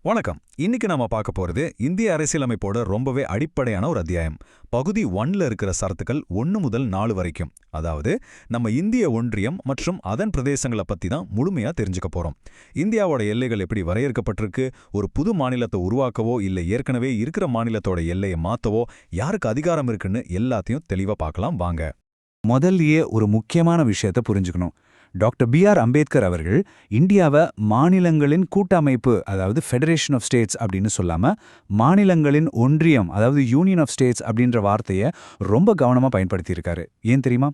வணக்கம். இன்னைக்கு நாம பார்க்க போறது இந்திய அரசியலமைப்போட ரொம்பவே அடிப்படையான ஒரு அத்தியாயம். பகுதி 1ல இருக்கிற சரத்துக்கள் 1 முதல் 4 வரைக்கும். அதாவது நம்ம இந்திய ஒன்றியம் மற்றும் அதன் பிரதேசங்களை பத்தி தான் முழுமையா தெரிஞ்சுக்க போறோம். இந்தியாவோட எல்லைகள் எப்படி வரையறுக்கப்பட்டிருக்கு, ஒரு புது மாநிலத்தை உருவாக்கவோ இல்ல ஏற்கனவே இருக்கிற மாநிலத்தோட எல்லையை மாத்தவோ யாருக்கு அதிகாரம் இருக்குன்னு எல்லாத்தையும் தெளிவா பார்க்கலாம் வாங்க. முதல்லயே ஒரு முக்கியமான விஷயத்தை புரிஞ்சுக்கணும். Doctor B.R. அம்பேத்கர் அவர்கள் இந்தியாவை மாநிலங்களின் கூட்டமைப்பு, அதாவது ஃபெடரேஷன் ஆஃப் ஸ்டேட்ஸ் அப்படின்னு சொல்லாம மாநிலங்களின் ஒன்றியம், அதாவது யூனியன் ஆஃப் ஸ்டேட்ஸ் அப்படின்ற வார்த்தையை ரொம்ப கவனமா பயன்படுத்தியிருக்காரு. ஏன் தெரியுமா?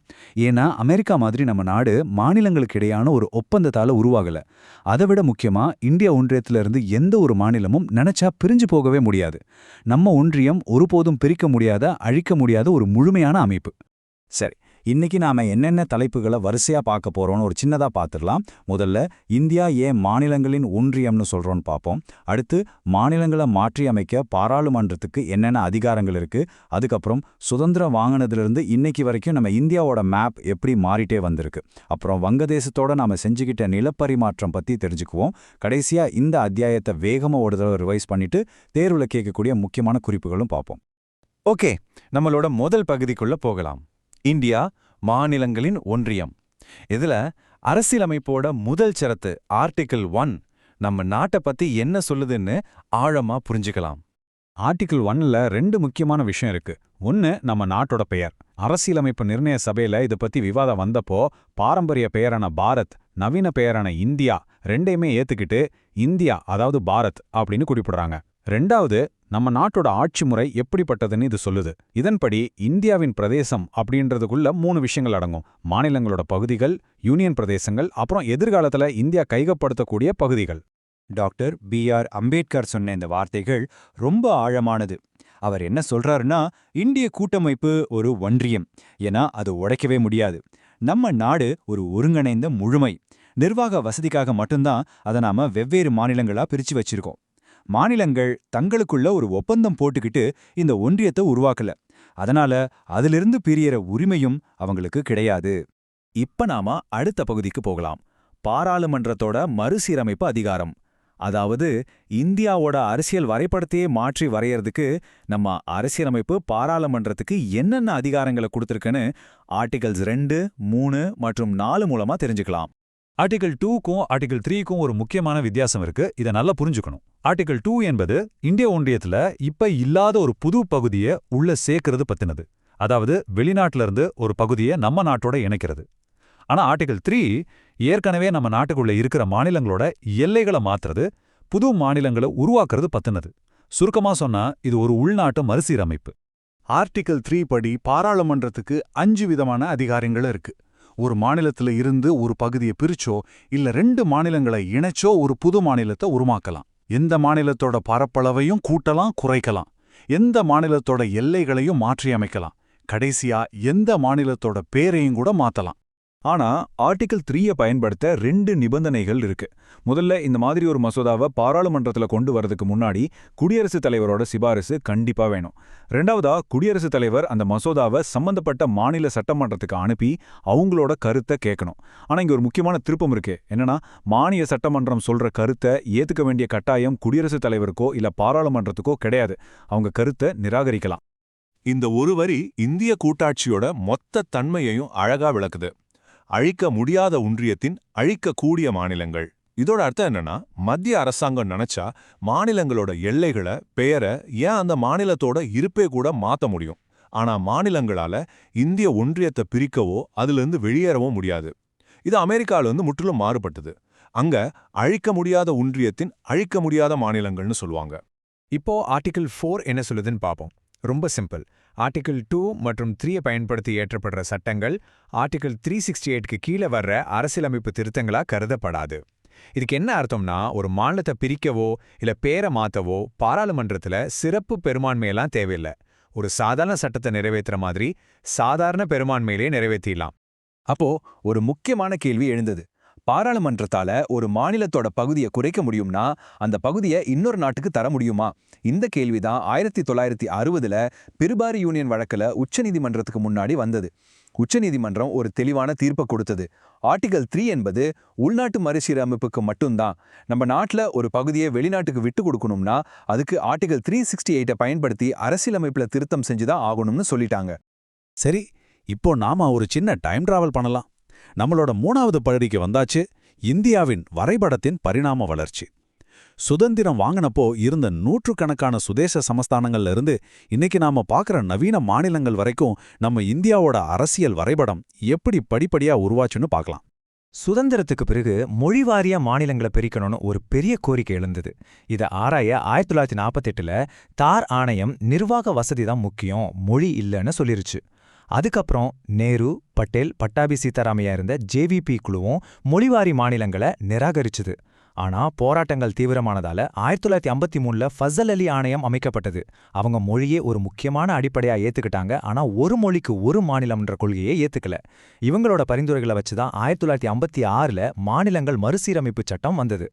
ஏன்னா அமெரிக்கா மாதிரி நம்ம நாடு மாநிலங்களுக்கு இடையான ஒரு ஒப்பந்தத்தால உருவாகல. அதை விட முக்கியமா இந்திய ஒன்றியத்திலிருந்து எந்த ஒரு மாநிலமும் நினைச்சா பிரிஞ்சு போகவே முடியாது. நம்ம ஒன்றியம் ஒருபோதும் பிரிக்க முடியாத, அழிக்க முடியாத ஒரு முழுமையான அமைப்பு. சரி, இன்னைக்கு நாம என்னென்ன தலைப்புகளை வரிசையா பார்க்க போறோம்னு ஒரு சின்னதா பார்த்துடலாம். முதல்ல இந்தியா ஏன் மாநிலங்களின் ஒன்றியம்னு சொல்றோம்னு பார்ப்போம். அடுத்து மாநிலங்களை மாற்றி அமைக்க பாராளுமன்றத்துக்கு என்னென்ன அதிகாரங்கள் இருக்கு. அதுக்கப்புறம் சுதந்திரம் வாங்கினதுலேருந்து இன்னைக்கு வரைக்கும் நம்ம இந்தியாவோட மேப் எப்படி மாறிட்டே வந்திருக்கு. அப்புறம் வங்கதேசத்தோட நாம செஞ்சுக்கிட்ட நிலப்பரிமாற்றம் பத்தி தெரிஞ்சுக்குவோம். கடைசியா இந்த அத்தியாயத்தை வேகமா ஒரு தடவை ரிவைஸ் பண்ணிட்டு தேர்வுல கேட்கக்கூடிய முக்கியமான குறிப்புகளும் பார்ப்போம். ஓகே, நம்மளோட முதல் பகுதிக்குள்ள போகலாம். இந்தியா மாநிலங்களின் ஒன்றியம். இதுல அரசியலமைப்போட முதல் சரத்து ஆர்டிகிள் 1 நம்ம நாட்டை பத்தி என்ன சொல்லுதுன்னு ஆழமா புரிஞ்சுக்கலாம். ஆர்டிகிள் 1ல 2 முக்கியமான விஷயம் இருக்கு. ஒன்னு நம்ம நாட்டோட பெயர். அரசியலமைப்பு நிர்ணய சபையில இதை பத்தி விவாதம் வந்தப்போ பாரம்பரிய பெயரான பாரத், நவீன பெயரான இந்தியா ரெண்டையுமே ஏத்துக்கிட்டு இந்தியா, அதாவது பாரத் அப்படின்னு குறிப்பிடுறாங்க. ரெண்டாவது, நம்ம நாட்டோட ஆட்சி முறை எப்படிப்பட்டதுன்னு இது சொல்லுது. இதன்படி இந்தியாவின் பிரதேசம் அப்படின்றதுக்குள்ள 3 விஷயங்கள் அடங்கும். மாநிலங்களோட பகுதிகள், யூனியன் பிரதேசங்கள், அப்புறம் எதிர்காலத்துல இந்தியா கையப்படுத்தக்கூடிய பகுதிகள். Doctor B.R. அம்பேத்கர் சொன்ன இந்த வார்த்தைகள் ரொம்ப ஆழமானது. அவர் என்ன சொல்றாருன்னா, இந்திய கூட்டமைப்பு ஒரு ஒன்றியம், ஏன்னா அது உடைக்கவே முடியாது. நம்ம நாடு ஒரு ஒருங்கிணைந்த முழுமை. நிர்வாக வசதிக்காக மட்டும்தான் அதை நாம வெவ்வேறு மாநிலங்களா பிரிச்சு வச்சிருக்கோம். மாநிலங்கள் தங்களுக்குள்ள ஒரு ஒப்பந்தம் போட்டுக்கிட்டு இந்த ஒன்றியத்தை உருவாக்கல. அதனால அதிலிருந்து பிரியற உரிமையும் அவங்களுக்கு கிடையாது. இப்ப நாம அடுத்த பகுதிக்கு போகலாம். பாராளுமன்றத்தோட மறுசீரமைப்பு அதிகாரம். அதாவது இந்தியாவோட அரசியல் வரைபடத்தையே மாற்றி வரையறதுக்கு நம்ம அரசியலமைப்பு பாராளுமன்றத்துக்கு என்னென்ன அதிகாரங்களை கொடுத்துருக்குன்னு ஆர்டிகல்ஸ் 2, 3 மற்றும் 4 மூலமா தெரிஞ்சுக்கலாம். ஆர்டிகல் 2க்கும் ஆர்டிகல் 3க்கும் ஒரு முக்கியமான வித்தியாசம் இருக்கு. இதை நல்லா புரிஞ்சுக்கணும். ஆர்டிகல் 2 என்பது இந்திய ஒன்றியத்துல இப்ப இல்லாத ஒரு புது பகுதியை உள்ள சேர்க்கறது பத்தினது. அதாவது வெளிநாட்டுல இருந்து ஒரு பகுதியை நம்ம நாட்டோட இணைக்கிறது. ஆனா ஆர்டிகல் 3 ஏற்கனவே நம்ம நாட்டுக்குள்ள இருக்கிற மாநிலங்களோட எல்லைகளை மாத்துறது, புது மாநிலங்களை உருவாக்குறது பத்தினது. சுருக்கமா சொன்னா இது ஒரு உள்நாட்டு மறுசீரமைப்பு. ஆர்டிகல் 3 படி பாராளுமன்றத்துக்கு 5 விதமான அதிகாரங்கள் இருக்கு. ஒரு மாநிலத்துல இருந்து ஒரு பகுதியை பிரிச்சோ இல்ல 2 மாநிலங்களை இணைச்சோ ஒரு புது மாநிலத்தை உருவாக்கலாம். எந்த மாநிலத்தோட பரப்பளவையும் கூட்டலாம், குறைக்கலாம். எந்த மாநிலத்தோட எல்லைகளையும் மாற்றியமைக்கலாம். கடைசியா எந்த மாநிலத்தோட பேரையும் கூட மாத்தலாம். ஆனா ஆர்டிகிள் 3 பயன்படுத்த 2 நிபந்தனைகள் இருக்கு. முதல்ல, இந்த மாதிரி ஒரு மசோதாவை பாராளுமன்றத்துல கொண்டு வரதுக்கு முன்னாடி குடியரசுத் தலைவரோட சிபாரிசு கண்டிப்பா வேணும். ரெண்டாவதா, குடியரசுத் தலைவர் அந்த மசோதாவை சம்பந்தப்பட்ட மாநில சட்டமன்றத்துக்கு அனுப்பி அவங்களோட கருத்தை கேட்கணும். ஆனா இங்க ஒரு முக்கியமான திருப்பம் இருக்கு. என்னன்னா, மாநில சட்டமன்றம் சொல்ற கருத்தை ஏத்துக்க வேண்டிய கட்டாயம் குடியரசுத் தலைவருக்கோ இல்ல பாராளுமன்றத்துக்கோ கிடையாது. அவங்க கருத்தை நிராகரிக்கலாம். இந்த ஒரு வரி இந்திய கூட்டாட்சியோட மொத்த தன்மையையும் அழகா விளக்குது. அழிக்க முடியாத ஒன்றியத்தின் அழிக்கக்கூடிய மாநிலங்கள். இதோட அர்த்தம் என்னன்னா, மத்திய அரசாங்கம் நினைச்சா மாநிலங்களோட எல்லைகளை, பெயரை, ஏன் அந்த மாநிலத்தோட இருப்பே கூட மாத்த முடியும். ஆனா மாநிலங்களால இந்திய ஒன்றியத்தை பிரிக்கவோ அதிலிருந்து வெளியேறவோ முடியாது. இது அமெரிக்கால முற்றிலும் மாறுபட்டது. அங்க அழிக்க முடியாத ஒன்றியத்தின் அழிக்க முடியாத மாநிலங்கள்னு சொல்லுவாங்க. இப்போ ஆர்டிகிள் 4 என்ன சொல்லுதுன்னு பார்ப்போம். ரொம்ப சிம்பிள். ஆர்டிகிள் 2 மற்றும் 3 பயன்படுத்தி இயற்றப்படுற சட்டங்கள் ஆர்டிகிள் 368க்கு கீழே வர்ற அரசியலமைப்பு திருத்தங்களா கருதப்படாது. இதுக்கு என்ன அர்த்தம்னா, ஒரு மாநிலத்தை பிரிக்கவோ இல்ல பேரை மாத்தவோ பாராளுமன்றத்துல சிறப்பு பெரும்பான்மையெல்லாம் தேவையில்லை. ஒரு சாதாரண சட்டத்தை நிறைவேற்றுற மாதிரி சாதாரண பெரும்பான்மையிலே நிறைவேற்றிடலாம். அப்போ ஒரு முக்கியமான கேள்வி எழுந்தது. பாராளுமன்றத்தால ஒரு மாநிலத்தோட பகுதியை குறைக்க முடியும்னா அந்த பகுதியை இன்னொரு நாட்டுக்கு தர முடியுமா? இந்த கேள்விதான் 1960ல பிருபாரி யூனியன் வழக்குல உச்சநீதிமன்றத்துக்கு முன்னாடி வந்தது. உச்சநீதிமன்றம் ஒரு தெளிவான தீர்ப்பை கொடுத்தது. ஆர்டிகல் 3 என்பது உள்நாட்டு மறுசீரமைப்புக்கு மட்டும்தான். நம்ம நாட்டில் ஒரு பகுதியை வெளிநாட்டுக்கு விட்டு கொடுக்கணும்னா அதுக்கு ஆர்டிகல் 368 பயன்படுத்தி அரசியலமைப்புல திருத்தம் செஞ்சுதான் ஆகணும்னு சொல்லிட்டாங்க. சரி, இப்போ நாம ஒரு சின்ன டைம் டிராவல் பண்ணலாம். நம்மளோட 3வது பகுதிக்கு வந்தாச்சு, இந்தியாவின் வரைபடத்தின் பரிணாம வளர்ச்சி. சுதந்திரம் வாங்கினப்போ இருந்த நூற்றுக்கணக்கான சுதேச சமஸ்தானங்கள்ல இருந்து இன்னைக்கு நாம பார்க்குற நவீன மாநிலங்கள் வரைக்கும் நம்ம இந்தியாவோட அரசியல் வரைபடம் எப்படி படிப்படியா உருவாச்சுன்னு பார்க்கலாம். சுதந்திரத்துக்கு பிறகு மொழிவாரியா மாநிலங்களை பிரிக்கணும்னு ஒரு பெரிய கோரிக்கை எழுந்தது. இதை ஆராய 1948ல தார் ஆணையம் நிர்வாக வசதி தான் முக்கியம், மொழி இல்லைன்னு சொல்லிருச்சு. அதுக்கப்புறம் நேரு, பட்டேல், பட்டாபி சீதாராமையா இருந்த ஜேவிபி குழுவும் மொழிவாரி மாநிலங்களை நிராகரிச்சுது. ஆனா போராட்டங்கள் தீவிரமானதால 1953ல ஃபசல் அலி ஆணையம் அமைக்கப்பட்டது. அவங்க மொழியே ஒரு முக்கியமான அடிப்படையா ஏத்துக்கிட்டாங்க. ஆனா ஒரு மொழிக்கு ஒரு மாநிலம்ன்ற கொள்கையை ஏத்துக்கல. இவங்களோட பரிந்துரைகளை வச்சுதான் 1956ல மாநிலங்கள் மறுசீரமைப்பு சட்டம் வந்தது.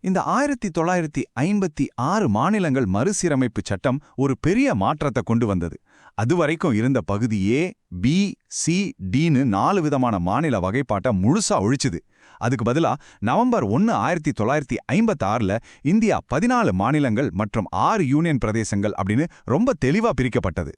இந்த 1956 மாநிலங்கள் மறுசீரமைப்பு சட்டம் ஒரு பெரிய மாற்றத்தை கொண்டு வந்தது. அதுவரைக்கும் இருந்த பகுதி ஏ, பி, சி, டின்னு 4 விதமான மாநில வகைப்பாட்டை முழுசா ஒழிச்சுது. அதுக்கு பதிலா நவம்பர் 1, 1956ல இந்தியா 14 மாநிலங்கள் மற்றும் 6 யூனியன் பிரதேசங்கள் அப்படின்னு ரொம்ப தெளிவா பிரிக்கப்பட்டது.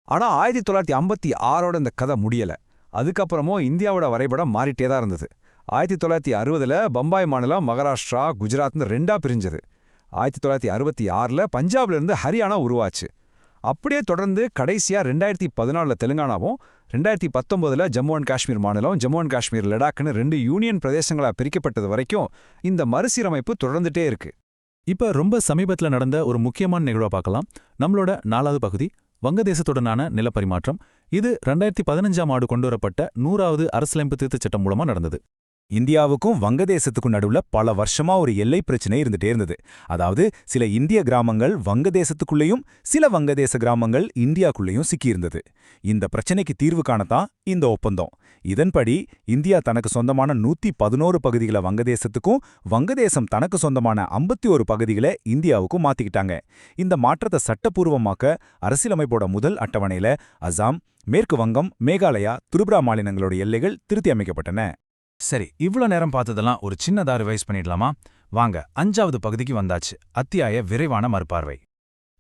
ஆனா 1956ஓட இந்த கதை முடியல. அதுக்கப்புறமும் இந்தியாவோட வரைபடம் மாறிட்டே தான் இருந்தது. 1960ல பம்பாய் மாநிலம் மகாராஷ்டிரா, குஜராத்னு 2ஆ பிரிஞ்சது. 1966ல பஞ்சாப்ல இருந்து ஹரியானா உருவாச்சு. அப்படியே தொடர்ந்து கடைசியா 2014ல தெலுங்கானாவும், 2019ல ஜம்மு அண்ட் காஷ்மீர் மாநிலம், ஜம்மு அண்ட் காஷ்மீர் லடாக்னு 2 யூனியன் பிரதேசங்களா பிரிக்கப்பட்டது வரைக்கும் இந்த மறுசீரமைப்பு தொடர்ந்துட்டே இருக்கு. இப்ப ரொம்ப சமீபத்துல நடந்த ஒரு முக்கியமான நிகழ்வை பார்க்கலாம். நம்மளோட 4வது பகுதி வங்கதேசத்துடனான நிலப்பரிமாற்றம். இது 2015ஆம் ஆண்டு கொண்டுவரப்பட்ட 100வது அரசியலமைப்பு திருத்தச் சட்டம் மூலமா நடந்தது. இந்தியாவுக்கும் வங்கதேசத்துக்கும் நடுவுல பல வருஷமா ஒரு எல்லை பிரச்சனை இருந்துட்டே இருந்தது. அதாவது சில இந்திய கிராமங்கள் வங்கதேசத்துக்குள்ளேயும் சில வங்கதேச கிராமங்கள் இந்தியாக்குள்ளேயும் சிக்கியிருந்தது. இந்த பிரச்சனைக்கு தீர்வு காணத்தான் இந்த ஒப்பந்தம். இதன்படி இந்தியா தனக்கு சொந்தமான 111 பகுதிகளை வங்கதேசத்துக்கும், வங்கதேசம் தனக்கு சொந்தமான 51 பகுதிகளை இந்தியாவுக்கும் மாத்திக்கிட்டாங்க. இந்த மாற்றத்தை சட்டப்பூர்வமாக்க அரசியலமைப்போட முதல் அட்டவணையில அசாம், மேற்கு வங்கம், மேகாலயா, திரிபுரா மாநிலங்களோட எல்லைகள் திருத்தி அமைக்கப்பட்டன. சரி, இவ்ளோ நேரம் பார்த்ததெல்லாம் ஒரு சின்னதா ரிவைஸ் பண்ணிடலாமா? வாங்க 5வது பகுதிக்கு வந்தாச்சு. அத்தியாய விரைவான மறுபார்வை.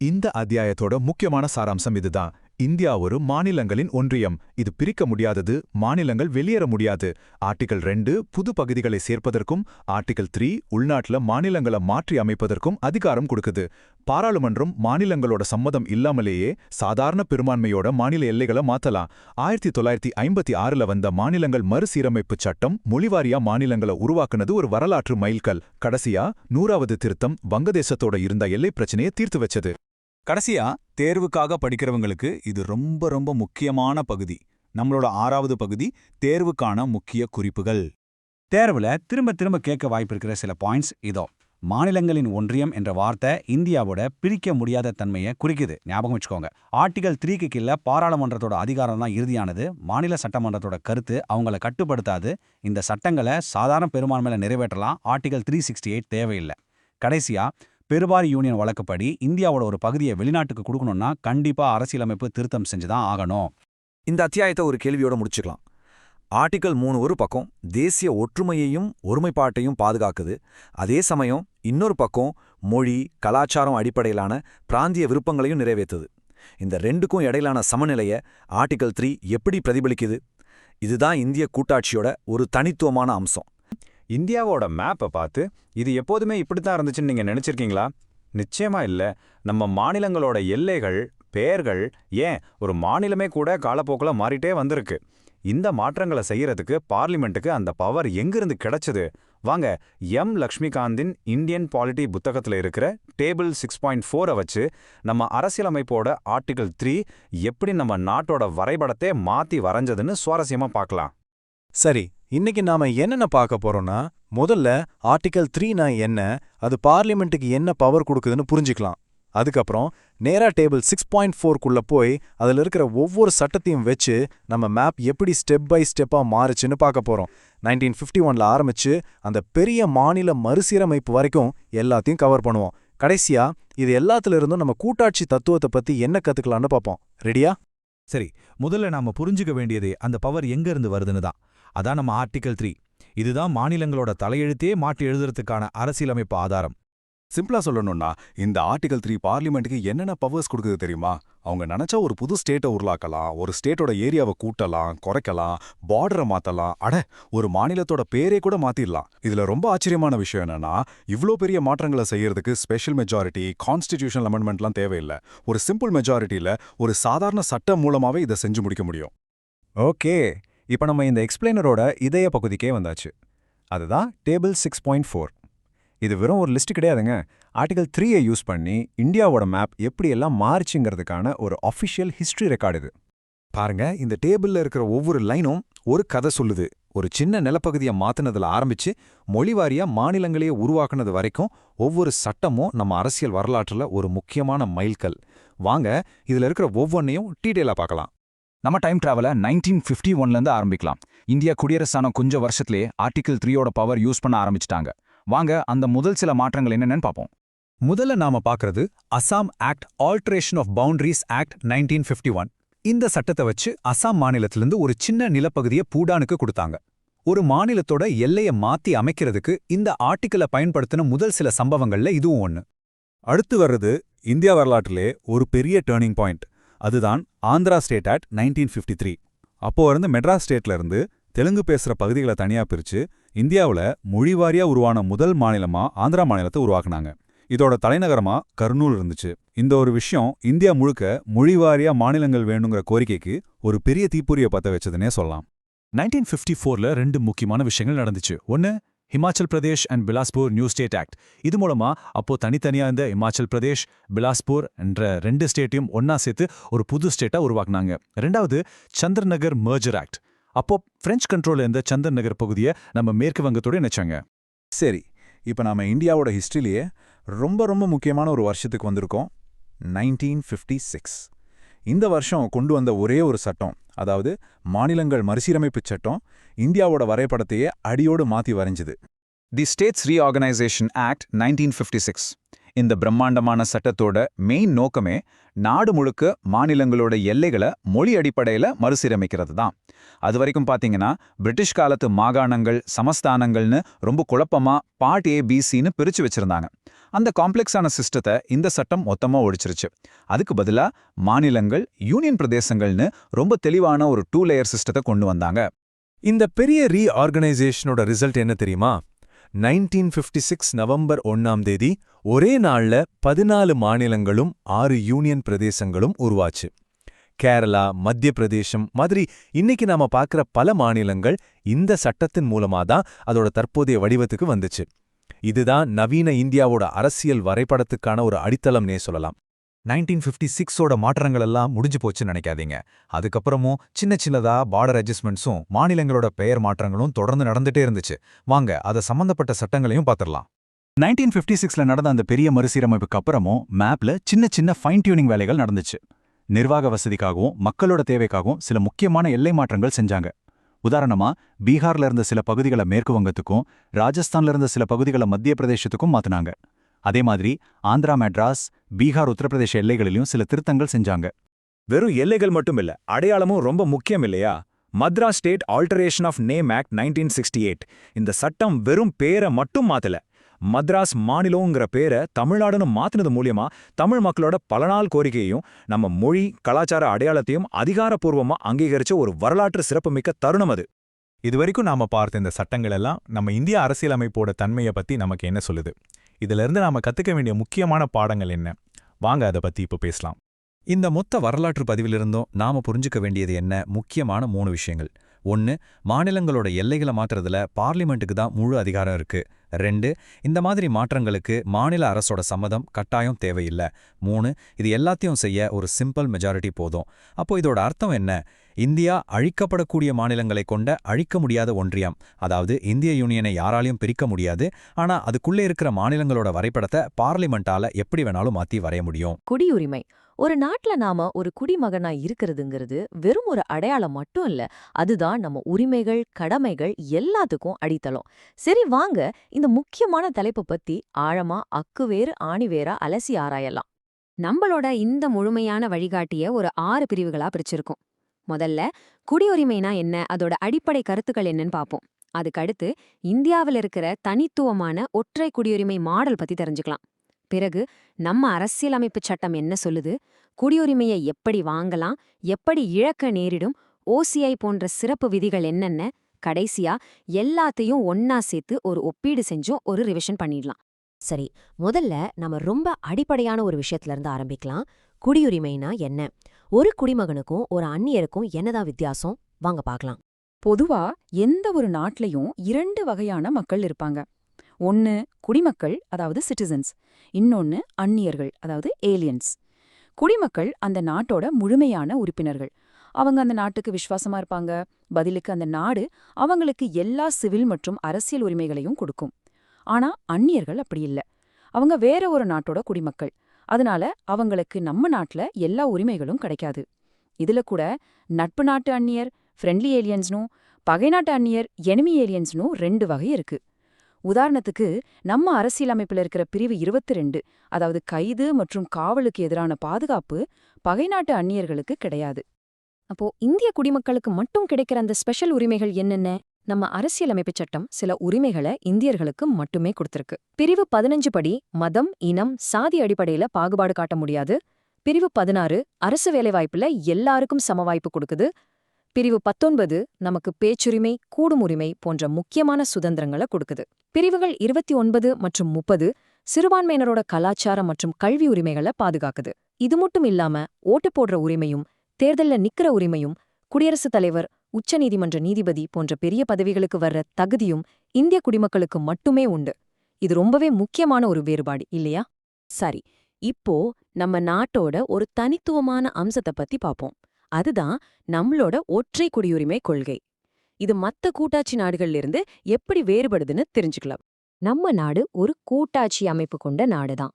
இந்த அத்தியாயத்தோட முக்கியமான சாராம்சம் இதுதான். இந்தியா ஒரு மாநிலங்களின் ஒன்றியம். இது பிரிக்க முடியாதது, மாநிலங்கள் வெளியேற முடியாது. ஆர்டிகல் 2 புது பகுதிகளை சேர்ப்பதற்கும், ஆர்டிகல் 3 உள்நாட்டுல மாநிலங்களை மாற்றி அமைப்பதற்கும் அதிகாரம் கொடுக்குது. பாராளுமன்றம் மாநிலங்களோட சம்மதம் இல்லாமலேயே சாதாரண பெரும்பான்மையோட மாநில எல்லைகளை மாத்தலாம். 1956ல வந்த மாநிலங்கள் மறுசீரமைப்பு சட்டம் மொழிவாரியா மாநிலங்களை உருவாக்குனது ஒரு வரலாற்று மைல்கல். கடைசியா 100வது திருத்தம் வங்கதேசத்தோட இருந்த எல்லை பிரச்சனையை தீர்த்து வச்சது. கடைசியா தேர்வுக்காக படிக்கிறவங்களுக்கு இது ரொம்ப ரொம்ப முக்கியமான பகுதி. நம்மளோட 6வது பகுதி தேர்வுக்கான முக்கிய குறிப்புகள். தேர்வுல திரும்ப திரும்ப கேட்க வாய்ப்பு இருக்கிற சில பாயிண்ட்ஸ் இதோ. மாநிலங்களின் ஒன்றியம் என்ற வார்த்தை இந்தியாவோட பிரிக்க முடியாத தன்மையை குறிக்குது, ஞாபகம் வச்சுக்கோங்க. ஆர்டிகல் 3க்கு கீழே பாராளுமன்றத்தோட அதிகாரம் தான் இறுதியானது. மாநில சட்டமன்றத்தோட கருத்து அவங்கள கட்டுப்படுத்தாது. இந்த சட்டங்களை சாதாரண பெரும்பான்மையில நிறைவேற்றலாம். ஆர்டிகல் 368 தேவையில்லை. கடைசியா பெருபாரி யூனியன் வழக்கப்படி இந்தியாவோட ஒரு பகுதியை வெளிநாட்டுக்கு கொடுக்கணும்னா கண்டிப்பா அரசியலமைப்பு திருத்தம் செஞ்சுதான் ஆகணும். இந்த அத்தியாயத்தை ஒரு கேள்வியோட முடிச்சுக்கலாம். ஆர்டிகல் 3 ஒரு பக்கம் தேசிய ஒற்றுமையையும் ஒருமைப்பாட்டையும் பாதுகாக்குது. அதே சமயம் இன்னொரு பக்கம் மொழி, கலாச்சாரம் அடிப்படையிலான பிராந்திய விருப்பங்களையும் நிறைவேற்றுது. இந்த 2க்கும் இடையிலான சமநிலையை ஆர்டிகல் 3 எப்படி பிரதிபலிக்குது? இதுதான் இந்திய கூட்டாட்சியோட ஒரு தனித்துவமான அம்சம். இந்தியாவோட மேப்பை பார்த்து இது எப்போதுமே இப்படித்தான் இருந்துச்சுன்னு நீங்க நினைச்சிருக்கீங்களா? நிச்சயமா இல்ல. நம்ம மாநிலங்களோட எல்லைகள், பெயர்கள், ஏன் ஒரு மாநிலமே கூட காலப்போக்கில் மாறிட்டே வந்திருக்கு. இந்த மாற்றங்களை செய்யறதுக்கு பார்லிமெண்ட்டுக்கு அந்த பவர் எங்கிருந்து கிடைச்சது? வாங்க எம். லக்ஷ்மிகாந்தின் இந்தியன் பாலிட்டி புத்தகத்துல இருக்கிற டேபிள் 6.4 வச்சு நம்ம அரசியலமைப்போட ஆர்டிகல் 3 எப்படி நம்ம நாட்டோட வரைபடத்தை மாத்தி வரைஞ்சதுன்னு சுவாரஸ்யமா பார்க்கலாம். சரி, இன்னைக்கு நாம என்னென்ன பார்க்க போறோம்னா, முதல்ல ஆர்டிகல் 3னா என்ன, அது பார்லிமெண்ட்டுக்கு என்ன பவர் கொடுக்குதுன்னு புரிஞ்சுக்கலாம். அதுக்கப்புறம் நேரா டேபிள் 6.4க்குள்ள போய் அதில் இருக்கிற ஒவ்வொரு சட்டத்தையும் வச்சு நம்ம மேப் எப்படி ஸ்டெப் பை ஸ்டெப்பாக மாறுச்சுன்னு பார்க்க போகிறோம். 1951ல் ஆரம்பிச்சு அந்த பெரிய மாநில மறுசீரமைப்பு வரைக்கும் எல்லாத்தையும் கவர் பண்ணுவோம். கடைசியா இது எல்லாத்துல இருந்தும் நம்ம கூட்டாட்சி தத்துவத்தை பத்தி என்ன கத்துக்கலாம்னு பார்ப்போம். ரெடியா? சரி, முதல்ல நாம புரிஞ்சுக்க வேண்டியது அந்த பவர் எங்க இருந்து வருதுன்னு தான். அதான் நம்ம ஆர்டிகல் 3. இதுதான் மாநிலங்களோட தலையெழுத்தே மாற்றி எழுதுறதுக்கான அரசியலமைப்பு ஆதாரம். சிம்பிளா சொல்லணும்னா இந்த ஆர்டிகல் 3 பார்லிமெண்ட்டுக்கு என்னென்ன பவர்ஸ் கொடுக்குது தெரியுமா? அவங்க நினைச்சா ஒரு புது ஸ்டேட்டை உருளாக்கலாம், ஒரு ஸ்டேட்டோட ஏரியாவை கூட்டலாம், குறைக்கலாம், பார்டரை மாத்தலாம், ஒரு மாநிலத்தோட பேரே கூட மாத்திடலாம். இதுல ரொம்ப ஆச்சரியமான விஷயம் என்னன்னா, இவ்ளோ பெரிய மாற்றங்களை செய்யறதுக்கு ஸ்பெஷல் மெஜாரிட்டி, கான்ஸ்டிடியூஷனல் அமெண்ட்மெண்ட்லாம் தேவையில்லை. ஒரு சிம்பிள் மெஜாரிட்டியில ஒரு சாதாரண சட்டம் மூலமாவே இதை செஞ்சு முடிக்க முடியும். ஓகே, இப்போ நம்ம இந்த எக்ஸ்பிளைனரோட இதய பகுதிக்கே வந்தாச்சு. அதுதான் டேபிள் 6.4. இது வெறும் ஒரு லிஸ்ட் கிடையாதுங்க. ஆர்டிகல் 3ஐ யூஸ் பண்ணி இந்தியாவோட மேப் எப்படியெல்லாம் மாறுச்சுங்கிறதுக்கான ஒரு அஃபிஷியல் ஹிஸ்ட்ரி ரெக்கார்டு இது. பாருங்க, இந்த டேபிள்ல இருக்கிற ஒவ்வொரு லைனும் ஒரு கதை சொல்லுது. ஒரு சின்ன நிலப்பகுதியை மாத்தினதுல ஆரம்பிச்சு மொழிவாரியா மாநிலங்களையே உருவாக்குனது வரைக்கும் ஒவ்வொரு சட்டமும் நம்ம அரசியல் வரலாற்றுல ஒரு முக்கியமான மைல்கல். வாங்க, இதுல இருக்கிற ஒவ்வொன்னையும் டீட்டெயிலா பார்க்கலாம். நம்ம டைம் டிராவலை 1951லேருந்து ஆரம்பிக்கலாம். இந்தியா குடியரசான கொஞ்சம் வருஷத்துலேயே ஆர்டிகல் 3யோட பவர் யூஸ் பண்ண ஆரம்பிச்சிட்டாங்க. வாங்க அந்த முதல் சில மாற்றங்கள் என்னென்னு பார்ப்போம். முதல்ல நாம பார்க்கறது Assam act alteration of boundaries act 1951. இந்த சட்டத்தை வச்சு அசாம் மாநிலத்திலிருந்து ஒரு சின்ன நிலப்பகுதியை பூடானுக்கு கொடுத்தாங்க. ஒரு மாநிலத்தோட எல்லையை மாத்தி அமைக்கிறதுக்கு இந்த ஆர்டிக்கலை பயன்படுத்தின முதல் சில சம்பவங்கள்ல இதுவும் ஒன்று. அடுத்து வர்றது இந்தியா வரலாற்றிலே ஒரு பெரிய டேர்னிங் பாயிண்ட். அதுதான் ஆந்திரா ஸ்டேட் ஆக்ட் 1953. அப்போ இருந்து மெட்ராஸ் ஸ்டேட்ல இருந்து தெலுங்கு பேசுற பகுதிகளை தனியா பிரிச்சு இந்தியாவுல மொழிவாரியா உருவான முதல் மாநிலமா ஆந்திரா மாநிலத்தை உருவாக்குனாங்க. இதோட தலைநகரமா கர்னூல் இருந்துச்சு. இந்த ஒரு விஷயம் இந்தியா முழுக்க மொழிவாரியா மாநிலங்கள் வேணுங்கிற கோரிக்கைக்கு ஒரு பெரிய தீப்பொறிய பத்த வச்சதுன்னே சொல்லலாம். 1954ல 2 முக்கியமான விஷயங்கள் நடந்துச்சு. ஒன்னு, Himachal Pradesh and Bilaspur new state act. இது மூலமா அப்போ தனித்தனியா இருந்த ஹிமாச்சல் பிரதேஷ், பிலாஸ்பூர் என்ற 2 ஸ்டேட்டையும் ஒன்னா சேர்த்து ஒரு புது ஸ்டேட்டா உருவாக்குனாங்க. 2வது, சந்திரநகர் மர்ஜர் ஆக்ட். அப்போ பிரெஞ்சு கண்ட்ரோல்ல இருந்த சந்திரநகர் பகுதியை நம்ம மேற்கு வங்கத்தோட இணைச்சாங்க. சரி, இப்போ நாம இந்தியாவோட ஹிஸ்டரியிலேயே ரொம்ப ரொம்ப முக்கியமான ஒரு வருஷத்துக்கு வந்திருக்கோம். 1956. இந்த வருஷம் கொண்டு வந்த ஒரே ஒரு சட்டம், அதாவது மாநிலங்கள் மறுசீரமைப்பு சட்டம், இந்தியாவோட வரைபடத்தையே அடியோடு மாத்தி வரைஞ்சுது. The states reorganisation act 1956. இந்த பிரம்மாண்டமான சட்டத்தோட மெயின் நோக்கமே நாடு முழுக்க மாநிலங்களோட எல்லைகளை மொழி அடிப்படையில் மறுசீரமைக்கிறது தான். அது வரைக்கும் பார்த்தீங்கன்னா பிரிட்டிஷ் காலத்து மாகாணங்கள், சமஸ்தானங்கள்னு ரொம்ப குழப்பமா பார்ட் A, B, Cன்னு பிரிச்சு வச்சிருந்தாங்க. அந்த காம்ப்ளெக்ஸான சிஸ்டத்தை இந்த சட்டம் மொத்தமாக ஒழிச்சிருச்சு. அதுக்கு பதிலாக மாநிலங்கள், யூனியன் பிரதேசங்கள்னு ரொம்ப தெளிவான ஒரு 2 லேயர் சிஸ்டத்தை கொண்டு வந்தாங்க. இந்த பெரிய ரீஆர்கனைசேஷனோட ரிசல்ட் என்ன தெரியுமா? 1956 நவம்பர் 1ஆம் தேதி ஒரே நாள்ல 14 மாநிலங்களும் 6 யூனியன் பிரதேசங்களும் உருவாச்சு. கேரளா, மத்திய பிரதேசம் மாதிரி இன்னைக்கு நாம பார்க்குற பல மாநிலங்கள் இந்த சட்டத்தின் மூலமா தான் அதோட தற்போதைய வடிவத்துக்கு வந்துச்சு. இதுதான் நவீன இந்தியாவோட அரசியல் வரைபடத்துக்கான ஒரு அடித்தளம்னே சொல்லலாம். 1956ஓட மாற்றங்கள் எல்லாம் முடிஞ்சு போச்சுன்னு நினைக்காதீங்க. அதுக்கப்புறமும் சின்ன சின்னதா பார்டர் அட்ஜஸ்ட்மெண்ட்ஸும் மாநிலங்களோட பெயர் மாற்றங்களும் தொடர்ந்து நடந்துட்டே இருந்துச்சு. வாங்க அதை சம்பந்தப்பட்ட சட்டங்களையும் பார்த்துடலாம். 1956ல நடந்த அந்த பெரிய மறுசீரமைப்புக்கு அப்புறமும் மேப்ல சின்ன சின்ன ஃபைன் டியூனிங் வேலைகள் நடந்துச்சு. நிர்வாக வசதிக்காகவும் மக்களோட தேவைக்காகவும் சில முக்கியமான எல்லை மாற்றங்கள் செஞ்சாங்க. உதாரணமா பீகார்ல இருந்த சில பகுதிகளை மேற்கு வங்கத்துக்கும், ராஜஸ்தான்ல இருந்த சில பகுதிகளை மத்திய பிரதேசத்துக்கும் மாத்தினாங்க. அதே மாதிரி ஆந்திரா, மெட்ராஸ், பீகார், உத்தரப்பிரதேச எல்லைகளிலும் சில திருத்தங்கள் செஞ்சாங்க. வெறும் எல்லைகள் மட்டும் இல்ல, அடையாளமும் ரொம்ப முக்கியம் இல்லையா? Madras state alteration of name act 1968. இந்த சட்டம் வெறும் பேரை மட்டும் மாத்தல, மத்ராஸ் மாநிலங்கிற பேரை தமிழ்நாடுன்னு மாத்தினது மூலியமா தமிழ் மக்களோட பல நாள் கோரிக்கையையும் நம்ம மொழி, கலாச்சார அடையாளத்தையும் அதிகாரப்பூர்வமா அங்கீகரிச்ச ஒரு வரலாற்று சிறப்புமிக்க தருணம் அது. இதுவரைக்கும் நாம பார்த்த இந்த சட்டங்கள் எல்லாம் நம்ம இந்திய அரசியலமைப்போட தன்மையை பத்தி நமக்கு என்ன சொல்லுது? இதிலிருந்து நாம கத்துக்க வேண்டிய முக்கியமான பாடங்கள் என்ன? வாங்க அதை பத்தி இப்போ பேசலாம். இந்த மொத்த வரலாற்று பதிவிலிருந்தும் நாம புரிஞ்சுக்க வேண்டியது என்ன? முக்கியமான 3 விஷயங்கள். 1, மாநிலங்களோட எல்லைகளை மாற்றுறதுல பார்லிமெண்ட்டுக்கு தான் முழு அதிகாரம் இருக்கு. 2, இந்த மாதிரி மாற்றங்களுக்கு மாநில அரசோட சம்மதம் கட்டாயம் தேவையில்லை. 3, இது எல்லாத்தையும் செய்ய ஒரு சிம்பிள் மெஜாரிட்டி போதும். அப்போ இதோட அர்த்தம் என்ன? இந்தியா அழிக்கப்படக்கூடிய மாநிலங்களை கொண்ட அழிக்க முடியாத ஒன்றியம். அதாவது இந்திய யூனியனை யாராலையும் பிரிக்க முடியாது, ஆனா அதுக்குள்ளே இருக்கிற மாநிலங்களோட வரைபடத்தை பார்லிமெண்டால எப்படி வேணாலும் மாத்தி வரைய முடியும். குடியுரிமை ஒரு நாட்டுல நாம ஒரு குடிமகனா இருக்கிறதுங்கிறது வெறும் ஒரு அடையாளம் மட்டும் இல்ல, அதுதான் நம்ம உரிமைகள் கடமைகள் எல்லாத்துக்கும் அடித்தளம். சரி, வாங்க இந்த முக்கியமான தலைப்பு பத்தி ஆழமா அக்குவேறு ஆணிவேரா அலசி ஆராயலாம். நம்மளோட இந்த முழுமையான வழிகாட்டிய ஒரு 6 பிரிவுகளா பிரிச்சிருக்கோம். முதல்ல குடியுரிமைனா என்ன, அதோட அடிப்படை கருத்துக்கள் என்னன்னு பாப்போம். அதுக்கடுத்து இந்தியாவில் இருக்கிற தனித்துவமான ஒற்றை குடியுரிமை மாடல் பத்தி தெரிஞ்சுக்கலாம். பிறகு நம்ம அரசியலமைப்பு சட்டம் என்ன சொல்லுது, குடியுரிமையை எப்படி வாங்கலாம், எப்படி இழக்க நேரிடும், ஓசிஐ போன்ற சிறப்பு விதிகள் என்னென்ன, கடைசியா எல்லாத்தையும் ஒன்னா சேர்த்து ஒரு ஒப்பீடு செஞ்சும் ஒரு ரிவிஷன் பண்ணிடலாம். சரி, முதல்ல நம்ம ரொம்ப அடிப்படையான ஒரு விஷயத்துல இருந்து ஆரம்பிக்கலாம். குடியுரிமைனா என்ன? ஒரு குடிமகனுக்கும் ஒரு அந்நியருக்கும் என்னதான் வித்தியாசம்? வாங்க பார்க்கலாம். பொதுவா எந்த ஒரு நாட்டிலையும் 2 வகையான மக்கள் இருப்பாங்க. ஒன்னு குடிமக்கள், அதாவது சிட்டிசன்ஸ். இன்னொன்னு அந்நியர்கள், அதாவது ஏலியன்ஸ். குடிமக்கள் அந்த நாட்டோட முழுமையான உறுப்பினர்கள். அவங்க அந்த நாட்டுக்கு விசுவாசமா இருப்பாங்க. பதிலுக்கு அந்த நாடு அவங்களுக்கு எல்லா சிவில் மற்றும் அரசியல் உரிமைகளையும் கொடுக்கும். ஆனா அந்நியர்கள் அப்படி இல்ல. அவங்க வேற ஒரு நாட்டோட குடிமக்கள். அதனால அவங்களுக்கு நம்ம நாட்டுல எல்லா உரிமைகளும் கிடைக்காது. இதுல கூட நட்பு நாட்டு அந்நியர், ஃப்ரெண்ட்லி ஏலியன்ஸ்னும், பகை நாட்டு அந்நியர், எனிமி ஏலியன்ஸ்னும் 2 வகை இருக்கு. உதாரணத்துக்கு நம்ம அரசியலமைப்புல இருக்கிற பிரிவு 22, அதாவது கைது மற்றும் காவலுக்கு எதிரான பாதுகாப்பு, பகை நாட்டு அந்நியர்களுக்கு கிடையாது. அப்போ இந்திய குடிமக்களுக்கு மட்டும் கிடைக்கிற அந்த ஸ்பெஷல் உரிமைகள் என்னென்ன? நம்ம அரசியலமைப்பு சட்டம் சில உரிமைகளை இந்தியர்களுக்கு மட்டுமே கொடுத்திருக்கு. பிரிவு 15 படி மதம், இனம், சாதி அடிப்படையில பாகுபாடு காட்ட முடியாது. பிரிவு 16 அரசு வேலைவாய்ப்புல எல்லாருக்கும் சம வாய்ப்பு கொடுக்குது. பிரிவு 19 நமக்கு பேச்சுரிமை, கூடும் உரிமை போன்ற முக்கியமான சுதந்திரங்களை கொடுக்குது. பிரிவுகள் 29 மற்றும் 30 சிறுபான்மையினரோட கலாச்சாரம் மற்றும் கல்வி உரிமைகளை பாதுகாக்குது. இது மட்டும் இல்லாம ஓட்டு போடுற உரிமையும், தேர்தல்ல நிக்கிற உரிமையும், குடியரசுத் தலைவர், உச்சநீதிமன்ற நீதிபதி போன்ற பெரிய பதவிகளுக்கு வர்ற தகுதியும் இந்திய குடிமக்களுக்கு மட்டுமே உண்டு. இது ரொம்பவே முக்கியமான ஒரு வேறுபாடு இல்லையா? சரி, இப்போ நம்ம நாட்டோட ஒரு தனித்துவமான அம்சத்தை பத்தி பாப்போம். அதுதான் நம்மளோட ஒற்றை குடியுரிமை கொள்கை. இது மத்த கூட்டாட்சி நாடுகள்ல இருந்து எப்படி வேறுபடுதுன்னு தெரிஞ்சுக்கலாம். நம்ம நாடு ஒரு கூட்டாட்சி அமைப்பு கொண்ட நாடுதான்.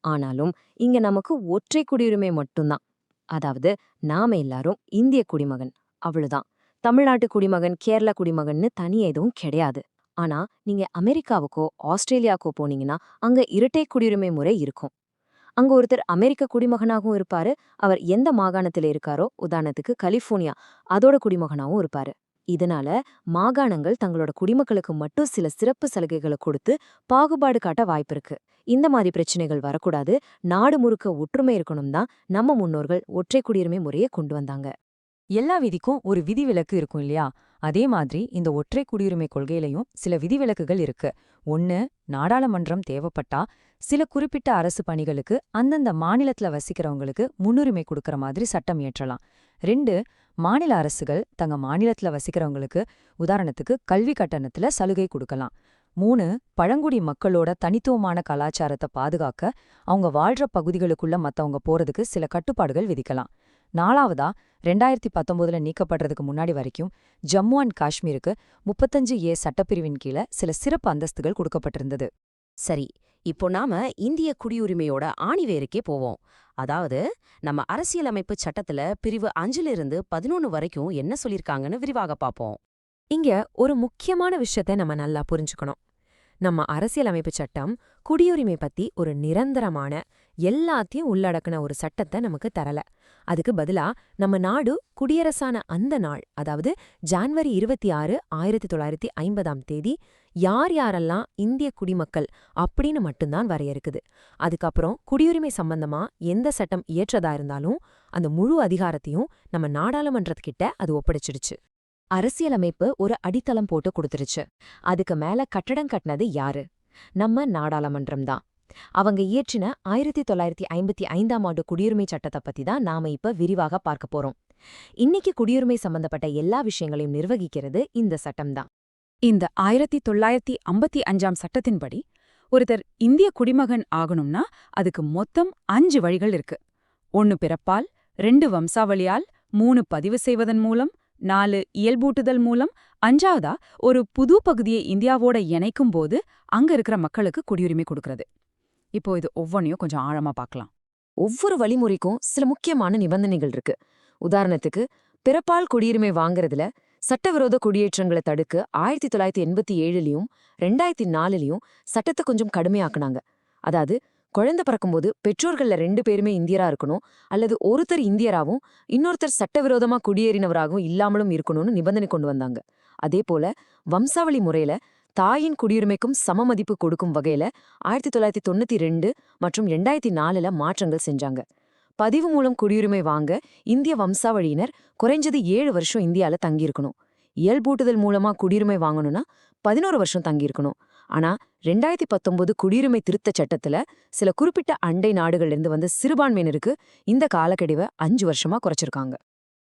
ஆனாலும் இங்க நமக்கு ஒற்றை குடியுரிமை மட்டும்தான். அதாவது நாம எல்லாரும் இந்திய குடிமகன், அவ்வளவுதான். தமிழ்நாட்டு குடிமகன், கேரளா குடிமகன்னு தனி எதுவும் கிடையாது. ஆனா நீங்க அமெரிக்காவுக்கோ ஆஸ்திரேலியாவுக்கோ போனீங்கன்னா அங்க இரட்டை குடியுரிமை முறை இருக்கும். அங்க ஒருத்தர் அமெரிக்க குடிமகனாகவும் இருப்பாரு, அவர் எந்த மாகாணத்துல இருக்காரோ, உதாரணத்துக்கு கலிபோர்னியா, அதோட குடிமகனாகவும் இருப்பாரு. இதனால மாகாணங்கள் தங்களோட குடிமக்களுக்கு மட்டும் சில சிறப்பு சலுகைகளை கொடுத்து பாகுபாடு காட்ட வாய்ப்பிருக்கு. இந்த மாதிரி பிரச்சனைகள் வரக்கூடாது, நாடு முழுக்க ஒற்றுமை இருக்கணும் தான் நம்ம முன்னோர்கள் ஒற்றை குடியுரிமை முறையை கொண்டு வந்தாங்க. எல்லா விதிக்கும் ஒரு விதிவிலக்கு இருக்கும் இல்லையா? அதே மாதிரி இந்த ஒற்றை குடியுரிமை கொள்கையிலையும் சில விதிவிலக்குகள் இருக்கு. 1, நாடாளுமன்றம் தேவைப்பட்டா சில குறிப்பிட்ட அரசு பணிகளுக்கு அந்தந்த மாநிலத்துல வசிக்கிறவங்களுக்கு முன்னுரிமை கொடுக்கற மாதிரி சட்டம் இயற்றலாம். 2, மாநில அரசுகள் தங்க மாநிலத்துல வசிக்கிறவங்களுக்கு உதாரணத்துக்கு கல்வி கட்டணத்துல சலுகை கொடுக்கலாம். 3, பழங்குடி மக்களோட தனித்துவமான கலாச்சாரத்தை பாதுகாக்க அவங்க வாழ்ற பகுதிகளுக்குள்ள மத்தவங்க போறதுக்கு சில கட்டுப்பாடுகள் விதிக்கலாம். 4வதா 2019 நீக்கப்படுறதுக்கு முன்னாடி வரைக்கும் ஜம்மு அண்ட் காஷ்மீருக்கு 35A சட்டப்பிரிவின் கீழ சில சிறப்பு அந்தஸ்துகள் கொடுக்கப்பட்டிருந்தது. சரி, இப்போ நாம இந்திய குடியுரிமையோட ஆணிவேருக்கே போவோம். அதாவது நம்ம அரசியலமைப்பு சட்டத்துல பிரிவு 5லிருந்து 11 வரைக்கும் என்ன சொல்லிருக்காங்கன்னு விரிவாக பார்ப்போம். இங்க ஒரு முக்கியமான விஷயத்த நம்ம நல்லா புரிஞ்சுக்கணும். நம்ம அரசியலமைப்பு சட்டம் குடியுரிமை பத்தி ஒரு நிரந்தரமான, எல்லாத்தையும் உள்ளடக்கின ஒரு சட்டத்தை நமக்கு தரல. அதுக்கு பதிலா நம்ம நாடு குடியரசான அந்த நாள், அதாவது ஜான்வரி 26, 1950 யார் யாரெல்லாம் இந்திய குடிமக்கள் அப்படின்னு மட்டும்தான் வரையறுக்குது. அதுக்கப்புறம் குடியுரிமை சம்பந்தமா எந்த சட்டம் இயற்றதா இருந்தாலும் அந்த முழு அதிகாரத்தையும் நம்ம நாடாளுமன்றத்துக்கிட்ட அது ஒப்படைச்சிடுச்சு. அரசியலமைப்பு ஒரு அடித்தளம் போட்டு கொடுத்துருச்சு. அதுக்கு மேல கட்டடம் கட்டினது யாரு? நம்ம நாடாளுமன்றம் தான். அவங்க இயற்றின 1955 குடியுரிமை சட்டத்தை பத்தி தான் நாம இப்ப விரிவாக பார்க்க போறோம். இன்னைக்கு குடியுரிமை சம்பந்தப்பட்ட எல்லா விஷயங்களையும் நிர்வகிக்கிறது இந்த சட்டம் தான். இந்த 1955 சட்டத்தின்படி ஒருத்தர் இந்திய குடிமகன் ஆகணும்னா அதுக்கு மொத்தம் 5 வழிகள் இருக்கு. 1 பிறப்பால், 2 வம்சாவளியால், 3 பதிவு செய்வதன் மூலம், 4 இயல்பூட்டுதல் மூலம், 5ஆவதா ஒரு புது பகுதியை இந்தியாவோட இணைக்கும் போது அங்க இருக்கிற மக்களுக்கு குடியுரிமை கொடுக்கறது. இப்போ இது ஒவ்வொன்றையும் கொஞ்சம் ஆழமா பார்க்கலாம். ஒவ்வொரு வழிமுறைக்கும் சில முக்கியமான நிபந்தனைகள் இருக்கு. உதாரணத்துக்கு, பிறப்பால் குடியுரிமை வாங்குறதுல சட்டவிரோத குடியேற்றங்களை தடுக்க 1987லயும் 2004லயும் சட்டத்தை கொஞ்சம் கடுமையாக்குனாங்க. அதாவது, குழந்தை பிறக்கும்போது பெற்றோர்கள்ல 2 பேருமே இந்தியரா இருக்கணும், அல்லது ஒருத்தர் இந்தியராகவும் இன்னொருத்தர் சட்டவிரோதமா குடியேறினவராகவும் இல்லாமலும் இருக்கணும்னு நிபந்தனை கொண்டு வந்தாங்க. அதே போல வம்சாவளி முறையில தாயின் குடியுரிமைக்கும் சம மதிப்பு கொடுக்கும் வகையில 1992 மற்றும் 2004ல மாற்றங்கள் செஞ்சாங்க. பதிவு மூலம் குடியுரிமை வாங்க இந்திய வம்சாவளியினர் குறைஞ்சது 7 வருஷம் இந்தியால தங்கியிருக்கணும். இயல்பூட்டுதல் மூலமா குடியுரிமை வாங்கணும்னா 11 வருஷம் தங்கியிருக்கணும். ஆனா 2019 குடியுரிமை திருத்தச் சட்டத்துல சில குறிப்பிட்ட அண்டை நாடுகள்ல இருந்து வந்த சிறுபான்மையினருக்கு இந்த காலக்கெடுவை 5 வருஷமா குறைச்சிருக்காங்க.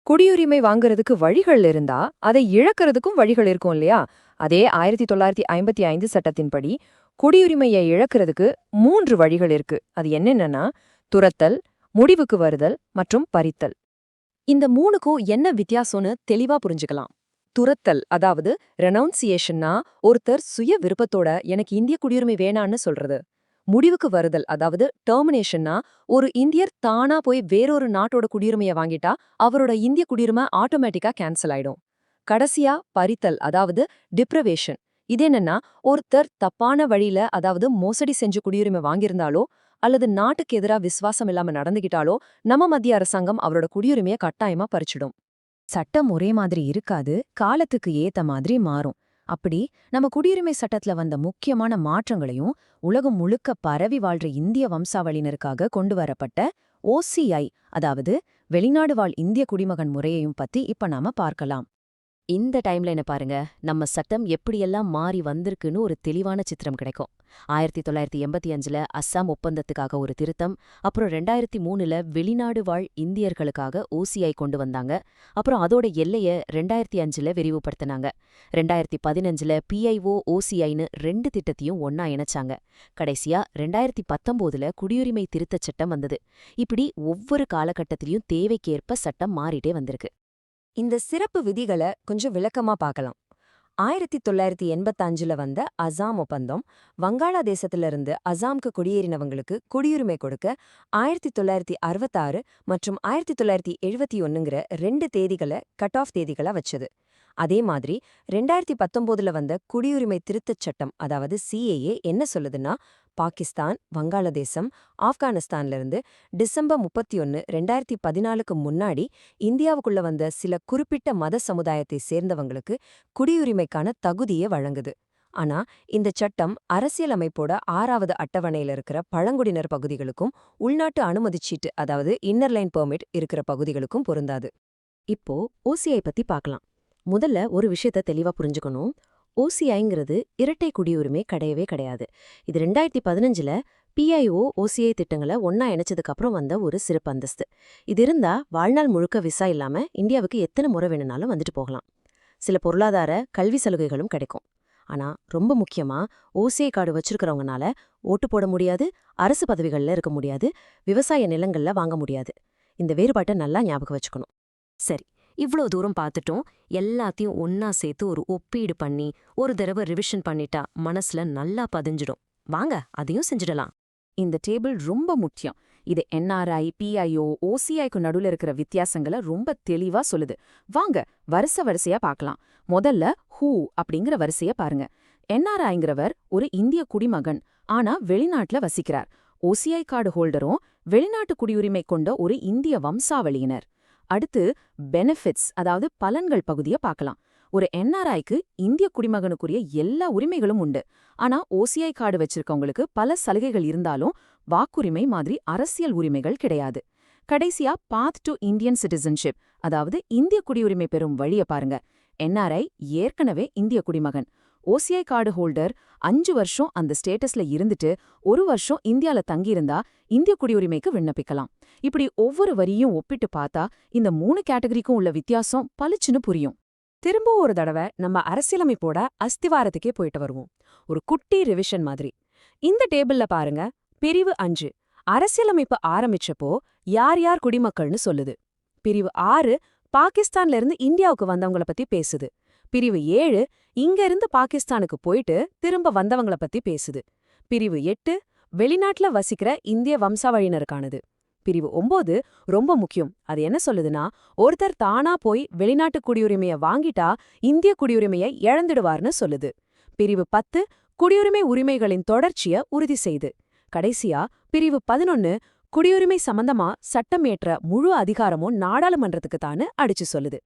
குடியுரிமை வாங்குறதுக்கு வழிகள் இருந்தா அதை இழக்கிறதுக்கும் வழிகள் இருக்கும் இல்லையா? அதே 1955 சட்டத்தின்படி குடியுரிமையை இழக்கிறதுக்கு 3 வழிகள் இருக்கு. அது என்னென்னா துரத்தல், முடிவுக்கு வருதல் மற்றும் பறித்தல். இந்த 3க்கும் என்ன வித்தியாசம்னு தெளிவா புரிஞ்சுக்கலாம். துரத்தல், அதாவது ரெனவுன்சியேஷன்னா ஒருத்தர் சுய விருப்பத்தோட எனக்கு இந்திய குடியுரிமை வேணான்னு சொல்றது. முடிவுக்கு வருதல், அதாவது டெர்மினேஷன்னா ஒரு இந்தியர் தானா போய் வேறொரு நாட்டோட குடியுரிமையை வாங்கிட்டா அவரோட இந்திய குடியுரிமை ஆட்டோமேட்டிக்கா கேன்சல் ஆயிடும். கடைசியா பறித்தல், அதாவது டிப்ரவேஷன். இது என்னன்னா ஒருத்தர் தப்பான வழியில, அதாவது மோசடி செஞ்சு குடியுரிமை வாங்கியிருந்தாலோ அல்லது நாட்டுக்கு எதிராக விசுவாசம் இல்லாம நடந்துகிட்டாலோ நம்ம மத்திய அரசாங்கம் அவரோட குடியுரிமையை கட்டாயமா பறிச்சிடும். சட்டம் ஒரே மாதிரி இருக்காது, காலத்துக்கு ஏத்த மாதிரி மாறும். அப்படி நம்ம குடியுரிமை சட்டத்துல வந்த முக்கியமான மாற்றங்களையும் உலகம் முழுக்க பரவி வாழ்ற இந்திய வம்சாவளியினருக்காக கொண்டு வரப்பட்ட OCI, அதாவது வெளிநாடு வாழ் இந்திய குடிமகன் முறையையும் பத்தி இப்ப நாம பார்க்கலாம். இந்த டைம்லைனை பாருங்க, நம்ம சட்டம் எப்படியெல்லாம் மாறி வந்திருக்குன்னு ஒரு தெளிவான சித்திரம் கிடைக்கும். 1985ல அஸ்ஸாம் ஒப்பந்தத்துக்காக ஒரு திருத்தம், அப்புறம் 2003ல வெளிநாடு வாழ் இந்தியர்களுக்காக OCI கொண்டு வந்தாங்க. அப்புறம் அதோட எல்லைய 2005ல விரிவுபடுத்தினாங்க. 2015ல PIO OCIன்னு 2 திட்டத்தையும் ஒன்னா இணைச்சாங்க. கடைசியா 2019ல குடியுரிமை திருத்தச் சட்டம் வந்தது. இப்படி ஒவ்வொரு காலகட்டத்திலையும் தேவைக்கேற்ப சட்டம் மாறிட்டே வந்திருக்கு. இந்த சிறப்பு விதிகளை கொஞ்சம் விளக்கமா பார்க்கலாம். 1985ல வந்த அசாம் ஒப்பந்தம் வங்காளதேசத்திலிருந்து அசாம்க்கு குடியேறினவங்களுக்கு குடியுரிமை கொடுக்க 1966 மற்றும் 1971ங்கிற 2 தேதிகளை கட் ஆஃப் தேதிகளா வச்சது. அதே மாதிரி 2019ல வந்த குடியுரிமை திருத்தச் சட்டம், அதாவது CAA என்ன சொல்லுதுன்னா, பாகிஸ்தான், வங்காளதேசம், ஆப்கானிஸ்தான்ல டிசம்பர் 31, 2014க்கு முன்னாடி இந்தியாவுக்குள்ள வந்த சில குறிப்பிட்ட மத சமுதாயத்தை சேர்ந்தவங்களுக்கு குடியுரிமைக்கான தகுதியை வழங்குது. ஆனா இந்த சட்டம் அரசியலமைப்போட 6வது அட்டவணையில இருக்கிற பழங்குடியினர் பகுதிகளுக்கும் உள்நாட்டு அனுமதிச்சீட்டு, அதாவது இன்னர்லைன் பெர்மிட் இருக்கிற பகுதிகளுக்கும் பொருந்தாது. இப்போ OCI பத்தி பார்க்கலாம். முதல்ல ஒரு விஷயத்த தெளிவா புரிஞ்சுக்கணும். OCIங்கிறது இரட்டை குடியுரிமை கிடையவே கிடையாது. இது 2015ல PIO OCI திட்டங்களை ஒன்னா இணைச்சதுக்கு அப்புறம் வந்த ஒரு சிறப்பு அந்தஸ்து. இது இருந்தா வாழ்நாள் முழுக்க விசா இல்லாம இந்தியாவுக்கு எத்தனை முறை வேணும்னாலும் வந்துட்டு போகலாம். சில பொருளாதார கல்வி சலுகைகளும் கிடைக்கும். ஆனா ரொம்ப முக்கியமா OCI கார்டு வச்சிருக்கிறவங்கனால ஓட்டு போட முடியாது, அரசு பதவிகள்ல இருக்க முடியாது, விவசாய நிலங்கள்ல வாங்க முடியாது. இந்த வேறுபாட்டை நல்லா ஞாபகம் வச்சுக்கணும். சரி, இவ்ளோ தூரம் பார்த்துட்டோம். எல்லாத்தையும் ஒன்னா சேர்த்து ஒரு ஒப்பீடு பண்ணி ஒரு தடவை ரிவிஷன் பண்ணிட்டா மனசுல நல்லா பதிஞ்சிடும். வாங்க அதையும் செஞ்சிடலாம். இந்த டேபிள் ரொம்ப முக்கியம். இது NRI, PIO, OCIக்கு நடுவுல இருக்கிற வித்தியாசங்களை ரொம்ப தெளிவா சொல்லுது. வாங்க வரிசையா பார்க்கலாம். முதல்ல ஹூ அப்படிங்கிற வரிசைய பாருங்க. NRIங்கிறவர் ஒரு இந்திய குடிமகன், ஆனா வெளிநாட்டுல வசிக்கிறார். OCI கார்டு ஹோல்டரும் வெளிநாட்டு குடியுரிமை கொண்ட ஒரு இந்திய வம்சாவளியினர். அடுத்து பெனிஃபிட்ஸ், அதாவது பலன்கள் பகுதியை பார்க்கலாம். ஒரு NRIக்கு இந்திய குடிமகனுக்குரிய எல்லா உரிமைகளும் உண்டு. ஆனா OCI கார்டு வச்சிருக்கவங்களுக்கு பல சலுகைகள் இருந்தாலும் வாக்குரிமை மாதிரி அரசியல் உரிமைகள் கிடையாது. கடைசியா பாத் டு இந்தியன் சிட்டிசன்ஷிப், அதாவது இந்திய குடியுரிமை பெறும் வழியை பாருங்க. NRI ஏற்கனவே இந்திய குடிமகன். OCI கார்டு ஹோல்டர் 5 வருஷம் அந்த ஸ்டேட்டஸ்ல இருந்துட்டு 1 வருஷம் இந்தியால தங்கியிருந்தா இந்திய குடியுரிமைக்கு விண்ணப்பிக்கலாம். இப்படி ஒவ்வொரு வரியும் ஒப்பிட்டு பார்த்தா இந்த 3 கேட்டகரிக்கும் உள்ள வித்தியாசம் பளிச்சுன்னு புரியும். திரும்ப ஒரு தடவை நம்ம அரசியலமைப்போட அஸ்திவாரத்துக்கே போயிட்டு வருவோம். ஒரு குட்டி ரிவிஷன் மாதிரி. இந்த டேபிள்ல பாருங்க, பிரிவு 5 அரசியலமைப்பு ஆரம்பிச்சப்போ யார் யார் குடிமக்கள்னு சொல்லுது. பிரிவு 6 பாகிஸ்தான்ல இருந்து இந்தியாவுக்கு வந்தவங்கள பத்தி பேசுது. பிரிவு 7 இங்க இருந்து பாகிஸ்தானுக்கு போயிட்டு திரும்ப வந்தவங்கள பத்தி பேசுது. பிரிவு 8 வெளிநாட்டுல வசிக்கிற இந்திய வம்சாவழியினருக்கானது. பிரிவு 9 ரொம்ப முக்கியம். அது என்ன சொல்லுதுன்னா, ஒருத்தர் தானா போய் வெளிநாட்டு குடியுரிமைய வாங்கிட்டா இந்திய குடியுரிமைய இழந்துடுவார்னு சொல்லுது. பிரிவு 10 குடியுரிமை உரிமைகளின் தொடர்ச்சிய உறுதி செய்து. கடைசியா பிரிவு 11 குடியுரிமை சம்பந்தமா சட்டம் ஏற்ற முழு அதிகாரமும் நாடாளுமன்றத்துக்கு தானு அடிச்சு சொல்லுது.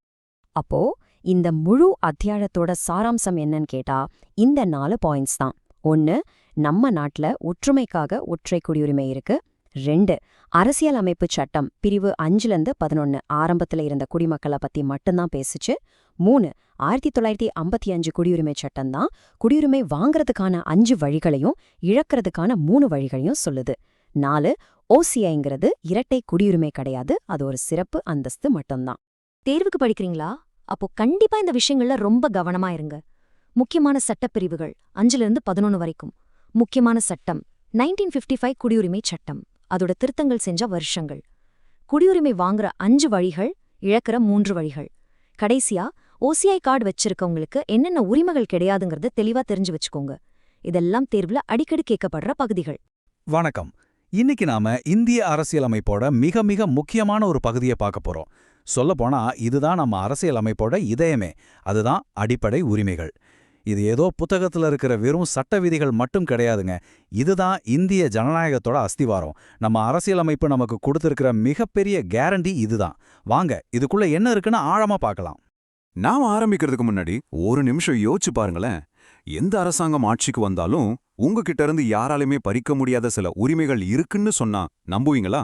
அப்போ இந்த முழு அத்தியாயத்தோட சாராம்சம் என்னன்னு கேட்டா இந்த 4 பாயிண்ட்ஸ் தான். 1, நம்ம நாட்டுல ஒற்றுமைக்காக ஒற்றை குடியுரிமை இருக்கு. 2, அரசியல் அமைப்பு சட்டம் பிரிவு 5-11 ஆரம்பத்துல இருந்த குடிமக்களை பத்தி மட்டும்தான் பேசுச்சு. 3, 1955 குடியுரிமை சட்டம் தான் குடியுரிமை வாங்கறதுக்கான 5 வழிகளையும் இழக்கிறதுக்கான 3 வழிகளையும் சொல்லுது. 4, ஓசிஐங்கிறது இரட்டை குடியுரிமை கிடையாது, அது ஒரு சிறப்பு அந்தஸ்து மட்டும்தான். தேர்வுக்கு படிக்கிறீங்களா? அப்போ கண்டிப்பா இந்த விஷயங்கள்ல ரொம்ப கவனமா இருங்க. முக்கியமான சட்டப்பிரிவுகள் 5-11 வரைக்கும். முக்கியமான சட்டம் 1955 குடியுரிமை சட்டம், அதோட திருத்தங்கள் செஞ்ச வருஷங்கள். குடியுரிமை வாங்குற 5 வழிகள், இழக்கிற 3 வழிகள். கடைசியா ஓசிஐ கார்டு வச்சிருக்கவங்களுக்கு என்னென்ன உரிமைகள் கிடையாதுங்கிறத தெளிவா தெரிஞ்சு வச்சுக்கோங்க. இதெல்லாம் தேர்வுல அடிக்கடி கேட்கப்படுற பகுதிகள். வணக்கம். இன்னைக்கு நாம இந்திய அரசியலமைப்போட மிக மிக முக்கியமான ஒரு பகுதியை பார்க்க போறோம். சொல்லப்போனா இதுதான் நம்ம அரசியலமைப்போட இதயமே. அதுதான் அடிப்படை உரிமைகள். இது ஏதோ புத்தகத்துல இருக்கிற வெறும் சட்ட விதிகள் மட்டும் கிடையாதுங்க. இதுதான் இந்திய ஜனநாயகத்தோட அஸ்திவாரம். நம்ம அரசியலமைப்பு நமக்கு கொடுத்திருக்கிற மிகப்பெரிய கேரண்டி இதுதான். வாங்க இதுக்குள்ள என்ன இருக்குன்னு ஆழமா பார்க்கலாம். நாம ஆரம்பிக்கிறதுக்கு முன்னாடி ஒரு நிமிஷம் யோசிச்சு பாருங்களேன். எந்த அரசாங்கம் ஆட்சிக்கு வந்தாலும் உங்ககிட்ட இருந்து யாராலுமே பறிக்க முடியாத சில உரிமைகள் இருக்குன்னு சொன்னா நம்புவீங்களா?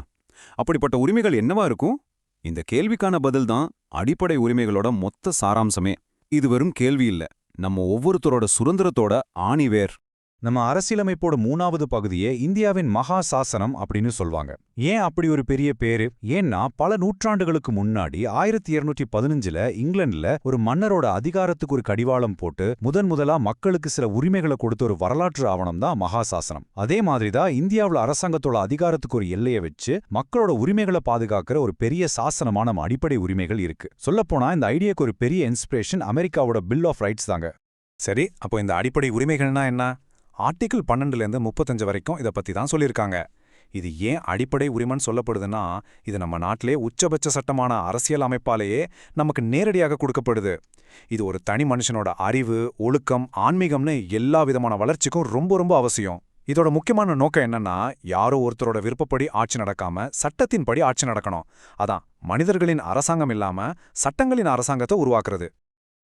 அப்படிப்பட்ட உரிமைகள் என்னவா இருக்கும்? இந்த கேள்விக்கான பதில்தான் அடிப்படை உரிமைகளோட மொத்த சாராம்சமே. இது வெறும் கேள்வி இல்ல, நம்ம ஒவ்வொருத்தரோட சுதந்திரத்தோட ஆணிவேர். நம்ம அரசியலமைப்போட 3வது பகுதியே இந்தியாவின் மகா சாசனம் அப்படின்னு சொல்வாங்க. ஏன் அப்படி ஒரு பெரிய பேரு? ஏன்னா பல நூற்றாண்டுகளுக்கு முன்னாடி 1215ல இங்கிலாந்துல ஒரு மன்னரோட அதிகாரத்துக்கு ஒரு கடிவாளம் போட்டு முதலா மக்களுக்கு சில உரிமைகளை கொடுத்த ஒரு வரலாற்று ஆவணம் தான் மகா சாசனம். அதே மாதிரிதான் இந்தியாவுல அரசாங்கத்தோட அதிகாரத்துக்கு ஒரு எல்லையை வச்சு மக்களோட உரிமைகளை பாதுகாக்கிற ஒரு பெரிய சாசனமா நம்ம அடிப்படை உரிமைகள் இருக்கு. சொல்லப்போனா இந்த ஐடியாக்கு ஒரு பெரிய இன்ஸ்பிரேஷன் அமெரிக்காவோட பில் ஆஃப் ரைட்ஸ் தாங்க. சரி, அப்போ இந்த அடிப்படை உரிமைகள்னா என்ன? ஆர்டிகிள் 12லேருந்து 35 வரைக்கும் இதை பத்தி தான் சொல்லியிருக்காங்க. இது ஏன் அடிப்படை உரிமைன்னு சொல்லப்படுதுன்னா, இது நம்ம நாட்டிலே உச்சபட்ச சட்டமான அரசியல் அமைப்பாலேயே நமக்கு நேரடியாக கொடுக்கப்படுது. இது ஒரு தனி மனுஷனோட அறிவு, ஒழுக்கம், ஆன்மீகம்னு எல்லா விதமான வளர்ச்சிக்கும் ரொம்ப ரொம்ப அவசியம். இதோட முக்கியமான நோக்கம் என்னன்னா, யாரோ ஒருத்தரோட விருப்பப்படி ஆட்சி நடக்காம சட்டத்தின்படி ஆட்சி நடக்கணும். அதான் மனிதர்களின் அரசாங்கம் இல்லாம சட்டங்களின் அரசாங்கத்தை உருவாக்குறது.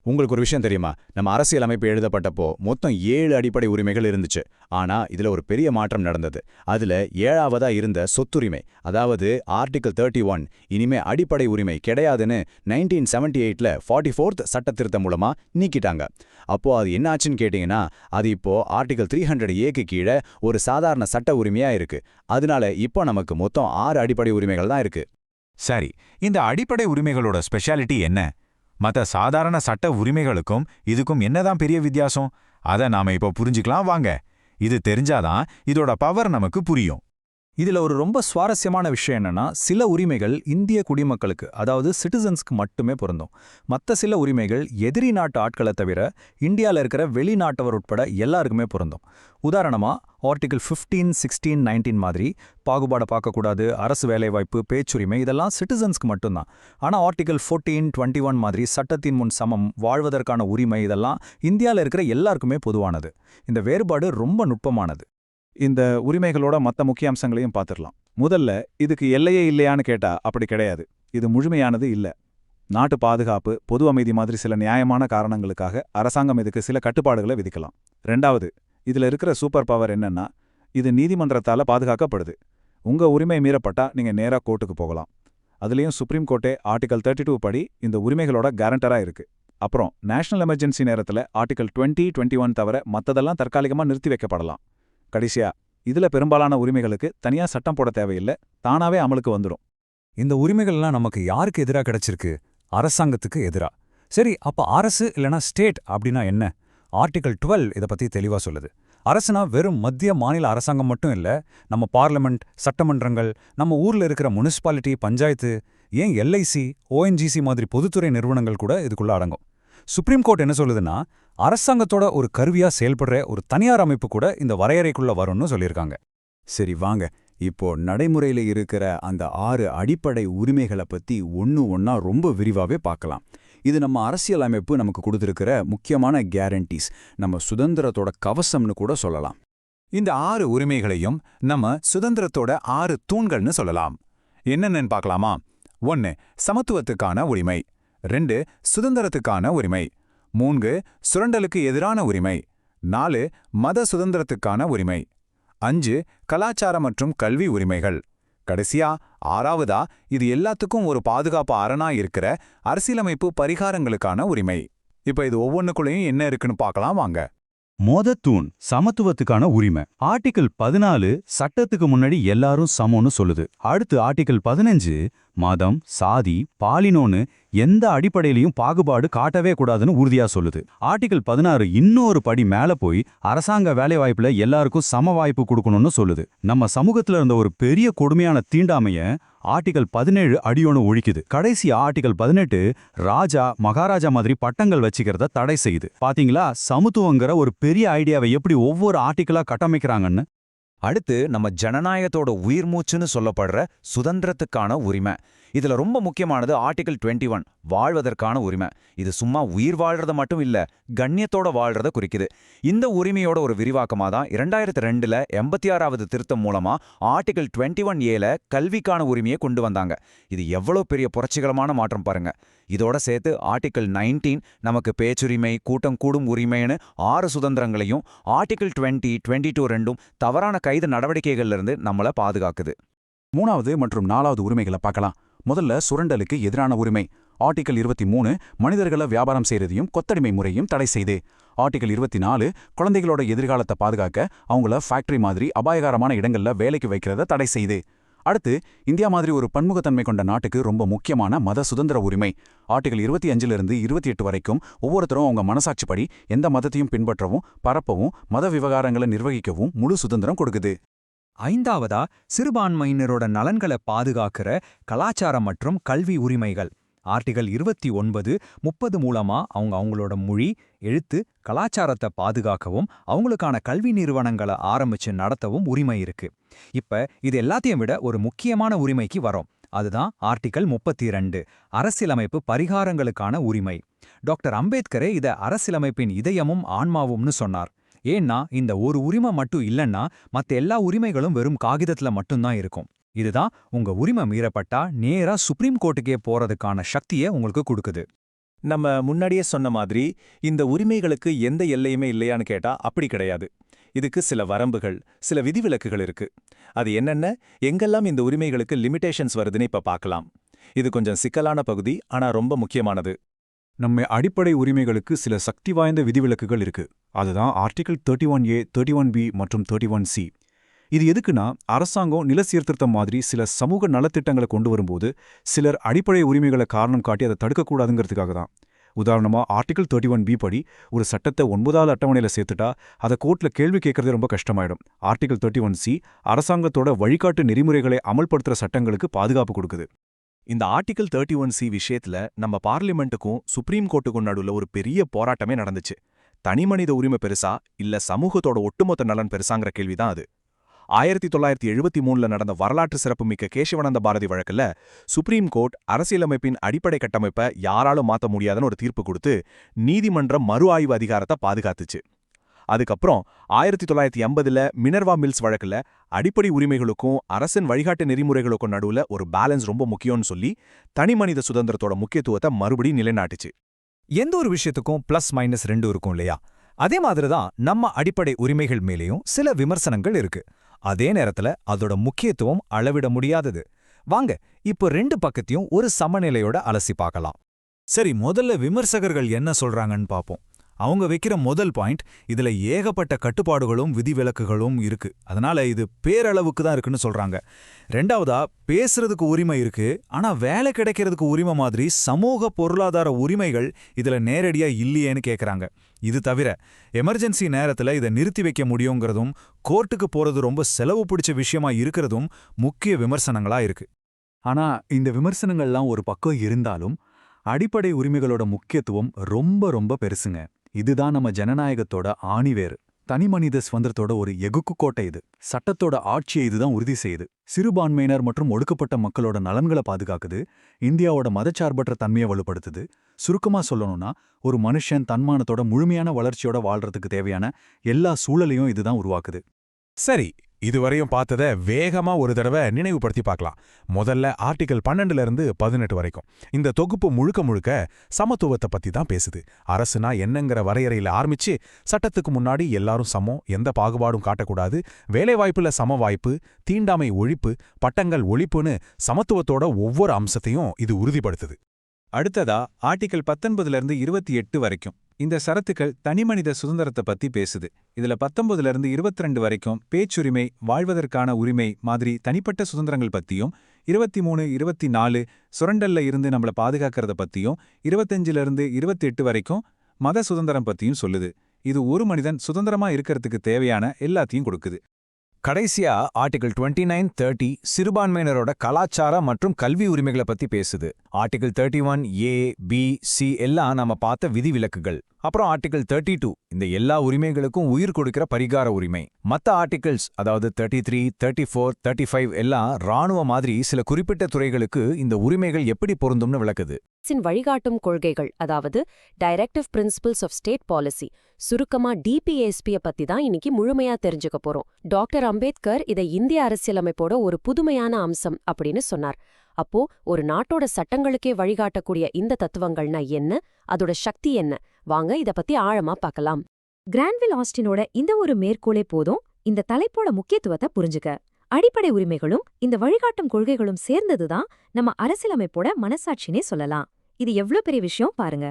உங்களுக்கு ஒரு விஷயம் தெரியுமா? நம்ம அரசியல் அமைப்பு எழுதப்பட்டப்போ மொத்தம் 7 அடிப்படை உரிமைகள் இருந்துச்சு. ஆனா இதுல ஒரு பெரிய மாற்றம் நடந்தது. அதுல 7ஆவதா இருந்த சொத்துரிமை, அதாவது ஆர்டிகிள் 31, இனிமே அடிப்படை உரிமை கிடையாதுன்னு 1978ல 44th சட்ட திருத்தம் மூலமா நீக்கிட்டாங்க. அப்போ அது என்ன ஆச்சுன்னு கேட்டீங்கன்னா, அது இப்போ ஆர்டிகிள் 300A கீழே ஒரு சாதாரண சட்ட உரிமையா இருக்கு. அதனால இப்போ நமக்கு மொத்தம் 6 அடிப்படை உரிமைகள் தான் இருக்கு. சரி, இந்த அடிப்படை உரிமைகளோட ஸ்பெஷாலிட்டி என்ன? மற்ற சாதாரண சட்ட உரிமைகளுக்கும் இதுக்கும் என்னதான் பெரிய வித்தியாசம்? அதை நாம இப்போ புரிஞ்சுக்கலாம் வாங்க. இது தெரிஞ்சாதான் இதோட பவர் நமக்கு புரியும். இதுல ஒரு ரொம்ப சுவாரஸ்யமான விஷயம் என்னன்னா, சில உரிமைகள் இந்திய குடிமக்களுக்கு, அதாவது சிட்டிசன்ஸ்க்கு மட்டுமே பொருந்தும். மற்ற சில உரிமைகள் எதிரி நாட்டு ஆட்களை தவிர இந்தியாவில் இருக்கிற வெளிநாட்டவர் உட்பட எல்லாருக்குமே பொருந்தும். உதாரணமா ஆர்டிகிள் 15, 16, 19 மாதிரி பாகுபாடை பார்க்கக்கூடாது, அரசு வேலைவாய்ப்பு, பேச்சுரிமை இதெல்லாம் சிட்டிசன்ஸ்க்கு மட்டும்தான். ஆனால் ஆர்டிகிள் 14, 21 மாதிரி சட்டத்தின் முன் சமம், வாழ்வதற்கான உரிமை இதெல்லாம் இந்தியாவில் இருக்கிற எல்லாருக்குமே பொதுவானது. இந்த வேறுபாடு ரொம்ப நுட்பமானது. இந்த உரிமைகளோட மற்ற முக்கிய அம்சங்களையும் பார்த்துடலாம். முதல்ல, இதுக்கு எல்லையே இல்லையான்னு கேட்டா அப்படி கிடையாது. இது முழுமையானது இல்ல. நாட்டு பாதுகாப்பு, பொது அமைதி மாதிரி சில நியாயமான காரணங்களுக்காக அரசாங்கம் இதுக்கு சில கட்டுப்பாடுகளை விதிக்கலாம். 2வது, இதுல இருக்கிற சூப்பர் பவர் என்னன்னா, இது நீதிமன்றத்தால பாதுகாக்கப்படுது. உங்க உரிமை மீறப்பட்டா நீங்க நேரா கோர்ட்டுக்கு போகலாம். அதுலயும் சுப்ரீம் கோர்ட்டே ஆர்டிகல் 32 படி இந்த உரிமைகளோட கேரண்டரா இருக்கு. அப்புறம் நேஷனல் எமர்ஜென்சி நேரத்துல ஆர்டிகல் 20, 21 தவிர மத்ததெல்லாம் தற்காலிகமா நிறுத்தி வைக்கப்படலாம். கடைசியா, இதுல பெரும்பாலான உரிமைகளுக்கு தனியா சட்டம் போட தேவையில்லை, தானாவே அமலுக்கு வந்துடும். இந்த உரிமைகள்லாம் நமக்கு யாருக்கு எதிராக கிடைச்சிருக்கு? அரசாங்கத்துக்கு எதிரா. சரி, அப்ப அரசு இல்லனா ஸ்டேட் அப்படின்னா என்ன? ஆர்டிகல் 12 இத பத்தி தெளிவா சொல்லுது. அரசுனா வெறும் மத்திய மாநில அரசாங்கம் மட்டும் இல்ல, நம்ம பார்லிமெண்ட், சட்டமன்றங்கள், நம்ம ஊர்ல இருக்கிற முனிசிபாலிட்டி, பஞ்சாயத்து, ஏன் எல்ஐசி, ஓஎன்ஜிசி மாதிரி பொதுத்துறை நிறுவனங்கள் கூட இதுக்குள்ள அடங்கும். சுப்ரீம் கோர்ட் என்ன சொல்லுதுன்னா, அரசாங்கத்தோட ஒரு கருவியா செயல்படுற ஒரு தனியார் அமைப்பு கூட இந்த வரையறைக்குள்ள வரும்னு சொல்லியிருக்காங்க. சரி வாங்க, இப்போ நடைமுறையில இருக்கிற அந்த 6 அடிப்படை உரிமைகளை பத்தி ஒண்ணா ரொம்ப விரிவாவே பார்க்கலாம். இது நம்ம அரசியல் அமைப்பு நமக்கு கொடுத்திருக்கிற முக்கியமான கேரண்டிஸ், நம்ம சுதந்திரத்தோட கவசம்னு கூட சொல்லலாம். இந்த 6 உரிமைகளையும் நம்ம சுதந்திரத்தோட 6 தூண்கள்னு சொல்லலாம். என்னென்னு பார்க்கலாமா? 1. சமத்துவத்துக்கான உரிமை. 2. சுதந்திரத்துக்கான உரிமை. 3. சுரண்டலுக்கு எதிரான உரிமை. 4. மத சுதந்திரத்துக்கான உரிமை. 5. கலாச்சார மற்றும் கல்வி உரிமைகள். கடைசியா 6வதா, இது எல்லாத்துக்கும் ஒரு பாதுகாப்பு அரணா இருக்கிற அரசியலமைப்பு பரிகாரங்களுக்கான உரிமை. இப்ப இது ஒவ்வொன்றுக்குள்ளேயும் என்ன இருக்குன்னு பார்க்கலாம் வாங்க. மொதத்தூண் சமத்துவத்துக்கான உரிமை. ஆர்டிகிள் 14 சட்டத்துக்கு முன்னாடி எல்லாரும் சமம்னு சொல்லுது. அடுத்து ஆர்டிகிள் 15 மதம், சாதி, பாலினோன்னு எந்த அடிப்படையிலையும் பாகுபாடு காட்டவே கூடாதுன்னு உறுதியா சொல்லுது. ஆர்டிகிள் 16 இன்னொரு படி மேல போய் அரசாங்க வேலைவாய்ப்புல எல்லாருக்கும் சம வாய்ப்பு கொடுக்கணும்னு சொல்லுது. நம்ம சமூகத்துல இருந்த ஒரு பெரிய கொடுமையான தீண்டாமைய ஆர்டிகிள் 17 அடியோன்னு ஒழிக்குது. கடைசி ஆர்டிகிள் 18 ராஜா, மகாராஜா மாதிரி பட்டங்கள் வச்சுக்கிறத தடை செய்யுது. பாத்தீங்களா, சமத்துவங்கிற ஒரு பெரிய ஐடியாவை எப்படி ஒவ்வொரு ஆர்டிகிளா கட்டமைக்கிறாங்கன்னு. அடுத்து நம்ம ஜனநாயகத்தோட உயிர் மூச்சுன்னு சொல்லப்படுற சுதந்திரத்துக்கான உரிமை. இதுல ரொம்ப முக்கியமானது ஆர்டிகிள் 21, வாழ்வதற்கான உரிமை. இது சும்மா உயிர் வாழ்றத மட்டும் இல்ல, கண்ணியத்தோட வாழ்றத குறிக்குது. இந்த உரிமையோட ஒரு விரிவாக்கமா தான் 2002ல 86வது திருத்தம் மூலமா ஆர்டிகிள் 21A கல்விக்கான உரிமையை கொண்டு வந்தாங்க. இது எவ்வளவு பெரிய புரட்சிகரமான மாற்றம் பாருங்க. இதோட சேர்த்து ஆர்டிகிள் 19 நமக்கு பேச்சுரிமை, கூட்டம் கூடும் உரிமைன்னு 6 சுதந்திரங்களையும், ஆர்டிகிள் 20, 22 ரெண்டும் தவறான கைது நடவடிக்கைகள்ல இருந்து நம்மள பாதுகாக்குது. 3வது மற்றும் 4வது உரிமைகளை பார்க்கலாம். முதல்ல சுரண்டலுக்கு எதிரான உரிமை. ஆர்டிகிள் 23 மனிதர்களை வியாபாரம் செய்யறதையும் கொத்தடிமை முறையும் தடை செய்து. ஆர்டிகிள் 24 குழந்தைகளோட எதிர்காலத்தை பாதுகாக்க அவங்கள ஃபேக்டரி மாதிரி அபாயகரமான இடங்கள்ல வேலைக்கு வைக்கிறத தடை செய்து. அடுத்து இந்தியா மாதிரி ஒரு பன்முகத்தன்மை கொண்ட நாட்டுக்கு ரொம்ப முக்கியமான மத சுதந்திர உரிமை. ஆர்டிகிள் 25லிருந்து 28 வரைக்கும் ஒவ்வொருத்தரும் அவங்க மனசாட்சிப்படி எந்த மதத்தையும் பின்பற்றவும், பரப்பவும், மத விவகாரங்களை நிர்வகிக்கவும் முழு சுதந்திரம் கொடுக்குது. 5வதா சிறுபான்மையினரோட நலன்களை பாதுகாக்கிற கலாச்சார மற்றும் கல்வி உரிமைகள். ஆர்டிகிள் 29, 30 மூலமா அவங்களோட மொழி, எழுத்து, கலாச்சாரத்தை பாதுகாக்கவும் அவங்களுக்கான கல்வி நிறுவனங்களை ஆரம்பிச்சு நடத்தவும் உரிமை இருக்கு. இப்ப இது எல்லாத்தையும் விட ஒரு முக்கியமான உரிமைக்கு வரோம். அதுதான் ஆர்டிகிள் 32, அரசியலமைப்பு பரிகாரங்களுக்கான உரிமை. டாக்டர் அம்பேத்கரே இத அரசியலமைப்பின் இதயமும் ஆன்மாவும்னு சொன்னார். ஏன்னா இந்த ஒரு உரிமை மட்டும் இல்லைன்னா மத்த எல்லா உரிமைகளும் வெறும் காகிதத்துல மட்டும்தான் இருக்கும். இதுதான் உங்க உரிமை மீறப்பட்டா நேரா சுப்ரீம் கோர்ட்டுக்கே போறதுக்கான சக்தியை உங்களுக்கு கொடுக்குது. நம்ம முன்னாடியே சொன்ன மாதிரி இந்த உரிமைகளுக்கு எந்த எல்லையுமே இல்லையான்னு கேட்டா அப்படி கிடையாது. இதுக்கு சில வரம்புகள், சில விதிவிலக்குகள் இருக்கு. அது என்னென்ன, எங்கெல்லாம் இந்த உரிமைகளுக்கு லிமிடேஷன்ஸ் வருதுன்னு இப்ப பார்க்கலாம். இது கொஞ்சம் சிக்கலான பகுதி, ஆனா ரொம்ப முக்கியமானது. நம்ம அடிப்படை உரிமைகளுக்கு சில சக்தி வாய்ந்த விதிவிலக்குகள் இருக்கு. அதுதான் ஆர்டிகிள் 31A, 31B மற்றும் 31C. இது எதுக்குன்னா, அரசாங்கம் நில சீர்திருத்தம் மாதிரி சில சமூக நலத்திட்டங்களை கொண்டு வரும்போது சிலர் அடிப்படை உரிமைகளை காரணம் காட்டி அதை தடுக்கக்கூடாதுங்கிறதுக்காக தான். உதாரணமா ஆர்டிகிள் 31B படி ஒரு சட்டத்தை 9வது அட்டவணையில சேர்த்துட்டா அதை கோர்ட்ல கேள்வி கேட்கறது ரொம்ப கஷ்டமாயிடும். ஆர்டிகிள் 31C அரசாங்கத்தோட வழிகாட்டு நெறிமுறைகளை அமல்படுத்துற சட்டங்களுக்கு பாதுகாப்பு கொடுக்குது. இந்த ஆர்டிகிள் 31C விஷயத்துல நம்ம பார்லிமெண்ட்டுக்கும் சுப்ரீம் கோர்ட்டுக்கும் நடுவுல ஒரு பெரிய போராட்டமே நடந்துச்சு. தனிமனித உரிமை பெருசா இல்ல சமூகத்தோட ஒட்டுமொத்த நலன் பெருசாங்கிற கேள்விதான் அது. 1973ல நடந்த வரலாற்று சிறப்புமிக்க கேசவானந்த பாரதி வழக்குல சுப்ரீம் கோர்ட் அரசியலமைப்பின் அடிப்படை கட்டமைப்பை யாராலும் மாற்ற முடியாதுன்னு ஒரு தீர்ப்பு கொடுத்து நீதிமன்றம் மறு ஆய்வு அதிகாரத்தை பாதுகாத்துச்சு. அதுக்கப்புறம் 1980ல மினர்வா மில்ஸ் வழக்குல அடிப்படை உரிமைகளுக்கும் அரசின் வழிகாட்டு நெறிமுறைகளுக்கும் நடுவுல ஒரு பேலன்ஸ் ரொம்ப முக்கியம்னு சொல்லி தனிமனித சுதந்திரத்தோட முக்கியத்துவத்தை மறுபடியும் நிலைநாட்டுச்சு. எந்த ஒரு விஷயத்துக்கும் பிளஸ் மைனஸ் 2 இருக்கும் இல்லையா? அதே மாதிரிதான் நம்ம அடிப்படை உரிமைகள் மேலேயும் சில விமர்சனங்கள் இருக்கு. அதே நேரத்துல அதோட முக்கியத்துவம் அளவிட முடியாதது. வாங்க இப்போ 2 பக்கத்தையும் ஒரு சமநிலையோட அலசி பார்க்கலாம். சரி, முதல்ல விமர்சகர்கள் என்ன சொல்றாங்கன்னு பாப்போம். அவங்க வைக்கிற முதல் பாயிண்ட், இதுல ஏகப்பட்ட கட்டுப்பாடுகளும் விதிவிலக்குகளும் இருக்கு, அதனால இது பேரளவுக்கு தான் இருக்குன்னு சொல்றாங்க. ரெண்டாவதா, பேசுறதுக்கு உரிமை இருக்கு, ஆனா வேலை கிடைக்கிறதுக்கு உரிமை மாதிரி சமூக பொருளாதார உரிமைகள் இதுல நேரடியா இல்லையேன்னு கேக்குறாங்க. இது தவிர எமர்ஜென்சி நேரத்துல இதை நிறுத்தி வைக்க முடியுங்கிறதும், கோர்ட்டுக்கு போறது ரொம்ப செலவு பிடிச்ச விஷயமா இருக்கிறதும் முக்கிய விமர்சனங்களா இருக்கு. ஆனா இந்த விமர்சனங்கள்லாம் ஒரு பக்கம் இருந்தாலும் அடிப்படை உரிமைகளோட முக்கியத்துவம் ரொம்ப ரொம்ப பெருசுங்க. இதுதான் நம்ம ஜனநாயகத்தோட ஆணிவேறு. தனிமனித சுதந்திரத்தோட ஒரு எகுக்கு கோட்டை இது. சட்டத்தோட ஆட்சியை இதுதான் உறுதி செய்யுது. சிறுபான்மையினர் மற்றும் ஒடுக்கப்பட்ட மக்களோட நலன்களை பாதுகாக்குது. இந்தியாவோட மதச்சார்பற்ற தன்மையை வலுப்படுத்துது. சுருக்கமா சொல்லணும்னா, ஒரு மனுஷன் தன்மானத்தோட முழுமையான வளர்ச்சியோட வாழ்றதுக்கு தேவையான எல்லா சூழலையும் இதுதான் உருவாக்குது. சரி, இதுவரையும் பார்த்ததை வேகமா ஒரு தடவை நினைவுபடுத்தி பார்க்கலாம். முதல்ல ஆர்டிகல் 12 இருந்து 18 வரைக்கும் இந்த தொகுப்பு முழுக்க முழுக்க சமத்துவத்தை பத்தி தான் பேசுது. அரசுனா என்னங்கிற வரையறையில ஆரம்பிச்சு, சட்டத்துக்கு முன்னாடி எல்லாரும் சமம், எந்த பாகுபாடும் காட்டக்கூடாது, வேலைவாய்ப்புல சம வாய்ப்பு, தீண்டாமை ஒழிப்பு, பட்டங்கள் ஒழிப்புன்னு சமத்துவத்தோட ஒவ்வொரு அம்சத்தையும் இது உறுதிப்படுத்துது. அடுத்ததா ஆர்டிகல் 19 28 வரைக்கும் இந்த சரத்துக்கள் தனிமனித சுதந்திரத்தை பத்தி பேசுது. இதுல 19 22 வரைக்கும் பேச்சுரிமை, வாழ்வதற்கான உரிமை மாதிரி தனிப்பட்ட சுதந்திரங்கள் பத்தியும், 23 24 சுரண்டல்ல இருந்து நம்மள பாதுகாக்கிறத பத்தியும், 25 28 வரைக்கும் மத சுதந்திரம் பத்தியும் சொல்லுது. இது ஒரு மனிதன் சுதந்திரமா இருக்கிறதுக்கு தேவையான எல்லாத்தையும் கொடுக்குது. கடைசியா ஆர்டிகல் 29, 30 சிறுபான்மையினரோட கலாச்சார மற்றும் கல்வி உரிமைகளை பத்தி பேசுது. ஆர்டிகல் 31A, B, C எல்லாம் நாம பார்த்த விதிவிலக்குகள். அப்புறம் ஆர்டிகல் 32 இந்த எல்லா உரிமைகளுக்கும் உயிர் கொடுக்கிற பரிகார உரிமை. மத்த ஆர்டிகல்ஸ், அதாவது 33, 34, 35 எல்லாம் ராணுவ மாதிரி சில குறிப்பிட்ட துறைகளுக்கு இந்த உரிமைகள் எப்படி பொருந்தும்னு விளக்குது. வழிகாட்டும் கொள்கைகள், அதாவது directive principles of state policy, சுருக்கமா DPSP பத்தி தான் இன்னைக்கு முழுமையா தெரிஞ்சுக்க போறோம். டாக்டர் அம்பேத்கர் இதை இந்திய அரசியலமைப்போட ஒரு புதுமையான அம்சம் அப்படின்னு சொன்னார். அப்போ ஒரு நாட்டோட சட்டங்களுக்கே வழிகாட்டக்கூடிய இந்த தத்துவங்கள்னா என்ன, அதோட சக்தி என்ன? வாங்க இத பத்தி ஆழமா பார்க்கலாம். கிரான்வில் ஆஸ்டினோட இந்த ஒரு மேற்கோளே போதும் இந்த தலைப்போட முக்கியத்துவத்தை புரிஞ்சுக்க. அடிப்படை உரிமைகளும் இந்த வழிகாட்டும் கொள்கைகளும் சேர்ந்ததுதான் நம்ம அரசியலமைப்போட மனசாட்சினே சொல்லலாம். இது எவ்ளோ பெரிய விஷயம் பாருங்க.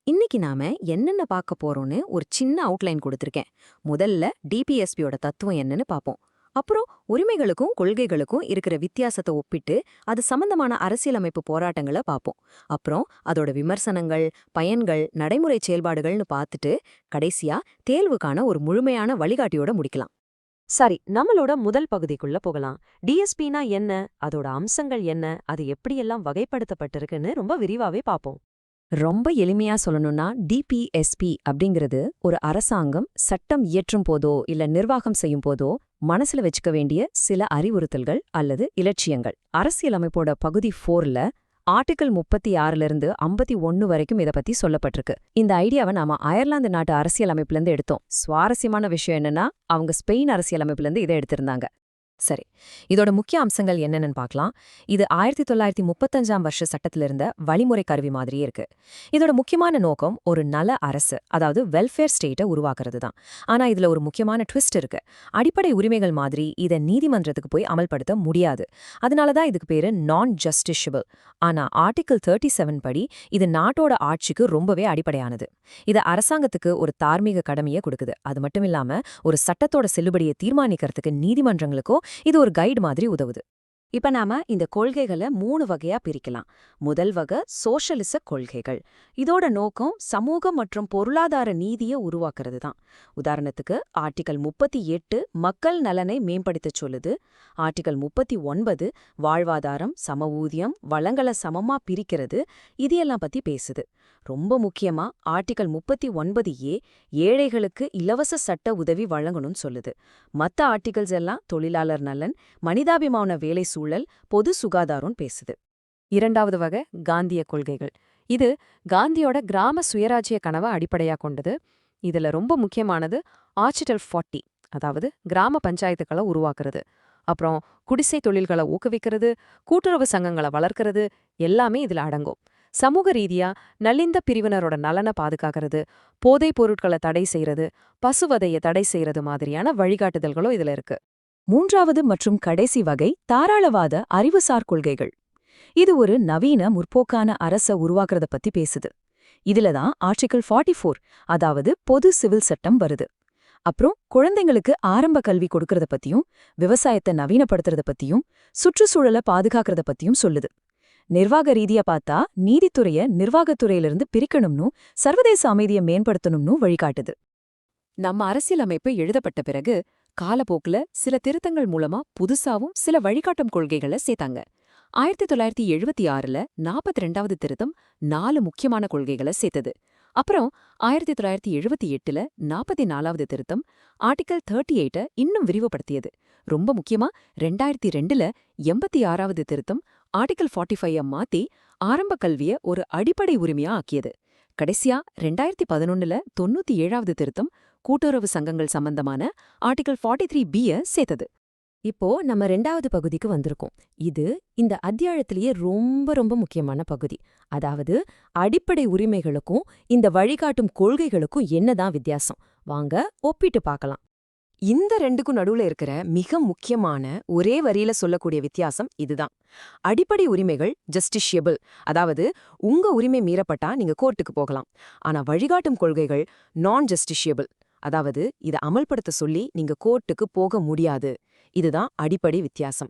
இன்னைக்கு நாம என்னென்ன பார்க்க போறோம்னு ஒரு சின்ன அவுட்லைன் கொடுத்திருக்கேன். முதல்ல DPSPயோட தத்துவம் என்னன்னு பாப்போம். அப்புறம் உரிமைகளுக்கும் கொள்கைகளுக்கும் இருக்கிற வித்தியாசத்தை ஒப்பிட்டு அது சம்பந்தமான அரசியலமைப்பு போராட்டங்களை பார்ப்போம். அப்புறம் அதோட விமர்சனங்கள், பயன்கள், நடைமுறை செயல்பாடுகள்னு பார்த்துட்டு கடைசியா தேர்வுக்கான ஒரு முழுமையான வழிகாட்டியோட முடிக்கலாம். சரி, நம்மளோட முதல் பகுதிக்குள்ள போகலாம். DSPனா என்ன, அதோட அம்சங்கள் என்ன, அது எப்படியெல்லாம் வகைப்படுத்தப்பட்டிருக்குன்னு ரொம்ப விரிவாவே பார்ப்போம். ரொம்ப எளிமையா சொல்லணும்னா DPSP அப்படிங்கிறது ஒரு அரசாங்கம் சட்டம் இயற்றும் போதோ இல்ல நிர்வாகம் செய்யும் போதோ மனசுல வச்சுக்க வேண்டிய சில அறிவுறுத்தல்கள் அல்லது இலட்சியங்கள். அரசியலமைப்போட பகுதி 4ல ஆர்டிகல் 36 51 வரைக்கும் இத பத்தி சொல்லப்பட்டிருக்கு. இந்த ஐடியாவை நாம அயர்லாந்து நாட்டு அரசியலமைப்புல எடுத்தோம். சுவாரஸ்யமான விஷயம் என்னன்னா, அவங்க ஸ்பெயின் அரசியலமைப்புல இதை எடுத்திருந்தாங்க. சரி, இதோட முக்கிய அம்சங்கள் என்னென்னு பார்க்கலாம். இது 1935 வருஷ சட்டத்துல இருந்த வழிமுறை கருவி மாதிரியே இருக்கு. இதோட முக்கியமான நோக்கம் ஒரு நல அரசு, அதாவது வெல்ஃபேர் ஸ்டேட்டை உருவாக்குறது தான். ஆனா இதுல ஒரு முக்கியமான ட்விஸ்ட் இருக்கு. அடிப்படை உரிமைகள் மாதிரி இதை நீதிமன்றத்துக்கு போய் அமல்படுத்த முடியாது. அதனாலதான் இதுக்கு பேரு நான் ஜஸ்டிஷபிள். ஆனா ஆர்டிகல் 37 படி இது நாட்டோட ஆட்சிக்கு ரொம்பவே அடிப்படையானது. இது அரசாங்கத்துக்கு ஒரு தார்மீக கடமையை கொடுக்குது. அது மட்டும் இல்லாம ஒரு சட்டத்தோட செல்லுபடியை தீர்மானிக்கிறதுக்கு நீதிமன்றங்களுக்கோ இது ஒரு கைடு மாதிரி உதவுது. இப்ப நாம இந்த கொள்கைகளை 3 வகையா பிரிக்கலாம். முதல் வகை சோஷலிச கொள்கைகள். இதோட நோக்கம் சமூக மற்றும் பொருளாதார நீதியை உருவாக்குறது தான். உதாரணத்துக்கு ஆர்டிகல் 38 மக்கள் நலனை மேம்படுத்த சொல்லுது. ஆர்டிகல் 39 வாழ்வாதாரம், சம ஊதியம், வளங்களை சமமா பிரிக்கிறது, இது எல்லாம் பத்தி பேசுது. ரொம்ப முக்கியமா ஆர்டிகல் 39A ஏழைகளுக்கு இலவச சட்ட உதவி வழங்கணும்னு சொல்லுது. மத்த ஆர்டிகல்ஸ் எல்லாம் தொழிலாளர் நலன், மனிதாபிமான வேலை சூழல், பொது சுகாதாரம் பேசுது. இரண்டாவது வகை காந்திய கொள்கைகள். இது காந்தியோட கிராம சுயராஜ்ய கனவை அடிப்படையா கொண்டது. இதுல ரொம்ப முக்கியமானது ஆர்டிகல் 40, அதாவது கிராம பஞ்சாயத்துக்களை உருவாக்குறது. அப்புறம் குடிசை தொழில்களை ஊக்குவிக்கிறது, கூட்டுறவு சங்கங்களை வளர்க்கறது எல்லாமே இதுல அடங்கும். சமூக ரீதியா நலிந்த பிரிவினரோட நலனை பாதுகாக்கிறது, போதைப் பொருட்களை தடை செய்யறது, பசுவதையை தடை செய்யறது மாதிரியான வழிகாட்டுதல்களும் இதுல இருக்கு. மூன்றாவது மற்றும் கடைசி வகை தாராளவாத அறிவுசார் கொள்கைகள். இது ஒரு நவீன முற்போக்கான அரச உருவாக்குறத பத்தி பேசுது. இதுல தான் ஆர்டிகிள் 44 அதாவது பொது சிவில் சட்டம் வருது. அப்புறம் குழந்தைங்களுக்கு ஆரம்ப கல்வி கொடுக்கறத பத்தியும் விவசாயத்தை நவீனப்படுத்துறத பத்தியும் சுற்றுச்சூழலை பாதுகாக்கிறத பத்தியும் சொல்லுது. நிர்வாக ரீதியா பார்த்தா நீதித்துறைய நிர்வாகத்துறையிலிருந்து பிரிக்கணும்னு சர்வதேச அமைதியை மேம்படுத்தணும்னு வழிகாட்டுது. நம்ம அரசியலமைப்பு எழுதப்பட்ட பிறகு காலப்போக்குல சில திருத்தங்கள் மூலமா புதுசாவும் சில வழிகாட்டும் கொள்கைகளை சேர்த்தாங்க. 1976ல 42வது திருத்தம் 4 முக்கியமான கொள்கைகளை சேர்த்தது. அப்புறம் 1978ல 44வது திருத்தம் ஆர்டிகல் 38 இன்னும் விரிவுபடுத்தியது. ரொம்ப முக்கியமா 2002ல 86வது திருத்தம் ஆர்டிகல் 45 மாத்தி ஆரம்ப கல்விய ஒரு அடிப்படை உரிமையா ஆக்கியது. கடைசியா 2011ல 97வது திருத்தம் கூட்டுறவு சங்கங்கள் சம்பந்தமான ஆர்டிகல் 43B சேர்த்தது. இப்போ நம்ம 2வது பகுதிக்கு வந்திருக்கோம். இது இந்த அத்தியாயத்திலேயே ரொம்ப ரொம்ப முக்கியமான பகுதி. அதாவது அடிப்படை உரிமைகளுக்கும் இந்த வழிகாட்டும் கொள்கைகளுக்கும் என்னதான் வித்தியாசம்? வாங்க ஒப்பிட்டு பார்க்கலாம். இந்த ரெண்டுக்கும் நடுவுல இருக்கிற மிக முக்கியமான ஒரே வரியில சொல்லக்கூடிய வித்தியாசம் இதுதான். அடிப்படை உரிமைகள் ஜஸ்டிஷியபிள், அதாவது உங்க உரிமை மீறப்பட்டா நீங்க கோர்ட்டுக்கு போகலாம். ஆனா வழிகாட்டும் கொள்கைகள் நான் ஜஸ்டிஷியபிள், அதாவது இதை அமல்படுத்த சொல்லி நீங்க கோர்ட்டுக்கு போக முடியாது. இதுதான் அடிப்படை வித்தியாசம்.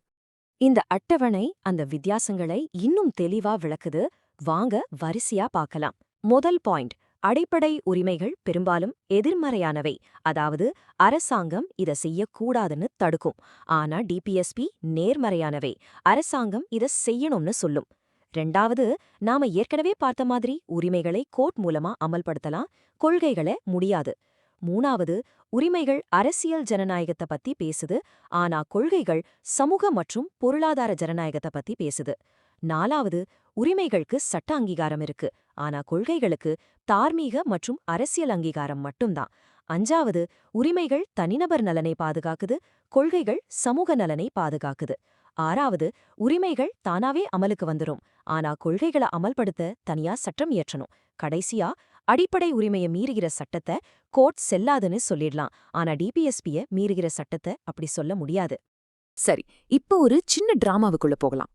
இந்த அட்டவணை அந்த வித்தியாசங்களை இன்னும் தெளிவா விளக்குது. வாங்க வரிசையா பார்க்கலாம். முதல் பாயிண்ட், அடிப்படை உரிமைகள் பெரும்பாலும் எதிர்மறையானவை. அதாவது அரசாங்கம் இதை செய்யக்கூடாதுன்னு தடுக்கும். ஆனா டிபிஎஸ்பி நேர்மறையானவை. அரசாங்கம் இதை செய்யணும்னு சொல்லும். 2வது, நாம ஏற்கனவே பார்த்த மாதிரி உரிமைகளை கோர்ட் மூலமா அமல்படுத்தலாம், கொள்கைகளை முடியாது. 3வது, உரிமைகள் அரசியல் ஜனநாயகத்தை பத்தி பேசுது, ஆனா கொள்கைகள் சமூக மற்றும் பொருளாதார ஜனநாயகத்தை பத்தி பேசுது. 4வது, உரிமைகளுக்கு சட்ட அங்கீகாரம் இருக்கு, ஆனா கொள்கைகளுக்கு தார்மீக மற்றும் அரசியல் அங்கீகாரம் மட்டும்தான். 5வது, உரிமைகள் தனிநபர் நலனை பாதுகாக்குது, கொள்கைகள் சமூக நலனை பாதுகாக்குது. 6வது, உரிமைகள் தானாவே அமலுக்கு வந்துரும், ஆனா கொள்கைகளை அமல்படுத்த தனியா சட்டம் இயற்றணும். கடைசியா, அடிப்படை உரிமையை மீறுகிற சட்டத்தை கோர்ட் செல்லாதுன்னு சொல்லிடலாம், ஆனா டிபிஎஸ்பிய மீறுகிற சட்டத்தை அப்படி சொல்ல முடியாது. சரி, இப்போ ஒரு சின்ன டிராமாவுக்குள்ள போகலாம்.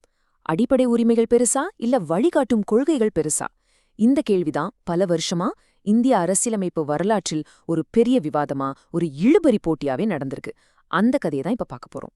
அடிப்படை உரிமைகள் பெருசா இல்ல வழிகாட்டும் கொள்கைகள் பெருசா? இந்த கேள்விதான் பல வருஷமா இந்திய அரசியலமைப்பு வரலாற்றில் ஒரு பெரிய விவாதமா, ஒரு இழுபறி போட்டியாவே நடந்திருக்கு. அந்த கதையை தான் இப்ப பார்க்க போறோம்.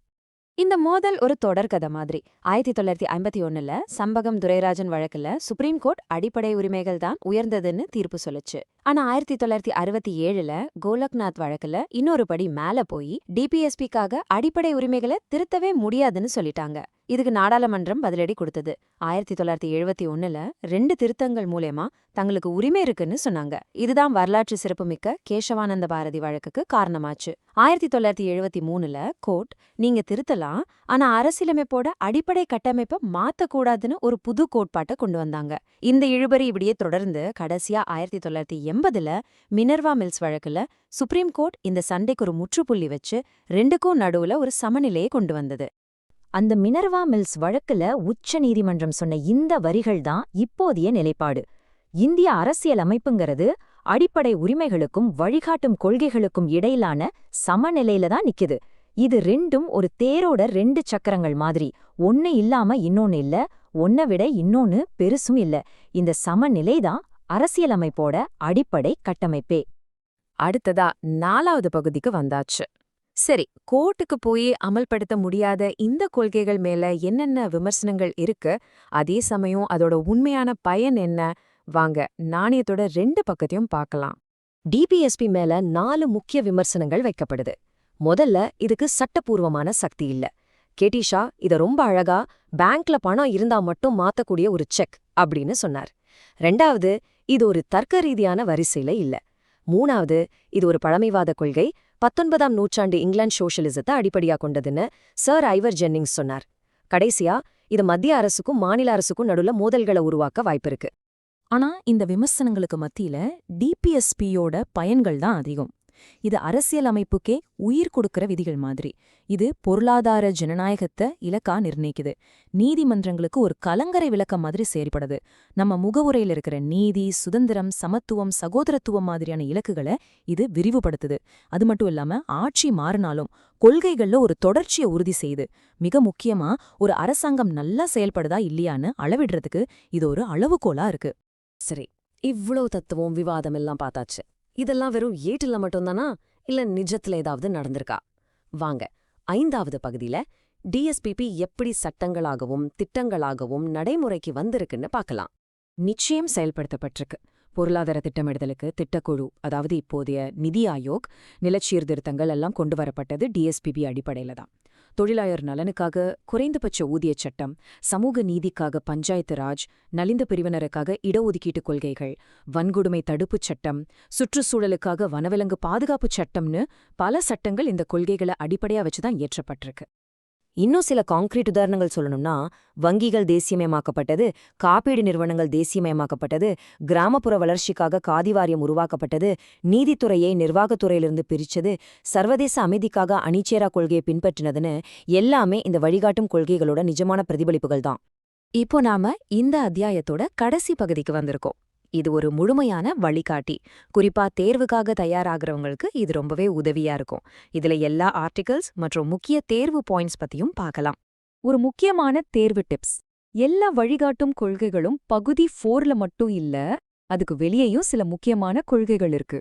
இந்த மோதல் ஒரு தொடர்கதை மாதிரி. 1951ல சம்பகம் துரைராஜன் வழக்குல சுப்ரீம் கோர்ட் அடிப்படை உரிமைகள் தான் உயர்ந்ததுன்னு தீர்ப்பு சொல்லுச்சு. ஆனா 1967ல கோலக்நாத் வழக்குல இன்னொரு படி மேல போய் டிபிஎஸ்பிக்காக அடிப்படை உரிமைகளை திருத்தவே முடியாதுன்னு சொல்லிட்டாங்க. இதுக்கு நாடாளுமன்றம் பதிலடி கொடுத்தது. 1971ல 2 திருத்தங்கள் மூலமா தங்களுக்கு உரிமை இருக்குன்னு சொன்னாங்க. இதுதான் வரலாற்று சிறப்புமிக்க கேசவானந்த பாரதி வழக்குக்கு காரணமாச்சு. 1973ல கோர்ட், நீங்க திருத்தலாம், ஆனா அரசியலமைப்போட அடிப்படை கட்டமைப்பை மாத்தக்கூடாதுன்னு ஒரு புது கோட்பாட்டை கொண்டு வந்தாங்க. இந்த இழுபறி இப்படியே தொடர்ந்து கடைசியா 1980ல மினர்வா மில்ஸ் வழக்குல சுப்ரீம் கோர்ட் இந்த சண்டைக்கு ஒரு முற்றுப்புள்ளி வச்சு 2க்கும் நடுவுல ஒரு சமநிலையை கொண்டு வந்தது. அந்த மினர்வா மில்ஸ் வழக்குல உச்ச நீதிமன்றம் சொன்ன இந்த வரிகள் தான் இப்போதைய நிலைப்பாடு. இந்திய அரசியல் அமைப்புங்கிறது அடிப்படை உரிமைகளுக்கும் வழிகாட்டும் கொள்கைகளுக்கும் இடையிலான சமநிலையில தான் நிக்குது. இது ரெண்டும் ஒரு தேரோட 2 சக்கரங்கள் மாதிரி. ஒன்னு இல்லாம இன்னொன்னு இல்ல, ஒன்ன விட இன்னொன்னு பெருசும் இல்ல. இந்த சமநிலைதான் அரசியலமைப்போட அடிப்படை கட்டமைப்பே. அடுத்ததா 4வது பகுதிக்கு வந்தாச்சு. சரி, கோர்ட்டுக்கு போய் அமல்படுத்த முடியாத இந்த கொள்கைகள் மேல என்னென்ன விமர்சனங்கள் இருக்கு, அதே சமயம் அதோட உண்மையான பயன் என்ன? வாங்க நாணயத்தோட 2 பக்கத்தையும் பார்க்கலாம். டிபிஎஸ்பி மேல 4 முக்கிய விமர்சனங்கள் வைக்கப்படுது. முதல்ல, இதுக்கு சட்டப்பூர்வமான சக்தி இல்ல. கேட்டிஷா இத ரொம்ப அழகா பேங்க்ல பணம் இருந்தா மட்டும் மாத்தக்கூடிய ஒரு செக் அப்படின்னு சொன்னார். 2வது, இது ஒரு தர்க்க ரீதியான வரிசையில இல்ல. 3வது, இது ஒரு பழமைவாத கொள்கை, 19ஆம் நூற்றாண்டு இங்கிலாந்து சோஷலிசத்தை அடிப்படையா கொண்டதுன்னு சர் ஐவர் ஜென்னிங்ஸ் சொன்னார். கடைசியா, இது மத்திய அரசுக்கும் மாநில அரசுக்கும் நடுவுல மோதல்களை உருவாக்க வாய்ப்பிருக்கு. ஆனா இந்த விமர்சனங்களுக்கு மத்தியில டிபிஎஸ்பியோட பயன்கள் தான் அதிகம். இது அரசியல் அமைப்புக்கே உயிர் கொடுக்கிற விதிகள் மாதிரி. இது பொருளாதார ஜனநாயகத்தை இலக்கா நிர்ணயிக்குது. நீதிமன்றங்களுக்கு ஒரு கலங்கரை விளக்கம் மாதிரி செயல்படுது. நம்ம முகவுரையில் இருக்கிற நீதி, சுதந்திரம், சமத்துவம், சகோதரத்துவம் மாதிரியான இலக்குகளை இது விரிவுபடுத்துது. அது மட்டும் இல்லாம ஆட்சி மாறினாலும் கொள்கைகள்ல ஒரு தொடர்ச்சியை உறுதி செய்யுது. மிக முக்கியமா, ஒரு அரசாங்கம் நல்லா செயல்படுதா இல்லையான்னு அளவிடுறதுக்கு இது ஒரு அளவுகோலா இருக்கு. சரி, இவ்ளோ தத்துவம் விவாதம் எல்லாம் பார்த்தாச்சு. இதெல்லாம் வெறும் ஏட்டில் மட்டும்தானா இல்ல நிஜத்துல ஏதாவது நடந்திருக்கா? வாங்க 5வது பகுதியில டிஎஸ்பிபி எப்படி சட்டங்களாகவும் திட்டங்களாகவும் நடைமுறைக்கு வந்திருக்குன்னு பார்க்கலாம். நிச்சயம் செயல்படுத்தப்பட்டிருக்கு. பொருளாதார திட்டமிடுதலுக்கு திட்டக்குழு, அதாவது இப்போதைய நிதி ஆயோக், நிலச்சீர்திருத்தங்கள் எல்லாம் கொண்டு வரப்பட்டது டிஎஸ்பிபி அடிப்படையில தான். தொழிலாளர் நலனுக்காக குறைந்தபட்ச ஊதியச் சட்டம், சமூக நீதிக்காக பஞ்சாயத்து ராஜ், நலிந்த பிரிவினருக்காக இடஒதுக்கீட்டுக் கொள்கைகள், வன்கொடுமை தடுப்புச் சட்டம், சுற்றுச்சூழலுக்காக வனவிலங்கு பாதுகாப்புச் சட்டம்னு பல சட்டங்கள் இந்த கொள்கைகளை அடிப்படையா வச்சுதான் இயற்றப்பட்டிருக்கு. இன்னும் சில கான்கிரீட் உதாரணங்கள் சொல்லணும்னா, வங்கிகள் தேசியமயமாக்கப்பட்டது, காப்பீடு நிறுவனங்கள் தேசியமயமாக்கப்பட்டது, கிராமப்புற வளர்ச்சிக்காக காதி வாரியம் உருவாக்கப்பட்டது, நீதித்துறையை நிர்வாகத்துறையிலிருந்து பிரிச்சது, சர்வதேச அமைதிக்காக அணிச்சேரா கொள்கையை பின்பற்றினதுன்னு எல்லாமே இந்த வழிகாட்டும் கொள்கைகளோட நிஜமான பிரதிபலிப்புகள் தான். இப்போ நாம இந்த அத்தியாயத்தோட கடைசி பகுதிக்கு வந்திருக்கோம். இது ஒரு முழுமையான வழிகாட்டி. குறிப்பா தேர்வுக்காக தயாராகிறவங்களுக்கு இது ரொம்பவே உதவியா இருக்கும். இதுல எல்லா ஆர்டிகல்ஸ் மற்றும் முக்கிய தேர்வு பாயிண்ட்ஸ் பத்தியும் பார்க்கலாம். ஒரு முக்கியமான தேர்வு டிப்ஸ். எல்லா வழிகாட்டும் கொள்கைகளும் பகுதி 4ல மட்டும் இல்ல, அதுக்கு வெளியேயும் சில முக்கியமான கொள்கைகள் இருக்கு.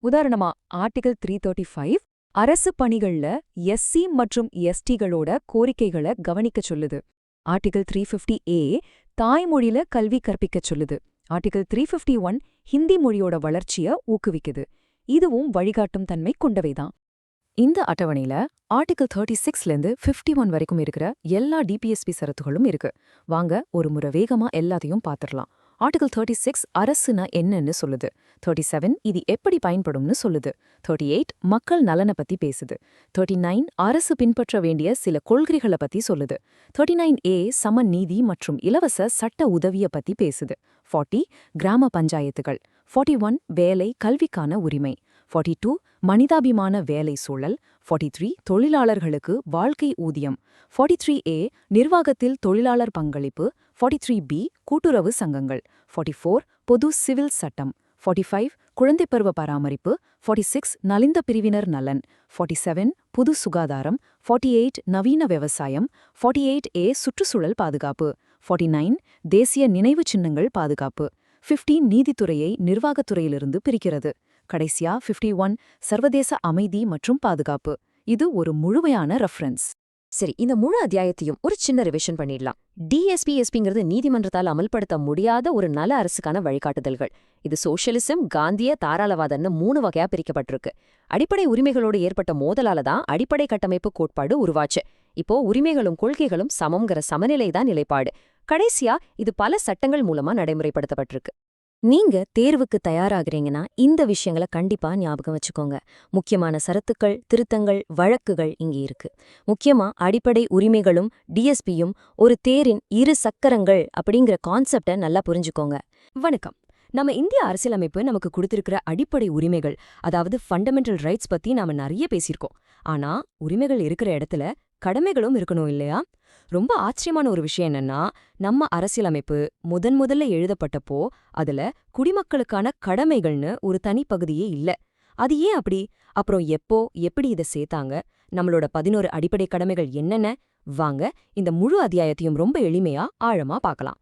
உதாரணமா ஆர்டிகல் 335 அரசு பணிகள்ல எஸ்சி மற்றும் எஸ்டிகளோட கோரிக்கைகளை கவனிக்கச் சொல்லுது. ஆர்டிகல் 350A தாய்மொழியில கல்வி கற்பிக்கச் சொல்லுது. ஆர்டிகல் 351 ஹிந்தி மொழியோட வளர்ச்சிய ஊக்குவிக்குது. இதுவும் வழிகாட்டும் தன்மை கொண்டவைதான். இந்த அட்டவணையில ஆர்டிகல் 36லேருந்து 51 வரைக்கும் இருக்கிற எல்லா டிபிஎஸ்பி சரத்துகளும் இருக்கு. வாங்க ஒரு முறை வேகமா எல்லாத்தையும் பார்த்துடலாம். ஆர்டிகல் 36 அரசுனா என்னன்னு சொல்லுது. 37 இது எப்படி பயன்படும்னு சொல்லுது. 38 மக்கள் நலனை பத்தி பேசுது. 39 அரசு பின்பற்ற வேண்டிய சில கொள்கைகளை பத்தி சொல்லுது. 39A சம நீதி மற்றும் இலவச சட்ட உதவிய பத்தி பேசுது. 40 கிராம பஞ்சாயத்துகள். 41 வேலை கல்விக்கான உரிமை. 42 மனிதாபிமான வேலை சூழல். 43 தொழிலாளர்களுக்கு வாழ்க்கை ஊதியம். 43A நிர்வாகத்தில் தொழிலாளர் பங்களிப்பு. 43B கூட்டுறவு சங்கங்கள். 44 பொது சிவில் சட்டம். 45 குழந்தைப்பருவ பராமரிப்பு. 46 நலிந்த பிரிவினர் நலன். 47 பொது சுகாதாரம். 48 நவீன விவசாயம். 48A சுற்றுச்சூழல் பாதுகாப்பு. 49 தேசிய நினைவு சின்னங்கள் பாதுகாப்பு. 50 நீதித்துறையை நிர்வாகத்துறையிலிருந்து பிரிக்கிறது. கடைசியா 51 சர்வதேச அமைதி மற்றும் பாதுகாப்பு. இது ஒரு முழுமையான ரெஃபரன்ஸ். சரி, இந்த முழு அத்தியாயத்தையும் ஒரு சின்ன ரிவிஷன் பண்ணிடலாம். டிஎஸ்பிஎஸ்பிங்கிறது நீதிமன்றத்தால் அமல்படுத்த முடியாத ஒரு நல அரசுக்கான வழிகாட்டுதல்கள். இது சோஷியலிசம், காந்திய, தாராளவாதம்னு 3 வகையா பிரிக்கப்பட்டிருக்கு. அடிப்படை உரிமைகளோடு ஏற்பட்ட மோதலால தான் அடிப்படை கட்டமைப்பு கோட்பாடு உருவாச்சு. இப்போ உரிமைகளும் கொள்கைகளும் சமம்ங்கிற சமநிலை தான் நிலைப்பாடு. கடைசியா இது பல சட்டங்கள் மூலமா நடைமுறைப்படுத்தப்பட்டிருக்கு. நீங்க தேர்வுக்கு தயாராகிறீங்கன்னா இந்த விஷயங்களை கண்டிப்பா ஞாபகம் வச்சுக்கோங்க. முக்கியமான சரத்துக்கள், திருத்தங்கள், வழக்குகள் இங்கே இருக்கு. முக்கியமா அடிப்படை உரிமைகளும் டிஎஸ்பியும் ஒரு தேரின் 2 சக்கரங்கள் அப்படிங்கிற கான்செப்டை நல்லா புரிஞ்சுக்கோங்க. வணக்கம். நம்ம இந்திய அரசியலமைப்பு நமக்கு கொடுத்திருக்கிற அடிப்படை உரிமைகள், அதாவது ஃபண்டமெண்டல் ரைட்ஸ் பத்தி நாம நிறைய பேசியிருக்கோம். ஆனா உரிமைகள் இருக்கிற இடத்துல கடமைகளும் இருக்கணும் இல்லையா? ரொம்ப ஆச்சரியமான ஒரு விஷயம் என்னன்னா, நம்ம அரசியலமைப்பு முதல்ல எழுதப்பட்டப்போ அதுல குடிமக்களுக்கான கடமைகள்னு ஒரு தனிப்பகுதியே இல்ல. அது ஏன் அப்படி? அப்புறம் எப்படி இதை சேர்த்தாங்க? நம்மளோட 11 அடிப்படை கடமைகள் என்னென்ன? வாங்க இந்த முழு அத்தியாயத்தையும் ரொம்ப எளிமையா ஆழமா பார்க்கலாம்.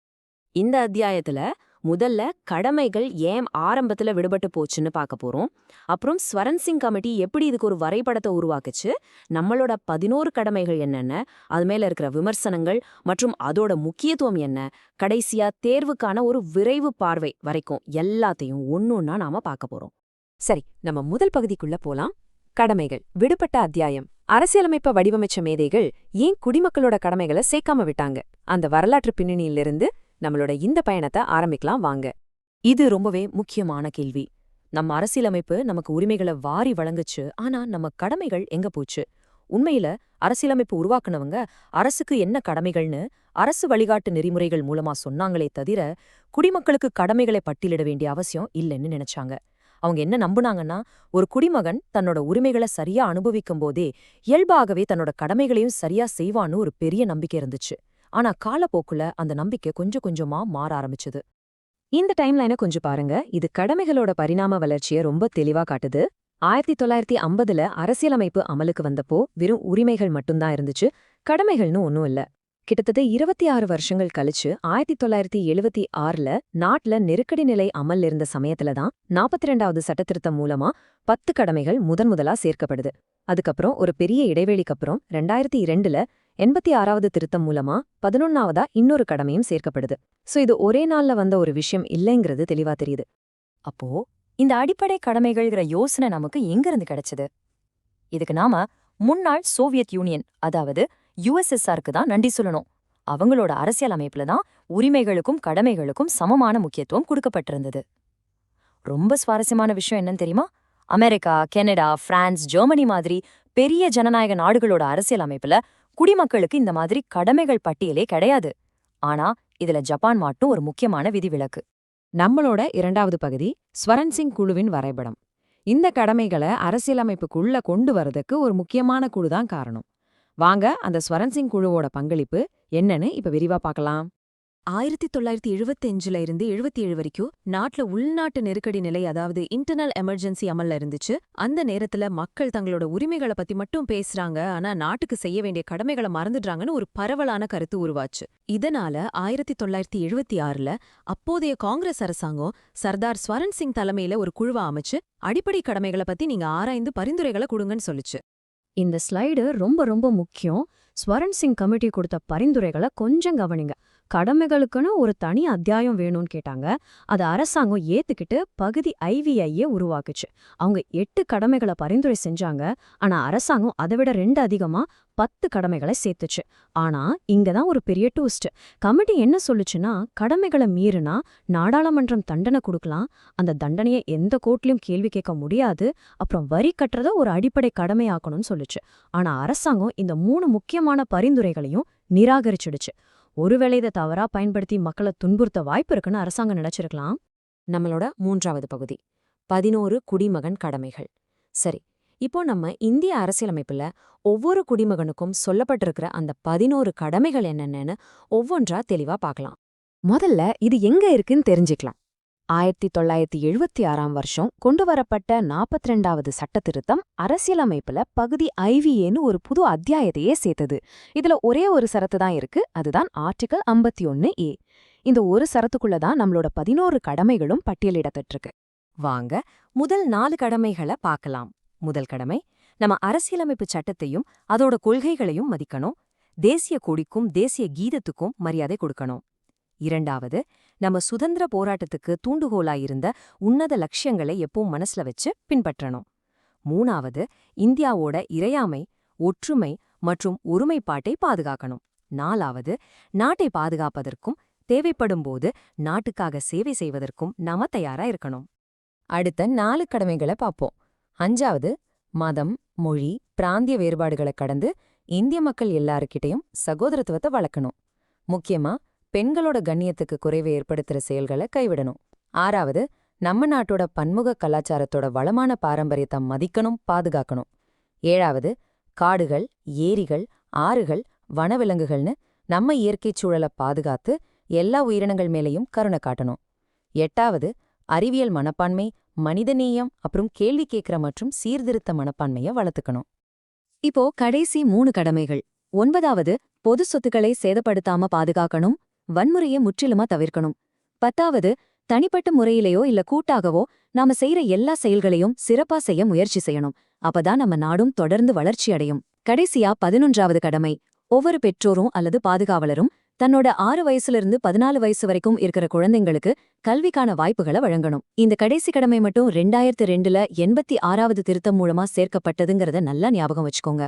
இந்த அத்தியாயத்துல முதல்ல கடமைகள் ஏன் ஆரம்பத்துல விடுபட்டு போச்சுன்னு பார்க்க போறோம். அப்புறம் ஸ்வரன் சிங் கமிட்டி எப்படி இதுக்கு ஒரு வரைபடத்தை உருவாக்குச்சு, நம்மளோட 11 கடமைகள் என்னென்ன, அது மேல இருக்கிற விமர்சனங்கள் மற்றும் அதோட முக்கியத்துவம் என்ன, கடைசியா தேர்வுக்கான ஒரு விரைவு பார்வை வரைக்கும் எல்லாத்தையும் ஒன்னொன்னா நாம பார்க்க போறோம். சரி, நம்ம முதல் பகுதிக்குள்ள போலாம். கடமைகள் விடுபட்ட அத்தியாயம். அரசியலமைப்பை வடிவமைச்ச மேதைகள் ஏன் குடிமக்களோட கடமைகளை சேர்க்காம விட்டாங்க? அந்த வரலாற்று பின்னணியிலிருந்து நம்மளோட இந்த பயணத்தை ஆரம்பிக்கலாம் வாங்க. இது ரொம்பவே முக்கியமான கேள்வி. நம்ம அரசியலமைப்பு நமக்கு உரிமைகளை வாரி வழங்குச்சு, ஆனா நம்ம கடமைகள் எங்க போச்சு? உண்மையில அரசியலமைப்பு உருவாக்குனவங்க அரசுக்கு என்ன கடமைகள்னு அரசு வழிகாட்டு நெறிமுறைகள் மூலமா சொன்னாங்களே தவிர குடிமக்களுக்கு கடமைகளை பட்டியலிட வேண்டிய அவசியம் இல்லைன்னு நினைச்சாங்க. அவங்க என்ன நம்புனாங்கன்னா, ஒரு குடிமகன் தன்னோட உரிமைகளை சரியா அனுபவிக்கும் போதே இயல்பாகவே தன்னோட கடமைகளையும் சரியா செய்வான்னு ஒரு பெரிய நம்பிக்கை இருந்துச்சு. ஆனா காலப்போக்குல அந்த நம்பிக்கை கொஞ்சம் கொஞ்சமா மாற ஆரம்பிச்சது. இந்த டைம்லைனை கொஞ்சம் பாருங்க. இது கடமைகளோட பரிணாம வளர்ச்சியை ரொம்ப தெளிவா காட்டுது. 1950ல அரசியலமைப்பு அமலுக்கு வந்தப்போ வெறும் உரிமைகள் மட்டும்தான் இருந்துச்சு, கடமைகள்னு ஒன்னும் இல்ல. கிட்டத்தட்ட 26 வருஷங்கள் கழிச்சு 1976ல நாட்டுல நெருக்கடி நிலை அமல்ல இருந்த சமயத்துல தான் 42வது சட்டத்திருத்தம் மூலமா 10 கடமைகள் முதன்முதலா சேர்க்கப்படுது. அதுக்கப்புறம் ஒரு பெரிய இடைவெளிக்கு அப்புறம் 2002ல 86வது திருத்தம் மூலமா 11வதா இன்னொரு கடமையும் சேர்க்கப்படுது. சோ இது ஒரே நாள்ல வந்த ஒரு விஷயம் இல்லைங்கிறது தெளிவா தெரியுது. அப்போ இந்த அடிப்படை கடமைகள்ங்கிற யோசனை நமக்கு எங்கிருந்து கிடைச்சது? இதுக்கு நாம முன்னாள் சோவியத் யூனியன், அதாவது யுஎஸ்எஸ்ஆருக்கு தான் நன்றி சொல்லணும். அவங்களோட அரசியல் அமைப்புல தான் உரிமைகளுக்கும் கடமைகளுக்கும் சமமான முக்கியத்துவம் கொடுக்கப்பட்டிருந்தது. ரொம்ப சுவாரஸ்யமான விஷயம் என்னன்னு தெரியுமா? அமெரிக்கா, கனடா, பிரான்ஸ், ஜெர்மனி மாதிரி பெரிய ஜனநாயக நாடுகளோட அரசியல் அமைப்புல குடிமக்களுக்கு இந்த மாதிரி கடமைகள் பட்டியலே கிடையாது. ஆனா இதுல ஜப்பான் மட்டும் ஒரு முக்கியமான விதிவிலக்கு. நம்மளோட 2வது பகுதி ஸ்வரன் சிங் குழுவின் வரைபடம். இந்த கடமைகளை அரசியலமைப்புக்குள்ள கொண்டு வரதுக்கு ஒரு முக்கியமான குழு தான் காரணம். வாங்க அந்த ஸ்வரன் சிங் குழுவோட பங்களிப்பு என்னன்னு இப்ப விரிவா பார்க்கலாம். 1975ல இருந்து 77 வரைக்கும் நாட்டுல உள்நாட்டு நெருக்கடி நிலை, அதாவது இன்டர்னல் எமர்ஜென்சி அமல்ல இருந்துச்சு. அந்த நேரத்துல மக்கள் தங்களோட உரிமைகளை பத்தி மட்டும் பேசுறாங்க, ஆனா நாட்டுக்கு செய்ய வேண்டிய கடமைகளை மறந்துடுறாங்கன்னு ஒரு பரவலான கருத்து உருவாச்சு. இதனால 1976ல அப்போதைய காங்கிரஸ் அரசாங்கம் சர்தார் ஸ்வரன் சிங் தலைமையில ஒரு குழுவா அமைச்சு அடிப்படை கடமைகளை பத்தி நீங்க ஆராய்ந்து பரிந்துரைகளை கொடுங்கன்னு சொல்லுச்சு. இந்த ஸ்லைடு ரொம்ப ரொம்ப முக்கியம். ஸ்வரன் சிங் கமிட்டி கொடுத்த பரிந்துரைகளை கொஞ்சம் கவனிங்க. கடமைகளுக்குன்னு ஒரு தனி அத்தியாயம் வேணும்னு கேட்டாங்க. அது அரசாங்கம் ஏத்துக்கிட்டு பகுதி ஐவிஐயே உருவாக்குச்சு. அவங்க 8 கடமைகளை பரிந்துரை செஞ்சாங்க. ஆனா அரசாங்கம் அதை விட 2 அதிகமா 10 கடமைகளை சேர்த்துச்சு. ஆனா இங்கதான் ஒரு பெரிய ட்விஸ்ட். கமிட்டி என்ன சொல்லுச்சுன்னா, கடமைகளை மீறினா நாடாளுமன்றம் தண்டனை கொடுக்கலாம், அந்த தண்டனையை எந்த கோர்ட்லயும் கேள்வி கேட்க முடியாது, அப்புறம் வரி கட்டுறத ஒரு அடிப்படை கடமையாக்கணும்னு சொல்லுச்சு. ஆனா அரசாங்கம் இந்த 3 முக்கியமான பரிந்துரைகளையும் நிராகரிச்சிடுச்சு. ஒருவேளை இதை தவறா பயன்படுத்தி மக்களை துன்புறுத்த வாய்ப்பு இருக்குன்னு அரசாங்கம் நினைச்சிருக்கலாம். நம்மளோட 3வது பகுதி 11 குடிமகன் கடமைகள். சரி, இப்போ நம்ம இந்திய அரசியலமைப்புல ஒவ்வொரு குடிமகனுக்கும் சொல்லப்பட்டிருக்கிற அந்த 11 கடமைகள் என்னென்னு ஒவ்வொன்றா தெளிவா பார்க்கலாம். முதல்ல இது எங்க இருக்குன்னு தெரிஞ்சுக்கலாம். 1976ஆம் வருஷம் கொண்டு வரப்பட்ட 42வது சட்டத்திருத்தம் அரசியலமைப்புல பகுதி ஐவிஏன்னு ஒரு புது அத்தியாயத்தையே சேர்த்தது. இதுல ஒரே ஒரு சரத்து தான் இருக்கு, அதுதான் ஆர்டிகல் 51A. இந்த ஒரு சரத்துக்குள்ளதான் நம்மளோட 11 கடமைகளும் பட்டியலிடப்பட்டிருக்கு. வாங்க முதல் 4 கடமைகளை பார்க்கலாம். முதல் கடமை, நம்ம அரசியலமைப்பு சட்டத்தையும் அதோட கொள்கைகளையும் மதிக்கணும். தேசிய கொடிக்கும் தேசிய கீதத்துக்கும் மரியாதை கொடுக்கணும். 2வது, நம்ம சுதந்திர போராட்டத்துக்கு தூண்டுகோலாயிருந்த உன்னத லட்சியங்களை எப்பவும் மனசுல வச்சு பின்பற்றணும். 3வது, இந்தியாவோட இறையாமை, ஒற்றுமை மற்றும் ஒருமைப்பாட்டை பாதுகாக்கணும். 4வது, நாட்டை பாதுகாப்பதற்கும் தேவைப்படும்போது நாட்டுக்காக சேவை செய்வதற்கும் நாம தயாரா இருக்கணும். அடுத்த 4 கடமைகளை பார்ப்போம். 5வது, மதம், மொழி, பிராந்திய வேறுபாடுகளை கடந்து இந்திய மக்கள் எல்லாருக்கிட்டையும் சகோதரத்துவத்தை வளர்க்கணும். முக்கியமா பெண்களோட கண்ணியத்துக்கு குறைவை ஏற்படுத்துற செயல்களை கைவிடணும். 6வது, நம்ம நாட்டோட பன்முக கலாச்சாரத்தோட வளமான பாரம்பரியத்தை மதிக்கணும், பாதுகாக்கணும். 7வது, காடுகள், ஏரிகள், ஆறுகள், வனவிலங்குகள்னு நம்ம இயற்கைச் சூழலை பாதுகாத்து எல்லா உயிரினங்கள் மேலேயும் கருணை காட்டணும். 8வது, அறிவியல் மனப்பான்மை, மனிதநேயம் அப்புறம் கேள்வி கேட்கிற மற்றும் சீர்திருத்த மனப்பான்மையை வளர்த்துக்கணும். இப்போ கடைசி 3 கடமைகள். 9வது, பொது சொத்துக்களை சேதப்படுத்தாம பாதுகாக்கணும், வன்முறையை முற்றிலுமா தவிர்க்கணும். 10வது, தனிப்பட்ட முறையிலேயோ இல்ல கூட்டாகவோ நாம செய்யற எல்லா செயல்களையும் சிறப்பா செய்ய முயற்சி செய்யணும். அப்பதான் நம்ம நாடும் தொடர்ந்து வளர்ச்சி அடையும். கடைசியா 11வது கடமை, ஒவ்வொரு பெற்றோரும் அல்லது பாதுகாவலரும் தன்னோட 6 வயசுல 14 வயசு வரைக்கும் இருக்கிற குழந்தைங்களுக்கு கல்விக்கான வாய்ப்புகளை வழங்கணும். இந்த கடைசி கடமை மட்டும் 2002ல 86வது திருத்தம் மூலமா சேர்க்கப்பட்டதுங்கிறத நல்லா ஞாபகம் வச்சுக்கோங்க.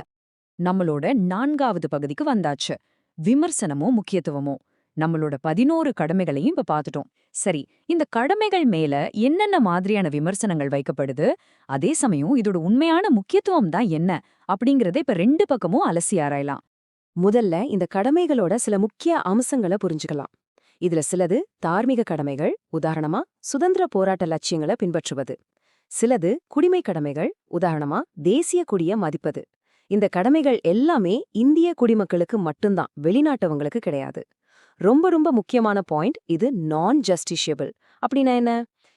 நம்மளோட 4வது பகுதிக்கு வந்தாச்சு. விமர்சனமோ முக்கியத்துவமோ. நம்மளோட 11 கடமைகளையும் இப்ப பார்த்துட்டோம். சரி, இந்த கடமைகள் மேல என்னென்ன மாதிரியான விமர்சனங்கள் வைக்கப்படுது, அதே சமயம் இதோட உண்மையான முக்கியத்துவம் தான் என்ன அப்படிங்கறத இப்ப 2 பக்கமும் அலசி ஆராயலாம். முதல்ல இந்த கடமைகளோட சில முக்கிய அம்சங்களை புரிஞ்சுக்கலாம். இதுல சிலது தார்மீக கடமைகள், உதாரணமா சுதந்திர போராட்ட லட்சியங்களை பின்பற்றுவது. சிலது குடிமை கடமைகள், உதாரணமா தேசிய கொடியை மதிப்பது. இந்த கடமைகள் எல்லாமே இந்திய குடிமக்களுக்கு மட்டும்தான், வெளிநாட்டவங்களுக்கு கிடையாது. ரொம்ப ரொம்ப முக்கியமான பாயிண்ட், இது நான் ஜஸ்டிஷியபிள். அப்படின்னா என்ன?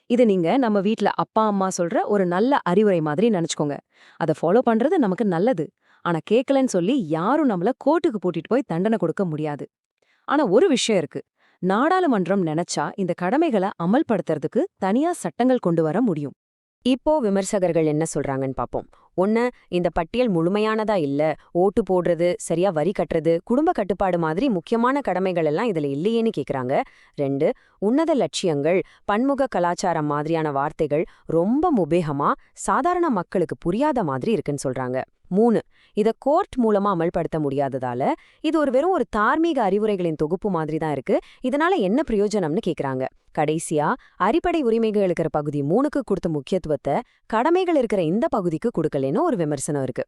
இது நீங்க நம்ம வீட்ல அப்பா அம்மா சொல்ற ஒரு நல்ல அறிவுரை மாதிரி நினைச்சுக்கோங்க. அதை ஃபாலோ பண்றது நமக்கு நல்லது. ஆனா கேட்கலன்னு சொல்லி யாரும் நம்மள கோர்ட்டுக்கு கூட்டிட்டு போய் தண்டனை கொடுக்க முடியாது. ஆனா ஒரு விஷயம் இருக்கு. நாடாளுமன்றம் நினைச்சா இந்த கடமைகளை அமல்படுத்துறதுக்கு தனியா சட்டங்கள் கொண்டு வர முடியும். இப்போ விமர்சகர்கள் என்ன சொல்றாங்கன்னு பாப்போம். 1, இந்த பட்டியல் முழுமையானதா இல்ல, ஓட்டு போடுறது, சரியா வரி கட்டுறது, குடும்ப கட்டுப்பாடு மாதிரி முக்கியமான கடமைகள் எல்லாம் இதுல இல்லையேன்னு கேக்குறாங்க. 2, உன்னத லட்சியங்கள், பன்முக கலாச்சாரம் மாதிரியான வார்த்தைகள் ரொம்ப முபேகமா சாதாரண மக்களுக்கு புரியாத மாதிரி இருக்குன்னு சொல்றாங்க. 3, இத கோர்ட் மூலமா அமல்படுத்த முடியாததால இது வெறும் ஒரு தார்மீக அறிவுரைகளின் தொகுப்பு மாதிரி தான் இருக்கு. இதனால என்ன பிரயோஜனம்னு கேக்குறாங்க. கடைசியா அடிப்படை உரிமைகள் இருக்கிற பகுதி 3க்கு கொடுத்த முக்கியத்துவத்தை கடமைகள் இருக்கிற இந்த பகுதிக்கு கொடுக்கலன்னு ஒரு விமர்சனம் இருக்கு.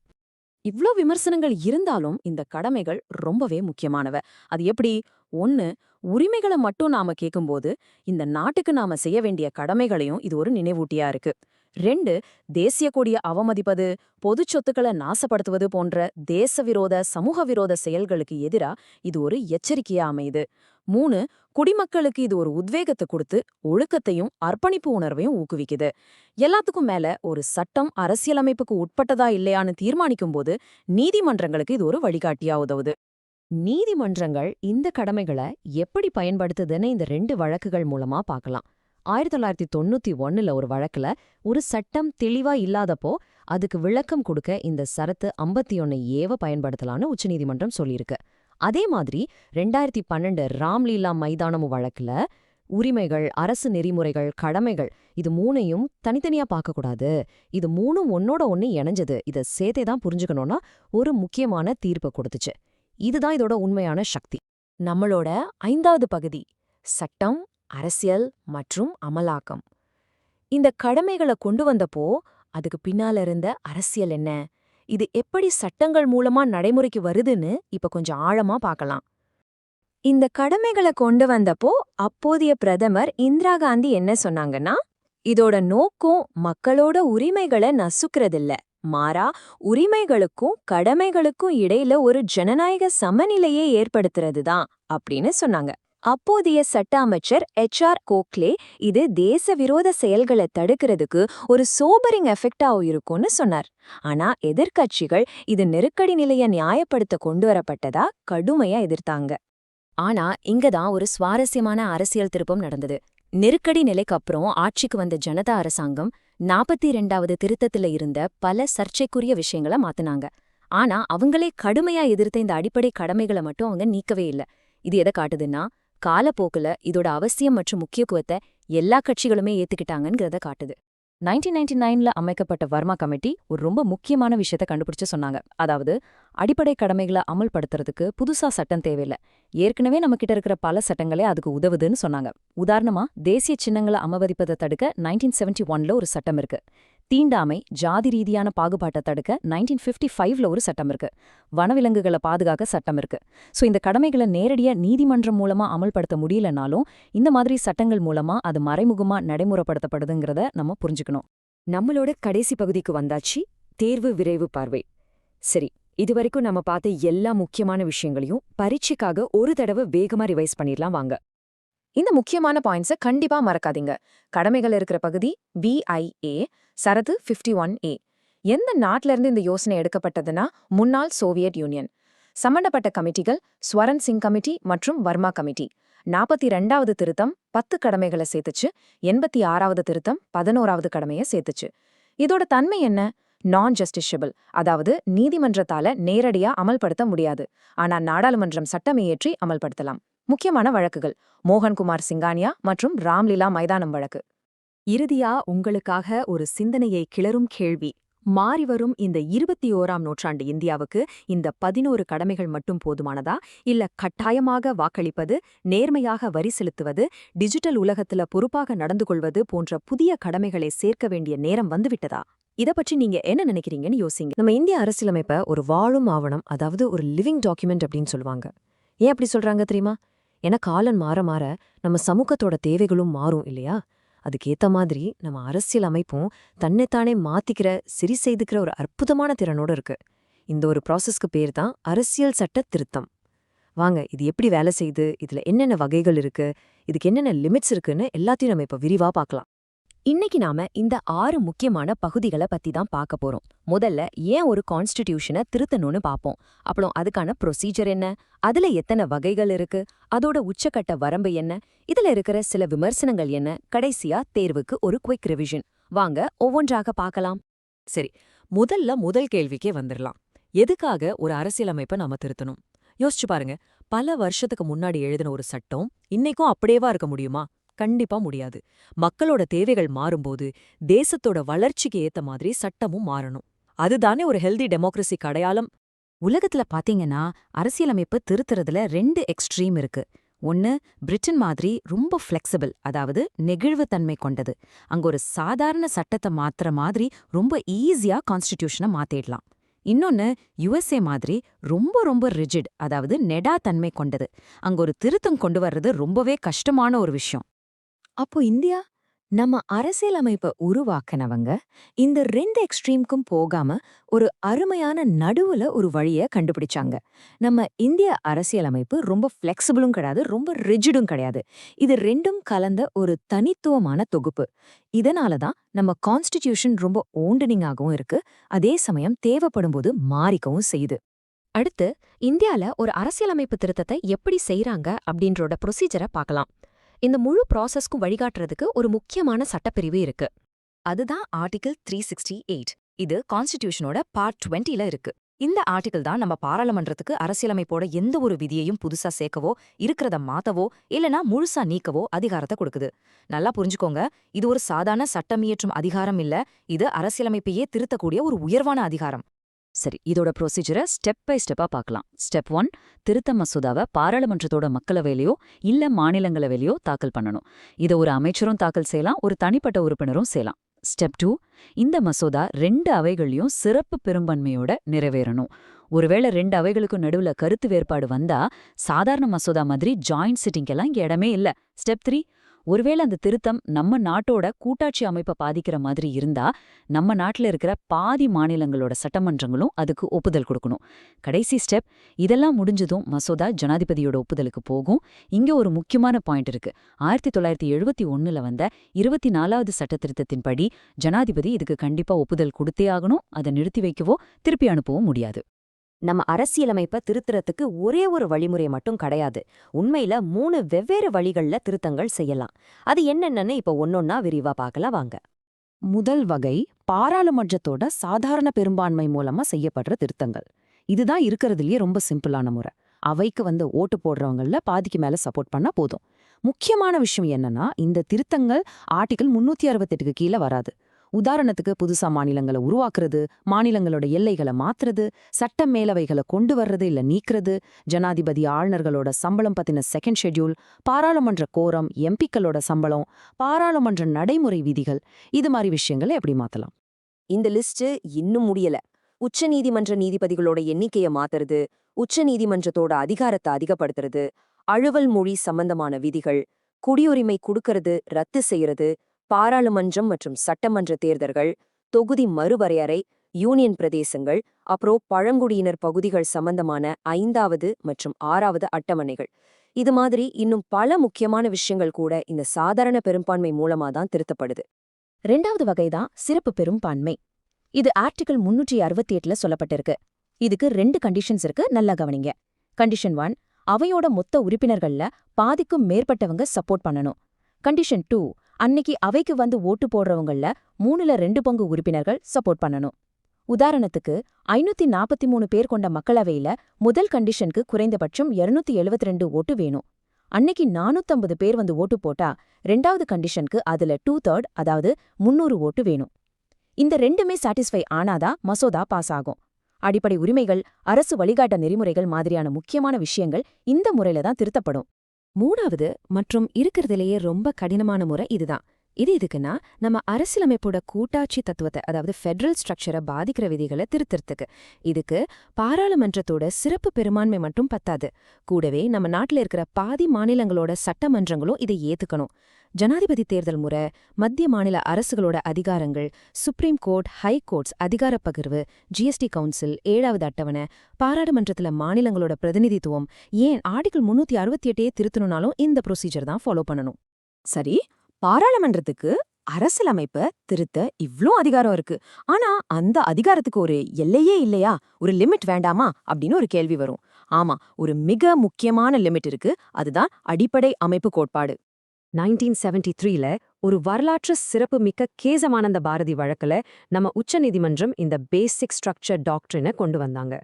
இவ்ளோ விமர்சனங்கள் இருந்தாலும் இந்த கடமைகள் ரொம்பவே முக்கியமானவ. அது எப்படி? 1, உரிமைகளை மட்டும் நாம கேட்கும்போது இந்த நாட்டுக்கு நாம செய்ய வேண்டிய கடமைகளையும் இது ஒரு நினைவூட்டியா இருக்கு. 2, தேசிய கொடிய அவமதிப்பது, பொது சொத்துக்களை நாசப்படுத்துவது போன்ற தேசவிரோத சமூக விரோத செயல்களுக்கு எதிரா இது ஒரு எச்சரிக்கையா அமையுது. 3, குடிமக்களுக்கு இது ஒரு உத்வேகத்தை கொடுத்து ஒழுக்கத்தையும் அர்ப்பணிப்பு உணர்வையும் ஊக்குவிக்குது. எல்லாத்துக்கும் மேல ஒரு சட்டம் அரசியலமைப்புக்கு உட்பட்டதா இல்லையான்னு தீர்மானிக்கும் போது நீதிமன்றங்களுக்கு இது ஒரு வழிகாட்டியா உதவுது. நீதிமன்றங்கள் இந்த கடமைகளை எப்படி பயன்படுத்துதுன்னு இந்த 2 வழக்குகள் மூலமா பார்க்கலாம். 1991 ஒரு வழக்குல ஒரு சட்டம் தெளிவா இல்லாதப்போ அதுக்கு விளக்கம் கொடுக்க இந்த சரத்து 51A பயன்படுத்தலான்னு உச்சநீதிமன்றம் சொல்லியிருக்கு. அதே மாதிரி 2012 ராம்லீலா மைதானமு வழக்குல உரிமைகள், அரசு நெறிமுறைகள், கடமைகள் இது 3ஐயும் தனித்தனியா பார்க்கக்கூடாது, இது 3ம் ஒன்னோட ஒன்னு இணைஞ்சது, இதை சேர்த்தே தான் புரிஞ்சுக்கணும்னா ஒரு முக்கியமான தீர்ப்பை கொடுத்துச்சு. இதுதான் இதோட உண்மையான சக்தி. நம்மளோட 5வது பகுதி, சட்டம், அரசியல் மற்றும் அமலாக்கம். இந்த கடமைகளை கொண்டு வந்தப்போ அதுக்கு பின்னால இருந்த அரசியல் என்ன, இது எப்படி சட்டங்கள் மூலமா நடைமுறைக்கு வருதுன்னு இப்ப கொஞ்சம் ஆழமா பார்க்கலாம். இந்த கடமைகளை கொண்டு வந்தப்போ அப்போதைய பிரதமர் இந்திரா காந்தி என்ன சொன்னாங்கன்னா, இதோட நோக்கம் மக்களோட உரிமைகளை நசுக்கிறதில்ல, மாறா உரிமைகளுக்கும் கடமைகளுக்கும் இடையில ஒரு ஜனநாயக சமநிலையை ஏற்படுத்துறது தான் அப்படின்னு சொன்னாங்க. அப்போதைய சட்ட அமைச்சர் HR கோக்லே இது தேச விரோத செயல்களை தடுக்கிறதுக்கு ஒரு சோபரிங் எஃபெக்டா இருக்கும்னு சொன்னார். ஆனா எதிர்க்கட்சிகள் இது நெருக்கடி நிலையை நியாயப்படுத்த கொண்டு வரப்பட்டதா கடுமையா எதிர்த்தாங்க. ஆனா இங்கதான் ஒரு சுவாரஸ்யமான அரசியல் திருப்பம் நடந்தது. நெருக்கடி நிலைக்கு அப்புறம் ஆட்சிக்கு வந்த ஜனதா அரசாங்கம் 42வது திருத்தத்துல இருந்த பல சர்ச்சைக்குரிய விஷயங்களை மாத்துனாங்க. ஆனா அவங்களே கடுமையா எதிர்த்த இந்த அடிப்படை கடமைகளை மட்டும் அவங்க நீக்கவே இல்லை. இது எதை காட்டுதுன்னா, காலப்போக்குல இதோட அவசியம் மற்றும் முக்கியத்துவத்தை எல்லா கட்சிகளுமே ஏத்துக்கிட்டாங்கங்கிறத காட்டுது. 1999ல அமைக்கப்பட்ட வர்மா கமிட்டி ஒரு ரொம்ப முக்கியமான விஷயத்தை கண்டுபிடிச்சு சொன்னாங்க. அதாவது அடிப்படை கடமைகளை அமல்படுத்துறதுக்கு புதுசா சட்டம் தேவையில்லை, ஏற்கனவே நம்மகிட்ட இருக்கிற பல சட்டங்களே அதுக்கு உதவுதுன்னு சொன்னாங்க. உதாரணமா தேசிய சின்னங்களை அவமதிப்பதை தடுக்க 1971ல ஒரு சட்டம் இருக்கு. தீண்டாமை, ஜாதி ரீதியான பாகுபாட்டை தடுக்க 1955ல ஒரு சட்டம் இருக்கு. வனவிலங்குகளை பாதுகாக்க சட்டம் இருக்கு. சோ இந்த கடமைகளை நேரடியா நீதிமன்றம் மூலமா அமல்படுத்த முடியலனாலும் இந்த மாதிரி சட்டங்கள் மூலமா அது மறைமுகமா நடைமுறைப்படுத்தப்படுதுங்கிறத நம்ம புரிஞ்சுக்கணும். நம்மளோட கடைசி பகுதிக்கு வந்தாச்சு, தேர்வு விரைவு பார்வை. சரி, இதுவரைக்கும் நம்ம பார்த்த எல்லா முக்கியமான விஷயங்களையும் பரீட்சைக்காக ஒரு தடவை வேகமா ரிவைஸ் பண்ணிடலாம் வாங்க. இந்த முக்கியமான பாயிண்ட்ஸை கண்டிப்பா மறக்காதீங்க. கடமைகள் இருக்கிற பகுதி BIA, சரத்து 51A. எந்த நாட்டில இருந்து இந்த யோசனை எடுக்கப்பட்டதுன்னா முன்னாள் சோவியத் யூனியன். சம்பந்தப்பட்ட கமிட்டிகள் ஸ்வரன் சிங் கமிட்டி மற்றும் வர்மா கமிட்டி. 42வது திருத்தம் 10 கடமைகளை சேர்த்துச்சு, 86வது திருத்தம் 11வது கடமையை சேர்த்துச்சு. இதோட தன்மை என்ன? நான் ஜஸ்டிஷபிள், அதாவது நீதிமன்றத்தால நேரடியா அமல்படுத்த முடியாது, ஆனா நாடாளுமன்றம் சட்டம் இயற்றி அமல்படுத்தலாம். முக்கியமான வழக்குகள் மோகன்குமார் சிங்கானியா மற்றும் ராம்லீலா மைதானம் வழக்கு. இறுதியா உங்களுக்காக ஒரு சிந்தனையை கிளறும் கேள்வி. மாறிவரும் இந்த 21ஆம் நூற்றாண்டு இந்தியாவுக்கு இந்த 11 கடமைகள் மட்டும் போதுமானதா, இல்ல கட்டாயமாக வாக்களிப்பது, நேர்மையாக வரி செலுத்துவது, டிஜிட்டல் உலகத்துல பொறுப்பாக நடந்து கொள்வது போன்ற புதிய கடமைகளை சேர்க்க வேண்டிய நேரம் வந்துவிட்டதா? இத பற்றி நீங்க என்ன நினைக்கிறீங்கன்னு யோசிங்க. நம்ம இந்திய அரசியலமைப்பை ஒரு வாழும் ஆவணம், அதாவது ஒரு லிவிங் டாக்குமெண்ட் அப்படின்னு சொல்லுவாங்க. ஏன் அப்படி சொல்றாங்க தெரியுமா? ஏன்னா காலம் மாற மாற நம்ம சமூகத்தோட தேவைகளும் மாறும் இல்லையா? அதுக்கேத்த மாதிரி நம்ம அரசியல் அமைப்பும் தன்னைத்தானே மாத்திக்கிற, சரி செய்துக்கிற ஒரு அற்புதமான திறனோட இருக்கு. இந்த ஒரு ப்ராசஸ்க்கு பேர் தான் அரசியல் சட்ட திருத்தம். வாங்க, இது எப்படி வேலை செய்யுது, இதுல என்னென்ன வகைகள் இருக்கு, இதுக்கு என்னென்ன லிமிட்ஸ் இருக்குன்னு எல்லாத்தையும் நம்ம இப்ப விரிவா பார்க்கலாம். இன்னைக்கு நாம இந்த 6 முக்கியமான பகுதிகளை பத்தி தான் பார்க்க போறோம். முதல்ல ஏன் ஒரு கான்ஸ்டிடியூஷனை திருத்தணும்னு பார்ப்போம். அப்புறம் அதுக்கான ப்ரொசீஜர் என்ன, அதுல எத்தனை வகைகள் இருக்கு, அதோட உச்சக்கட்ட வரம்பு என்ன, இதுல இருக்கிற சில விமர்சனங்கள் என்ன, கடைசியா தேர்வுக்கு ஒரு குயிக் ரிவிஷன். வாங்க ஒவ்வொன்றாக பார்க்கலாம். சரி, முதல் கேள்விக்கே வந்துடலாம். எதுக்காக ஒரு அரசியலமைப்பை நாம திருத்தணும்? யோசிச்சு பாருங்க. பல வருஷத்துக்கு முன்னாடி எழுதின ஒரு சட்டம் இன்னைக்கும் அப்படியேவா இருக்க முடியுமா? கண்டிப்பா முடியாது. மக்களோட தேவைகள் மாறும்போது தேசத்தோட வளர்ச்சிக்கு ஏத்த மாதிரி சட்டமும் மாறணும். அதுதானே ஒரு ஹெல்தி டெமோக்ரஸிக்கு அடையாளம். உலகத்துல பாத்தீங்கன்னா அரசியலமைப்பு திருத்துறதுல 2 எக்ஸ்ட்ரீம் இருக்கு. ஒன்னு பிரிட்டன் மாதிரி ரொம்ப ஃப்ளெக்சிபிள், அதாவது நெகிழ்வுத்தன்மை கொண்டது. அங்க ஒரு சாதாரண சட்டத்தை மாத்துற மாதிரி ரொம்ப ஈஸியா கான்ஸ்டிடியூஷனை மாத்திடலாம். இன்னொன்னு யுஎஸ்ஏ மாதிரி ரொம்ப ரொம்ப ரிஜிட், அதாவது நெடா தன்மை கொண்டது. அங்க ஒரு திருத்தம் கொண்டு வர்றது ரொம்பவே கஷ்டமான ஒரு விஷயம். அப்போ இந்தியா, நம்ம அரசியலமைப்பை உருவாக்கினவங்க இந்த 2 எக்ஸ்ட்ரீம்க்கும் போகாம ஒரு அருமையான நடுவுல ஒரு வழிய கண்டுபிடிச்சாங்க. நம்ம இந்திய அரசியலமைப்பு ரொம்ப ஃப்ளெக்சிபிளும் கிடையாது, ரொம்ப ரிஜிடும் கிடையாது. இது 2ம் கலந்த ஒரு தனித்துவமான தொகுப்பு. இதனாலதான் நம்ம கான்ஸ்டிடியூஷன் ரொம்ப ஓண்டனிங்காகவும் இருக்கு, அதே சமயம் தேவைப்படும்போது மாறிக்கவும் செய்யுது. அடுத்து இந்தியால ஒரு அரசியலமைப்பு திருத்தத்தை எப்படி செய்றாங்க அப்படின்றோட ப்ரொசீஜரை பார்க்கலாம். இந்த முழு ப்ராசஸ்க்கும் வழிகாட்டுறதுக்கு ஒரு முக்கியமான சட்டப்பிரிவு இருக்கு. அதுதான் ஆர்டிகிள் 368. இது கான்ஸ்டிடியூஷனோட பார்ட் 20ல இருக்கு. இந்த ஆர்டிகிள் தான் நம்ம பாராளுமன்றத்துக்கு அரசியலமைப்போட எந்த ஒரு விதியையும் புதுசா சேர்க்கவோ, இருக்கிறத மாத்தவோ, இல்லனா முழுசா நீக்கவோ அதிகாரத்தை கொடுக்குது. நல்லா புரிஞ்சுக்கோங்க, இது ஒரு சாதாரண சட்டமியற்றும் அதிகாரம் இல்ல, இது அரசியலமைப்பையே திருத்தக்கூடிய ஒரு உயர்வான அதிகாரம். சரி, இதோட ப்ரொசீஜரை ஸ்டெப் பை ஸ்டெப்பா பார்க்கலாம். ஸ்டெப் 1, திருத்த மசோதாவை பாராளுமன்றத்தோட மக்களவையிலையோ இல்ல மாநிலங்களவையிலையோ தாக்கல் பண்ணணும். இதை ஒரு அமைச்சரும் தாக்கல் செய்யலாம், ஒரு தனிப்பட்ட உறுப்பினரும் செய்யலாம். ஸ்டெப் 2, இந்த மசோதா 2 அவைகள்லயும் சிறப்பு பெரும்பான்மையோட நிறைவேறணும். ஒருவேளை 2 அவைகளுக்கும் நடுவுல கருத்து வேறுபாடு வந்தா சாதாரண மசோதா மாதிரி ஜாயிண்ட் சிட்டிங்கெல்லாம் இங்க இடமே இல்ல. ஸ்டெப் 3, ஒருவேளை அந்த திருத்தம் நம்ம நாட்டோட கூட்டாட்சி அமைப்பை பாதிக்கிற மாதிரி இருந்தா நம்ம நாட்டுல இருக்கிற பாதி மாநிலங்களோட சட்டமன்றங்களும் அதுக்கு ஒப்புதல் கொடுக்கணும். கடைசி ஸ்டெப், இதெல்லாம் முடிஞ்சதும் மசோதா ஜனாதிபதியோட ஒப்புதலுக்கு போகும். இங்க ஒரு முக்கியமான பாயிண்ட் இருக்கு. 1971ல வந்த 24வது சட்ட திருத்தத்தின்படி ஜனாதிபதி இதுக்கு கண்டிப்பா ஒப்புதல் கொடுத்தே ஆகணும். அதை நிறுத்தி வைக்கவோ திருப்பி அனுப்பவும் முடியாது. நம்ம அரசியலமைப்பை திருத்துறதுக்கு ஒரே ஒரு வழிமுறை மட்டும் கிடையாது. உண்மையில 3 வெவ்வேறு வழிகள்ல திருத்தங்கள் செய்யலாம். அது என்னென்னு இப்ப ஒன்னொன்னா விரிவா பார்க்கலாம் வாங்க. முதல் வகை பாராளுமன்றத்தோட சாதாரண பெரும்பான்மை மூலமா செய்யப்படுற திருத்தங்கள். இதுதான் இருக்கிறதுலயே ரொம்ப சிம்பிளான முறை. அவைக்கு வந்து ஓட்டு போடுறவங்கள பாதிக்கு மேல சப்போர்ட் பண்ணா போதும். முக்கியமான விஷயம் என்னன்னா, இந்த திருத்தங்கள் ஆர்டிகிள் 368க்கு கீழே வராது. உதாரணத்துக்கு புதுசா மாநிலங்களை உருவாக்குறது, மாநிலங்களோட எல்லைகளை மாத்துறது, சட்ட மேலவைகளை கொண்டு வர்றது இல்ல நீக்கிறது, ஜனாதிபதி ஆளுநர்களோட சம்பளம் பத்தின செகண்ட் ஷெட்யூல், பாராளுமன்ற கோரம், எம்பிக்களோட சம்பளம், பாராளுமன்ற நடைமுறை விதிகள், இது மாதிரி விஷயங்களை எப்படி மாத்தலாம். இந்த லிஸ்ட் இன்னும் முடியல. உச்சநீதிமன்ற நீதிபதிகளோட எண்ணிக்கையை மாத்துறது, உச்சநீதிமன்றத்தோட அதிகாரத்தை அதிகப்படுத்துறது, அலுவல் மொழி சம்பந்தமான விதிகள், குடியுரிமை கொடுக்கறது ரத்து செய்யறது, பாராளுமன்றம் மற்றும் சட்டமன்ற தேர்தல்கள், தொகுதி மறுவரையறை, யூனியன் பிரதேசங்கள், அப்புறம் பழங்குடியினர் பகுதிகள் சம்பந்தமான 5வது மற்றும் 6வது அட்டவணைகள். இது மாதிரி இன்னும் பல முக்கியமான விஷயங்கள் கூட இந்த சாதாரண பெரும்பான்மை மூலமா தான் திருத்தப்படுது. 2வது வகைதான் சிறப்பு பெரும்பான்மை. இது ஆர்டிகிள் 368ல சொல்லப்பட்டிருக்கு. இதுக்கு 2 கண்டிஷன்ஸ் இருக்கு, நல்லா கவனிங்க. கண்டிஷன் 1, அவையோட மொத்த உறுப்பினர்கள்ல பாதிக்கும் மேற்பட்டவங்க சப்போர்ட் பண்ணணும். கண்டிஷன் 2, அன்னைக்கு அவைக்கு வந்து ஓட்டு போடுறவங்கள 3ல 2 பங்கு உறுப்பினர்கள் சப்போர்ட் பண்ணணும். உதாரணத்துக்கு 543 பேர் கொண்ட மக்களவையில முதல் கண்டிஷனுக்கு குறைந்தபட்சம் 272 ஓட்டு வேணும். அன்னைக்கு 450 பேர் வந்து ஓட்டு போட்டா 2வது கண்டிஷனுக்கு அதுல 2/3, அதாவது 300 ஓட்டு வேணும். இந்த 2மே சாட்டிஸ்ஃபை ஆனாதான் மசோதா பாஸ் ஆகும். அடிப்படை உரிமைகள், அரசு வழிகாட்ட நெறிமுறைகள் மாதிரியான முக்கியமான விஷயங்கள் இந்த முறையில தான் திருத்தப்படும். 3வது மற்றும் இருக்கிறதுலேயே ரொம்ப கடினமான முறை இதுதான். இது எதுக்குன்னா, நம்ம அரசியலமைப்போட கூட்டாட்சி தத்துவத்தை, அதாவது ஃபெடரல் ஸ்ட்ரக்சரை பாதிக்கிற விதிகளை திருத்தறதுக்கு. இதுக்கு பாராளுமன்றத்தோட சிறப்பு பெரும்பான்மை மட்டும் பத்தாது. கூடவே நம்ம நாட்டில் இருக்கிற பாதி மாநிலங்களோட சட்டமன்றங்களும் இதை ஏத்துக்கணும். ஜனாதிபதி தேர்தல் முறை, மத்திய மாநில அரசுகளோட அதிகாரங்கள், சுப்ரீம் கோர்ட், ஹை கோர்ட்ஸ் அதிகாரப் பகிர்வு, ஜிஎஸ்டி கவுன்சில், 7வது அட்டவணை, பாராளுமன்றத்துல மாநிலங்களோட பிரதிநிதித்துவம், ஏன் ஆர்டிகிள் 368 திருத்தணும்னாலும் இந்த ப்ரொசீஜர் தான் ஃபாலோ பண்ணணும். சரி, பாராளுமன்றத்துக்கு அரசியலமைப்ப திருத்த இவ்ளோ அதிகாரம் இருக்கு. ஆனா அந்த அதிகாரத்துக்கு ஒரு எல்லையே இல்லையா, ஒரு லிமிட் வேண்டாமா அப்படின்னு ஒரு கேள்வி வரும். ஆமா, ஒரு மிக முக்கியமான லிமிட் இருக்கு. அதுதான் அடிப்படை அமைப்பு கோட்பாடு. 1973ல ஒரு வரலாற்று சிறப்பு மிக்க கேசமானந்த பாரதி வழக்குல நம்ம உச்சநீதிமன்றம் இந்த பேசிக் ஸ்ட்ரக்சர் டாக்டரினை கொண்டு வந்தாங்க.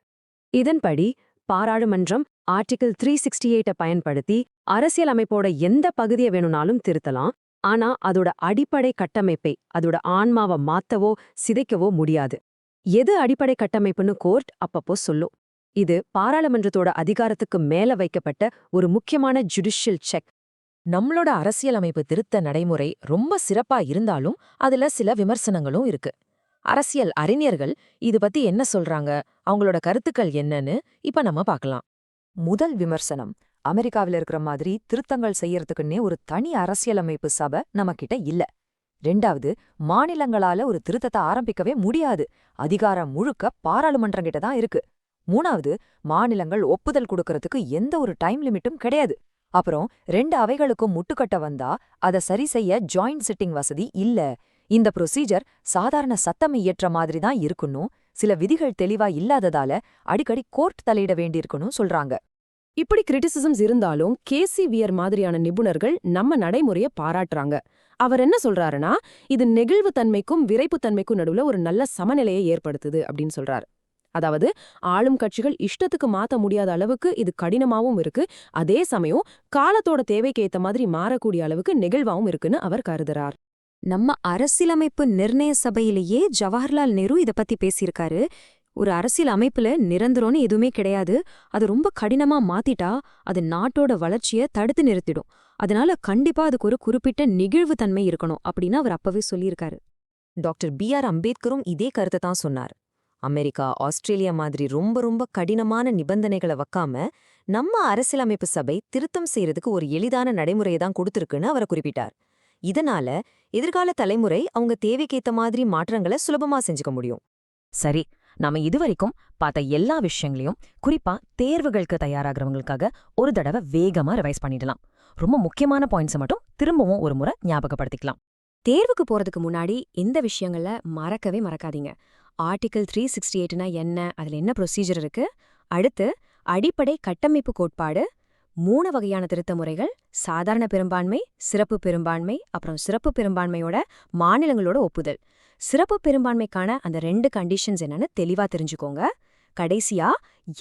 இதன்படி பாராளுமன்றம் ஆர்டிகிள் 368 பயன்படுத்தி அரசியல் அமைப்போட எந்த பகுதியை வேணும்னாலும் திருத்தலாம். ஆனா அதோட அடிப்படை கட்டமைப்பை, அதோட ஆன்மாவை மாத்தவோ சிதைக்கவோ முடியாது. எது அடிப்படை கட்டமைப்புன்னு கோர்ட் அப்பப்போ சொல்லும். இது பாராளுமன்றத்தோட அதிகாரத்துக்கு மேல வைக்கப்பட்ட ஒரு முக்கியமான ஜுடிஷியல் செக். நம்மளோட அரசியலமைப்பு திருத்த நடைமுறை ரொம்ப சிறப்பா இருந்தாலும் அதுல சில விமர்சனங்களும் இருக்கு. அரசியல் அறிஞர்கள் இது பத்தி என்ன சொல்றாங்க, அவங்களோட கருத்துக்கள் என்னன்னு இப்ப நம்ம பார்க்கலாம். முதல் விமர்சனம், அமெரிக்காவில இருக்கிற மாதிரி திருத்தங்கள் செய்யறதுக்குன்னே ஒரு தனி அரசியலமைப்பு சபை நம்மகிட்ட இல்ல. 2வது, மாநிலங்களால ஒரு திருத்தத்தை ஆரம்பிக்கவே முடியாது. அதிகாரம் முழுக்க பாராளுமன்றம் கிட்ட தான் இருக்கு. 3வது, மாநிலங்கள் ஒப்புதல் கொடுக்கறதுக்கு எந்த ஒரு டைம் லிமிட்டும் கிடையாது. அப்புறம் 2 அவைகளுக்கும் முட்டுக்கட்ட வந்தா அதை சரி செய்ய ஜாயிண்ட் சிட்டிங் வசதி இல்ல. இந்த ப்ரொசீஜர் சாதாரண சட்டம் இயற்ற மாதிரி தான் இருக்கணும். சில விதிகள் தெளிவா இல்லாததால அடிக்கடி கோர்ட் தலையிட வேண்டியிருக்கணும் சொல்றாங்க. இப்படி கிரிட்டிசிசம்ஸ் இருந்தாலும் கேசி வியர் மாதிரியான நிபுணர்கள் நம்ம நடைமுறைய பாராட்டுறாங்க. அவர் என்ன சொல்றாருன்னா, இது நெகிழ்வுத்தன்மைக்கும் விரைப்புத்தன்மைக்கும் நடுவுல ஒரு நல்ல சமநிலையை ஏற்படுத்துது அப்படின்னு சொல்றாரு. அதாவது ஆளும் கட்சிகள் இஷ்டத்துக்கு மாத்த முடியாத அளவுக்கு இது கடினமாவும் இருக்கு, அதே சமயம் காலத்தோட தேவைக்கு ஏத்த மாதிரி மாறக்கூடிய அளவுக்கு நெகிழ்வாவும் இருக்குன்னு அவர் கருதுறார். நம்ம அரசியலமைப்பு நிர்ணய சபையிலேயே ஜவஹர்லால் நேரு இத பத்தி பேசியிருக்காரு. ஒரு அரசியல் அமைப்புல நிரந்தரம்னு எதுவுமே கிடையாது. அது ரொம்ப கடினமா மாத்திட்டா அது நாட்டோட வளர்ச்சியை தடுத்து நிறுத்திடும். அதனால கண்டிப்பா அதுக்கு ஒரு குறிப்பிட்ட நெகிழ்வுத்தன்மை இருக்கணும் அப்படின்னு அவர் அப்பவே சொல்லியிருக்காரு. Doctor B.R. அம்பேத்கரும் இதே கருத்தை தான் சொன்னார். அமெரிக்கா, ஆஸ்திரேலியா மாதிரி ரொம்ப ரொம்ப கடினமான நிபந்தனைகளை வைக்காம நம்ம அரசியலமைப்பு சபை திருத்தம் செய்யறதுக்கு ஒரு எளிதான நடைமுறையை தான் கொடுத்திருக்குன்னு அவர் குறிப்பிட்டார். இதனால எதிர்கால தலைமுறை அவங்க தேவைக்கேத்த மாதிரி மாற்றங்களை சுலபமா செஞ்சுக்க முடியும். சரி, நாம இதுவரைக்கும் பார்த்த எல்லா விஷயங்களையும் குறிப்பா தேர்வுகளுக்கு தயாராகிறவங்களுக்காக ஒரு தடவை வேகமா ரிவைஸ் பண்ணிடலாம். ரொம்ப முக்கியமான பாயிண்ட்ஸை மட்டும் திரும்பவும் ஒரு முறை ஞாபகப்படுத்திக்கலாம். தேர்வுக்கு போறதுக்கு முன்னாடி இந்த விஷயங்களை மறக்கவே மறக்காதீங்க. ஆர்டிகிள் 368னா என்ன, அதுல என்ன ப்ரொசீஜர் இருக்கு, அடுத்து அடிப்படை கட்டமைப்பு கோட்பாடு, 3 வகையான திருத்த முறைகள், சாதாரண பெரும்பான்மை, சிறப்பு பெரும்பான்மை, அப்புறம் சிறப்பு பெரும்பான்மையோட மாநிலங்களோட ஒப்புதல். சிறப்பு பெரும்பான்மைக்கான அந்த 2 கண்டிஷன்ஸ் என்னன்னு தெளிவா தெரிஞ்சுக்கோங்க. கடைசியா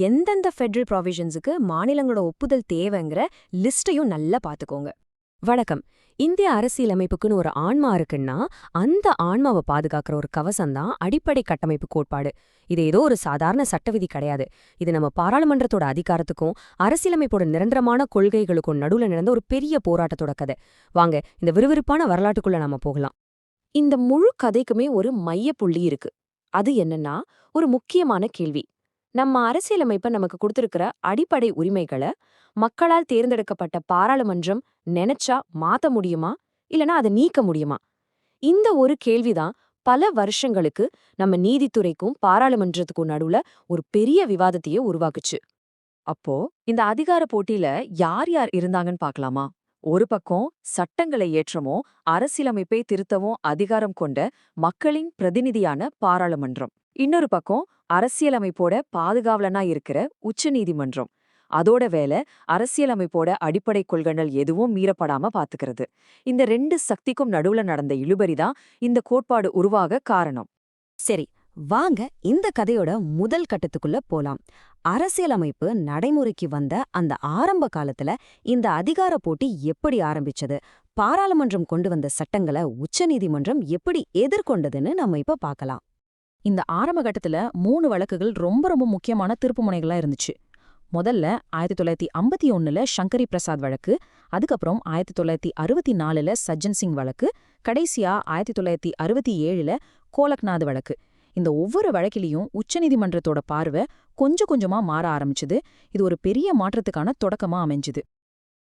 எந்தெந்த ஃபெடரல் ப்ராவிஷன்ஸுக்கு மாநிலங்களோட ஒப்புதல் தேவைங்கிற லிஸ்டையும் நல்லா பாத்துக்கோங்க. வணக்கம். இந்திய அரசியலமைப்புக்குன்னு ஒரு ஆன்மா இருக்குன்னா அந்த ஆன்மாவை பாதுகாக்கிற ஒரு கவசம்தான் அடிப்படை கட்டமைப்பு கோட்பாடு. இது ஏதோ ஒரு சாதாரண சட்டவிதி கிடையாது. இது நம்ம பாராளுமன்றத்தோட அதிகாரத்துக்கும் அரசியலமைப்போட நிரந்தரமான கொள்கைகளுக்கும் நடுவுல நடந்த ஒரு பெரிய போராட்டத்தோட கதை. வாங்க இந்த விறுவிறுப்பான வரலாற்றுக்குள்ள நாம போகலாம். இந்த முழு கதைக்குமே ஒரு மையப்புள்ளி இருக்கு. அது என்னன்னா, ஒரு முக்கியமான கேள்வி. நம்ம அரசியலமைப்பை நமக்கு கொடுத்திருக்கிற அடிப்படை உரிமைகளை மக்களால் தேர்ந்தெடுக்கப்பட்ட பாராளுமன்றம் நினைச்சா மாத்த முடியுமா, இல்லனா அதை நீக்க முடியுமா? இந்த ஒரு கேள்விதான் பல வருஷங்களுக்கு நம்ம நீதித்துறைக்கும் பாராளுமன்றத்துக்கும் நடுவுல ஒரு பெரிய விவாதத்தையே உருவாக்குச்சு. அப்போ இந்த அதிகார போட்டியில யார் யார் இருந்தாங்கன்னு பார்க்கலாமா? ஒரு பக்கம் சட்டங்களை ஏற்றவும் அரசியலமைப்பை திருத்தவும் அதிகாரம் கொண்ட மக்களின் பிரதிநிதியான பாராளுமன்றம். இன்னொரு பக்கம் அரசியலமைப்போட பாதுகாவலனா இருக்கிற உச்சநீதிமன்றம். அதோட வேலை அரசியலமைப்போட அடிப்படை கொள்கைகள் எதுவும் மீறப்படாம பாத்துக்கிறது. இந்த 2 சக்திக்கும் நடுவுல நடந்த இழுபறிதான் இந்த கோட்பாடு உருவாக காரணம். சரி, வாங்க இந்த கதையோட முதல் கட்டத்துக்குள்ள போலாம். அரசியலமைப்பு நடைமுறைக்கு வந்த அந்த ஆரம்ப காலத்துல இந்த அதிகார போட்டி எப்படி ஆரம்பிச்சது, பாராளுமன்றம் கொண்டு வந்த சட்டங்களை உச்சநீதிமன்றம் எப்படி எதிர்கொண்டதுன்னு நம்ம இப்ப பார்க்கலாம். இந்த ஆரம்ப கட்டத்துல 3 வழக்குகள் ரொம்ப ரொம்ப முக்கியமான திருப்புமுனைகளா இருந்துச்சு. முதல்ல 1951ல சங்கரி பிரசாத் வழக்கு, அதுக்கப்புறம் 1964ல சஜ்ஜன் சிங் வழக்கு, கடைசியா 1967ல கோலக்நாத் வழக்கு. இந்த ஒவ்வொரு வழக்கிலையும் உச்சநீதிமன்றத்தோட பார்வை கொஞ்சம் கொஞ்சமா மாற ஆரம்பிச்சுது. இது ஒரு பெரிய மாற்றத்துக்கான தொடக்கமா அமைஞ்சுது.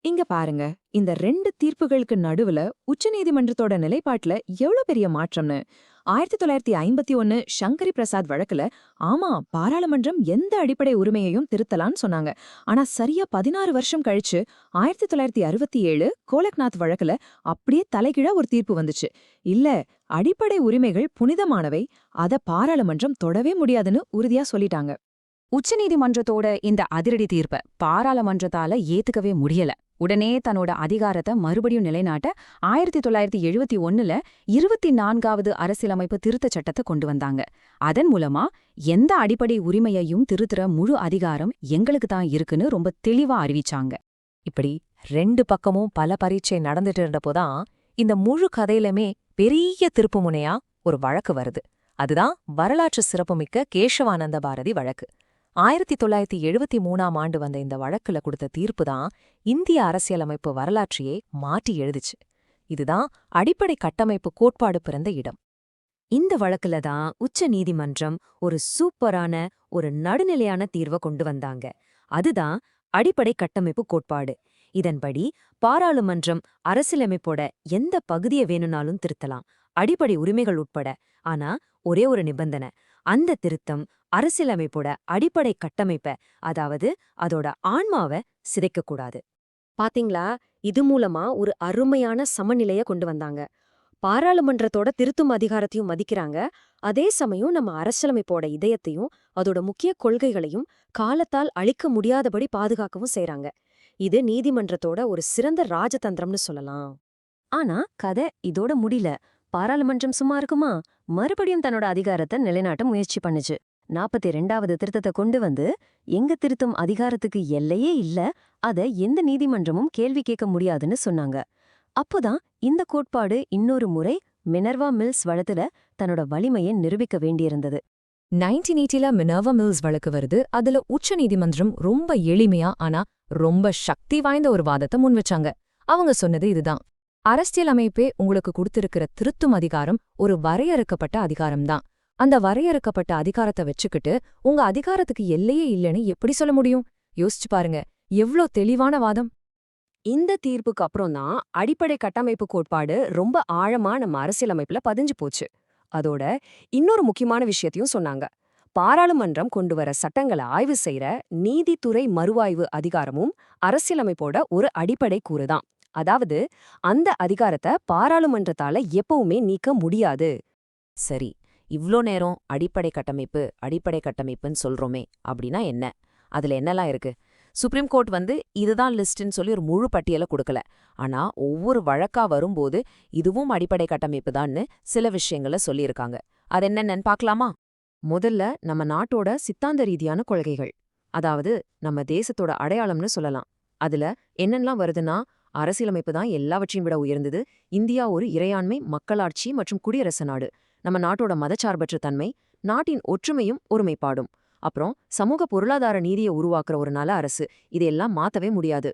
இங்க பாருங்க, இந்த 2 தீர்ப்புகளுக்கு நடுவுல உச்சநீதிமன்றத்தோட நிலைப்பாட்டுல எவ்வளவு பெரிய மாற்றம்னு. 1951 சங்கரி பிரசாத் வழக்குல ஆமா பாராளுமன்றம் எந்த அடிப்படை உரிமையையும் திருத்தலான்னு சொன்னாங்க. ஆனா சரியா 16 வருஷம் கழிச்சு 1967 கோலக்நாத் வழக்குல அப்படியே தலைகீழா ஒரு தீர்ப்பு வந்துச்சு. இல்ல, அடிப்படை உரிமைகள் புனிதமானவை, அத பாராளுமன்றம் தொடவே முடியாதுன்னு உறுதியா சொல்லிட்டாங்க. உச்சநீதிமன்றத்தோட இந்த அதிரடி தீர்ப்ப பாராளுமன்றத்தால ஏத்துக்கவே முடியல. உடனே தன்னோட அதிகாரத்தை மறுபடியும் நிலைநாட்ட 1971ல 24வது அரசியலமைப்பு திருத்தச் சட்டத்தை கொண்டு வந்தாங்க. அதன் மூலமா எந்த அடிப்படை உரிமையையும் திருத்துற முழு அதிகாரம் எங்களுக்கு தான் இருக்குன்னு ரொம்ப தெளிவா அறிவிச்சாங்க. இப்படி 2 பக்கமும் பல பரீட்சை நடந்துட்டு இருந்தப்போதான் இந்த முழு கதையிலுமே பெரிய திருப்புமுனையா ஒரு வழக்கு வருது. அதுதான் வரலாற்று சிறப்புமிக்க கேசவானந்த பாரதி வழக்கு. 1973ஆம் ஆண்டு வந்த இந்த வழக்குல கொடுத்த தீர்ப்பு தான் இந்திய அரசியலமைப்பு வரலாற்றையே மாற்றி எழுதுச்சு. இதுதான் அடிப்படை கட்டமைப்பு கோட்பாடு பிறந்த இடம். இந்த வழக்குல தான் உச்ச நீதிமன்றம் ஒரு சூப்பரான ஒரு நடுநிலையான தீர்வை கொண்டு வந்தாங்க. அதுதான் அடிப்படை கட்டமைப்பு கோட்பாடு. இதன்படி பாராளுமன்றம் அரசியலமைப்போட எந்த பகுதியை வேணும்னாலும் திருத்தலாம், அடிப்படை உரிமைகள் உட்பட. ஆனா ஒரே ஒரு நிபந்தனை, அந்த திருத்தம் அரசியலமைப்போட அடிப்படை கட்டமைப்ப, அதாவது அதோட ஆன்மாவை சிதைக்கக்கூடாது. பாத்தீங்களா, இது மூலமா ஒரு அருமையான சமநிலைய கொண்டு வந்தாங்க. பாராளுமன்றத்தோட திருத்தும் அதிகாரத்தையும் மதிக்கிறாங்க, அதே சமயம் நம்ம அரசியலமைப்போட இதயத்தையும் அதோட முக்கிய கொள்கைகளையும் காலத்தால் அழிக்க முடியாதபடி பாதுகாக்கவும் செய்றாங்க. இது நீதிமன்றத்தோட ஒரு சிறந்த ராஜதந்திரம்னு சொல்லலாம். ஆனா கதை இதோட முடியல. பாராளுமன்றம் சும்மா இருக்குமா? மறுபடியும் தன்னோட அதிகாரத்தை நிலைநாட்ட முயற்சி பண்ணுச்சு. 42வது திருத்தத்தை கொண்டு வந்து, எங்க திருத்தும் அதிகாரத்துக்கு எல்லையே இல்ல, அத எந்த நீதிமன்றமும் கேள்வி கேட்க முடியாதுன்னு சொன்னாங்க. அப்போதான் இந்த கோட்பாடு இன்னொரு முறை மினர்வா மில்ஸ் வழக்குல தன்னோட வலிமையை நிரூபிக்க வேண்டியிருந்தது. 1980ல மினர்வா மில்ஸ் வழக்கு வருது. அதுல உச்ச நீதிமன்றம் ரொம்ப எளிமையா ஆனா ரொம்ப சக்தி வாய்ந்த ஒரு வாதத்தை முன்வச்சாங்க. அவங்க சொன்னது இதுதான்: அரசியலமைப்பே உங்களுக்கு கொடுத்திருக்கிற திருத்தும் அதிகாரம் ஒரு வரையறுக்கப்பட்ட அதிகாரம்தான். அந்த வரையறுக்கப்பட்ட அதிகாரத்தை வச்சுக்கிட்டு உங்க அதிகாரத்துக்கு எல்லையே இல்லைன்னு எப்படி சொல்ல முடியும்? யோசிச்சு பாருங்க, எவ்ளோ தெளிவான வாதம். இந்த தீர்ப்புக்கு அப்புறம் தான் அடிப்படை கட்டமைப்பு கோட்பாடு ரொம்ப ஆழமா நம்ம அரசியலமைப்புல பதிஞ்சு போச்சு. அதோட இன்னொரு முக்கியமான விஷயத்தையும் சொன்னாங்க. பாராளுமன்றம் கொண்டு வர சட்டங்களை ஆய்வு செய்யற நீதித்துறை மறுஆய்வு அதிகாரமும் அரசியலமைப்போட ஒரு அடிப்படை கூறுதான். அதாவது அந்த அதிகாரத்தை பாராளுமன்றத்தால எப்பவுமே நீக்க முடியாது. சரி, இவ்ளோ நேரம் அடிப்படை கட்டமைப்புன்னு சொல்றோமே, அப்படின்னா என்ன? அதுல என்னெல்லாம் இருக்கு? சுப்ரீம் கோர்ட் இதுதான் லிஸ்ட்ன்னு சொல்லி ஒரு முழு பட்டியலை கொடுக்கல. ஆனா ஒவ்வொரு வழக்கா வரும்போது இதுவும் அடிப்படை கட்டமைப்பு தான்னு சில விஷயங்களை சொல்லியிருக்காங்க. அது என்னென்னு பார்க்கலாமா? முதல்ல நம்ம நாட்டோட சித்தாந்த ரீதியான கொள்கைகள், அதாவது நம்ம தேசத்தோட அடையாளம்னு சொல்லலாம். அதுல என்னெல்லாம் வருதுன்னா, அரசியலமைப்பு தான் எல்லாவற்றையும் விட உயர்ந்தது, இந்தியா ஒரு இறையாண்மை மக்களாட்சி மற்றும் குடியரசு நாடு, நம்ம நாட்டோட மதச்சார்பற்ற தன்மை, நாட்டின் ஒற்றுமையும் ஒருமைப்பாடும், அப்புறம் சமூக பொருளாதார நீதியை உருவாக்குற ஒரு நல்ல அரசு, இதையெல்லாம் மாத்தவே முடியாது.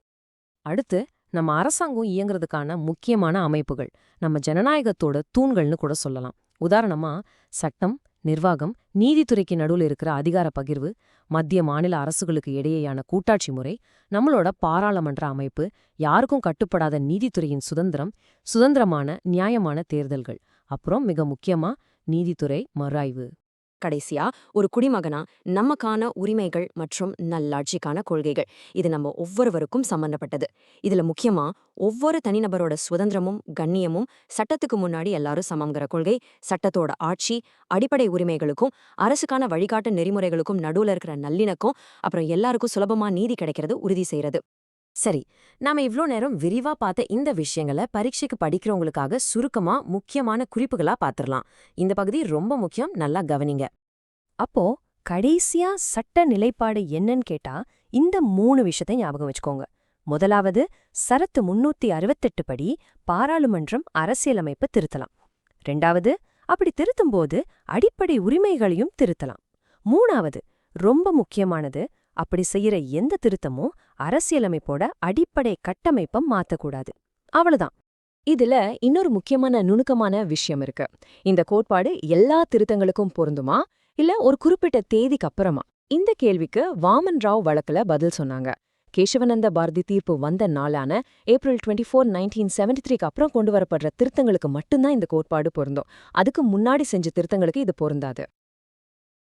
அடுத்து நம்ம அரசாங்கம் இயங்குறதுக்கான முக்கியமான அமைப்புகள், நம்ம ஜனநாயகத்தோட தூண்கள்னு கூட சொல்லலாம். உதாரணமா சட்டம், நிர்வாகம், நீதித்துறைக்கு நடுவில் இருக்கிற அதிகார பகிர்வு, மத்திய மாநில அரசுகளுக்கு இடையேயான கூட்டாட்சி முறை, நம்மளோட பாராளுமன்ற அமைப்பு, யாருக்கும் கட்டுப்படாத நீதித்துறையின் சுதந்திரம், சுதந்திரமான நியாயமான தேர்தல்கள், அப்புறம் மிக முக்கியமா நீதித்துறை மறுஆய்வு. கடைசியா ஒரு குடிமகனா நமக்கான உரிமைகள் மற்றும் நல்லாட்சிக்கான கொள்கைகள். இது நம்ம ஒவ்வொருவருக்கும் சம்பந்தப்பட்டது. இதுல முக்கியமா ஒவ்வொரு தனிநபரோட சுதந்திரமும் கண்ணியமும், சட்டத்துக்கு முன்னாடி எல்லாரும் சமம்ங்கிற கொள்கை, சட்டத்தோட ஆட்சி, அடிப்படை உரிமைகளுக்கும் அரசுக்கான வழிகாட்டு நெறிமுறைகளுக்கும் நடுவுல இருக்கிற நல்லிணக்கம், அப்புறம் எல்லாருக்கும் சுலபமா நீதி கிடைக்கிறது உறுதி செய்யறது. சரி, நாம இவ்ளோ நேரம் விரிவா பார்த்த இந்த விஷயங்களை பரீட்சைக்கு படிக்கிறவங்களுக்காக சுருக்கமா முக்கியமான குறிப்புகளா பார்த்திரலாம். இந்த பகுதி ரொம்ப முக்கியம், நல்லா கவனிங்க. அப்போ கடைசியா சட்ட நிலைப்பாடு என்னன்னு கேட்டா இந்த 3 விஷயத்தை ஞாபகம் வச்சுக்கோங்க. முதலாவது, சரத்து 368 படி பாராளுமன்றம் அரசியலமைப்பு திருத்தலாம். 2வது, அப்படி திருத்தும்போது அடிப்படை உரிமைகளையும் திருத்தலாம். 3வது, ரொம்ப முக்கியமானது, அப்படி செய்யற எந்த திருத்தமும் அரசியலமைப்போட அடிப்படை கட்டமைப்பை மாத்தக்கூடாது. அவ்வளவுதான். இதுல இன்னொரு முக்கியமான நுணுக்கமான விஷயம் இருக்கு. இந்த கோட்பாடு எல்லா திருத்தங்களுக்கும் பொருந்துமா, இல்ல ஒரு குறிப்பிட்ட தேதிக்கு அப்புறமா? இந்த கேள்விக்கு வாமன் ராவ் வழக்குல பதில் சொன்னாங்க. கேசவனந்த பாரதி தீர்ப்பு வந்த நாளான ஏப்ரல் 24, 1973க்கு அப்புறம் கொண்டு வரப்படுற திருத்தங்களுக்கு மட்டும்தான் இந்த கோட்பாடு பொருந்தும். அதுக்கு முன்னாடி செஞ்ச திருத்தங்களுக்கு இது பொருந்தாது.